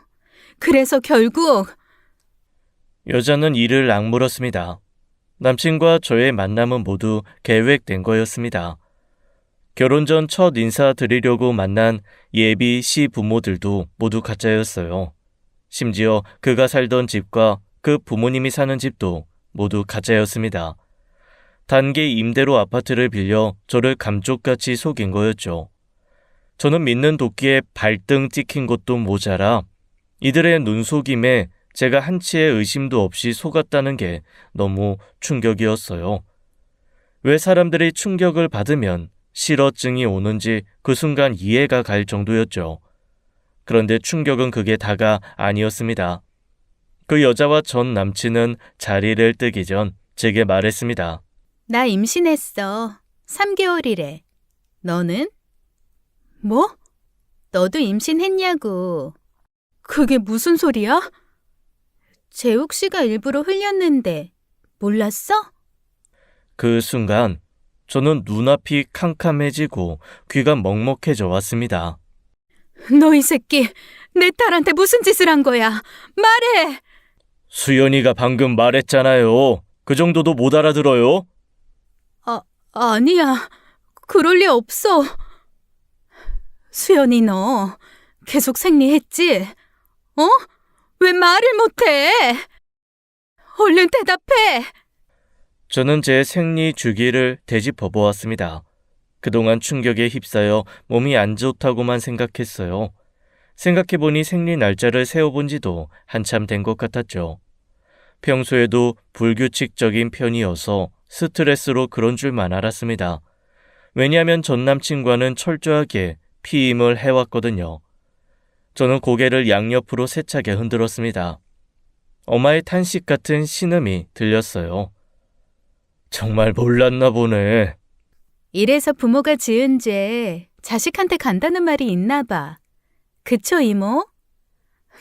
그래서 결국 여자는 이를 악물었습니다. 남친과 저의 만남은 모두 계획된 거였습니다. 결혼 전 첫 인사 드리려고 만난 예비 시부모들도 모두 가짜였어요. 심지어 그가 살던 집과 그 부모님이 사는 집도 모두 가짜였습니다. 단기 임대로 아파트를 빌려 저를 감쪽같이 속인 거였죠. 저는 믿는 도끼에 발등 찍힌 것도 모자라 이들의 눈속임에 제가 한치의 의심도 없이 속았다는 게 너무 충격이었어요. 왜 사람들이 충격을 받으면 실어증이 오는지 그 순간 이해가 갈 정도였죠. 그런데 충격은 그게 다가 아니었습니다. 그 여자와 전 남친은 자리를 뜨기 전 제게 말했습니다. 나 임신했어. 3개월이래. 너는? 뭐? 너도 임신했냐고. 그게 무슨 소리야? 재욱 씨가 일부러 흘렸는데 몰랐어? 그 순간 저는 눈앞이 캄캄해지고 귀가 먹먹해져 왔습니다. 너 이 새끼, 내 딸한테 무슨 짓을 한 거야? 말해! 수연이가 방금 말했잖아요. 그 정도도 못 알아들어요? 아니야. 그럴 리 없어. 수연이 너 계속 생리했지? 어? 왜 말을 못해? 얼른 대답해! 저는 제 생리 주기를 되짚어 보았습니다. 그동안 충격에 휩싸여 몸이 안 좋다고만 생각했어요. 생각해보니 생리 날짜를 세워본 지도 한참 된 것 같았죠. 평소에도 불규칙적인 편이어서 스트레스로 그런 줄만 알았습니다. 왜냐하면 전 남친과는 철저하게 피임을 해왔거든요. 저는 고개를 양옆으로 세차게 흔들었습니다. 엄마의 탄식 같은 신음이 들렸어요. 정말 몰랐나 보네. 이래서 부모가 지은 죄 자식한테 간다는 말이 있나 봐. 그쵸, 이모?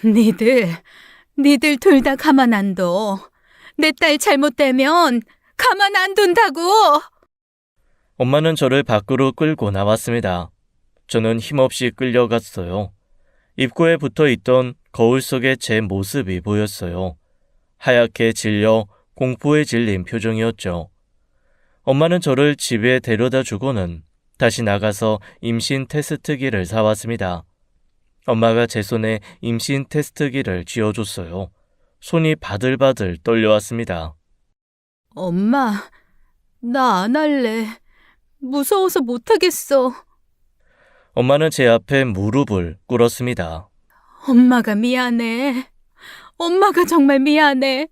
니들 둘 다 가만 안 둬. 내 딸 잘못되면 가만 안 둔다고! 엄마는 저를 밖으로 끌고 나왔습니다. 저는 힘없이 끌려갔어요. 입구에 붙어 있던 거울 속의 제 모습이 보였어요. 하얗게 질려 공포에 질린 표정이었죠. 엄마는 저를 집에 데려다 주고는 다시 나가서 임신 테스트기를 사왔습니다. 엄마가 제 손에 임신 테스트기를 쥐어줬어요. 손이 바들바들 떨려왔습니다. 엄마, 나 안 할래. 무서워서 못하겠어. 엄마는 제 앞에 무릎을 꿇었습니다. 엄마가 미안해. 엄마가 정말 미안해.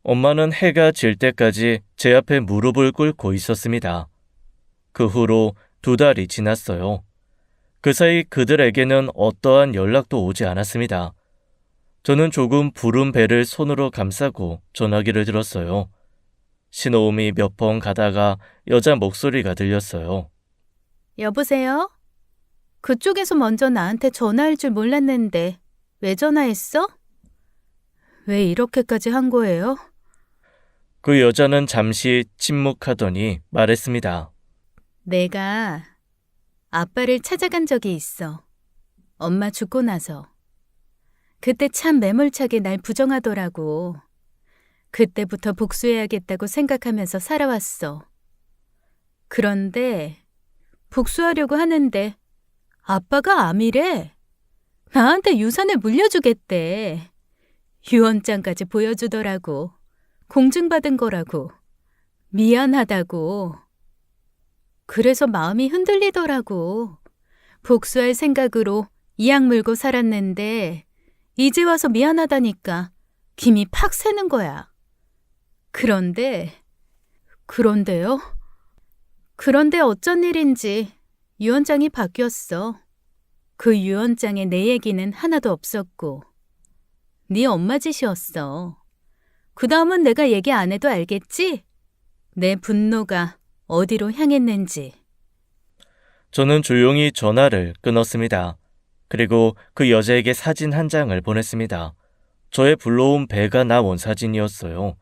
엄마는 해가 질 때까지 제 앞에 무릎을 꿇고 있었습니다. 그 후로 2달이 지났어요. 그 사이 그들에게는 어떠한 연락도 오지 않았습니다. 저는 조금 부른 배를 손으로 감싸고 전화기를 들었어요. 신호음이 몇 번 가다가 여자 목소리가 들렸어요. 여보세요? 그쪽에서 먼저 나한테 전화할 줄 몰랐는데 왜 전화했어? 왜 이렇게까지 한 거예요? 그 여자는 잠시 침묵하더니 말했습니다. 내가 아빠를 찾아간 적이 있어. 엄마 죽고 나서. 그때 참 매몰차게 날 부정하더라고. 그때부터 복수해야겠다고 생각하면서 살아왔어. 그런데 복수하려고 하는데 아빠가 암이래. 나한테 유산을 물려주겠대. 유언장까지 보여주더라고. 공증받은 거라고. 미안하다고. 그래서 마음이 흔들리더라고. 복수할 생각으로 이악 물고 살았는데 이제 와서 미안하다니까 김이 팍 새는 거야. 그런데요? 그런데 어쩐 일인지 유언장이 바뀌었어. 그 유언장에 내 얘기는 하나도 없었고 네 엄마 짓이었어. 그 다음은 내가 얘기 안 해도 알겠지? 내 분노가 어디로 향했는지. 저는 조용히 전화를 끊었습니다. 그리고 그 여자에게 사진 한 장을 보냈습니다. 저의 불러온 배가 나온 사진이었어요.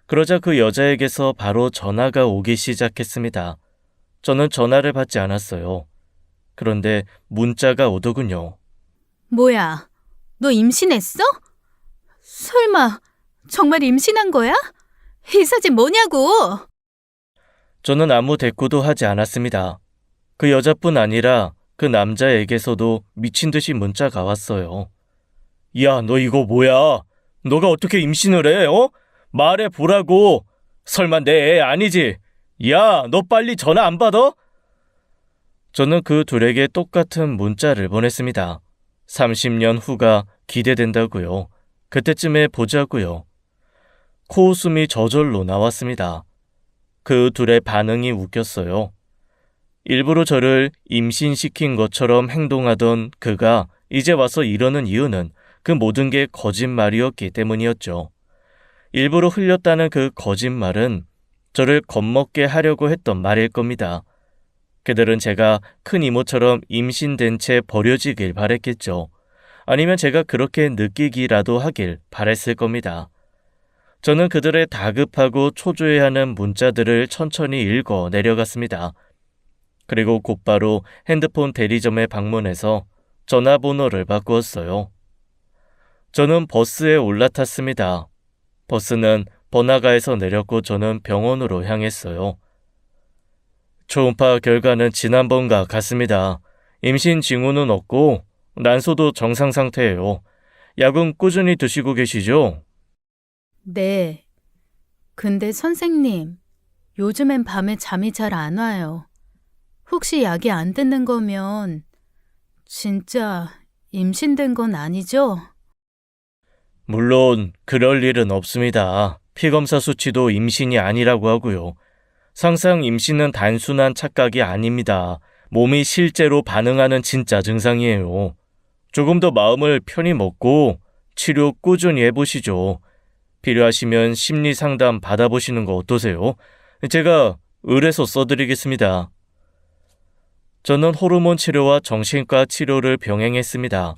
그러자 그 여자에게서 바로 전화가 오기 시작했습니다. 저는 전화를 받지 않았어요. 그런데 문자가 오더군요. 뭐야, 너 임신했어? 설마 정말 임신한 거야? 이 사진 뭐냐고! 저는 아무 대꾸도 하지 않았습니다. 그 여자뿐 아니라 그 남자에게서도 미친 듯이 문자가 왔어요. 야, 너 이거 뭐야? 너가 어떻게 임신을 해? 말해보라고. 설마 내 애 아니지? 야, 너 빨리 전화 안 받아? 저는 그 둘에게 똑같은 문자를 보냈습니다. 30년 후가 기대된다고요. 그때쯤에 보자고요. 코웃음이 저절로 나왔습니다. 그 둘의 반응이 웃겼어요. 일부러 저를 임신시킨 것처럼 행동하던 그가 이제 와서 이러는 이유는 그 모든 게 거짓말이었기 때문이었죠. 일부러 흘렸다는 그 거짓말은 저를 겁먹게 하려고 했던 말일 겁니다. 그들은 제가 큰 이모처럼 임신된 채 버려지길 바랬겠죠. 아니면 제가 그렇게 느끼기라도 하길 바랬을 겁니다. 저는 그들의 다급하고 초조해하는 문자들을 천천히 읽어 내려갔습니다. 그리고 곧바로 핸드폰 대리점에 방문해서 전화번호를 바꾸었어요. 저는 버스에 올라탔습니다. 버스는 번화가에서 내렸고 저는 병원으로 향했어요. 초음파 결과는 지난번과 같습니다. 임신 징후는 없고 난소도 정상 상태예요. 약은 꾸준히 드시고 계시죠? 네. 근데 선생님, 요즘엔 밤에 잠이 잘 안 와요. 혹시 약이 안 듣는 거면 진짜 임신된 건 아니죠? 물론 그럴 일은 없습니다. 피검사 수치도 임신이 아니라고 하고요. 상상 임신은 단순한 착각이 아닙니다. 몸이 실제로 반응하는 진짜 증상이에요. 조금 더 마음을 편히 먹고 치료 꾸준히 해보시죠. 필요하시면 심리 상담 받아보시는 거 어떠세요? 제가 의뢰서 써드리겠습니다. 저는 호르몬 치료와 정신과 치료를 병행했습니다.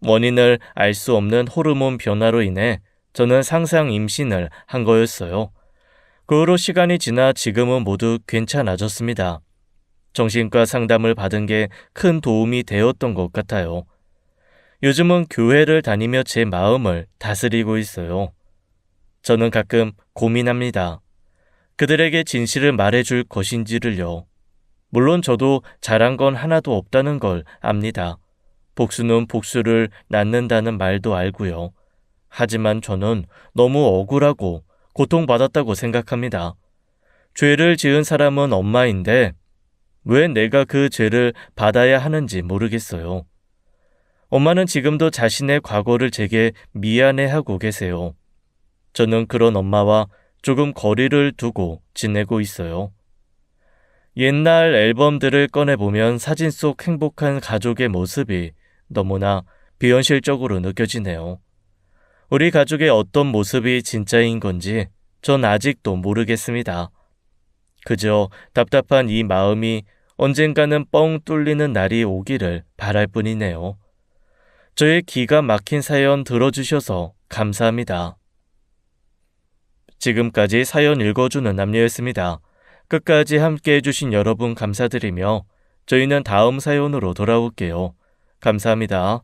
원인을 알 수 없는 호르몬 변화로 인해 저는 상상 임신을 한 거였어요. 그 후로 시간이 지나 지금은 모두 괜찮아졌습니다. 정신과 상담을 받은 게 큰 도움이 되었던 것 같아요. 요즘은 교회를 다니며 제 마음을 다스리고 있어요. 저는 가끔 고민합니다. 그들에게 진실을 말해줄 것인지를요. 물론 저도 잘한 건 하나도 없다는 걸 압니다. 복수는 복수를 낳는다는 말도 알고요. 하지만 저는 너무 억울하고 고통받았다고 생각합니다. 죄를 지은 사람은 엄마인데 왜 내가 그 죄를 받아야 하는지 모르겠어요. 엄마는 지금도 자신의 과거를 제게 미안해하고 계세요. 저는 그런 엄마와 조금 거리를 두고 지내고 있어요. 옛날 앨범들을 꺼내보면 사진 속 행복한 가족의 모습이 너무나 비현실적으로 느껴지네요. 우리 가족의 어떤 모습이 진짜인 건지 전 아직도 모르겠습니다. 그저 답답한 이 마음이 언젠가는 뻥 뚫리는 날이 오기를 바랄 뿐이네요. 저의 기가 막힌 사연 들어주셔서 감사합니다. 지금까지 사연 읽어주는 남녀였습니다. 끝까지 함께 해주신 여러분 감사드리며 저희는 다음 사연으로 돌아올게요. 감사합니다.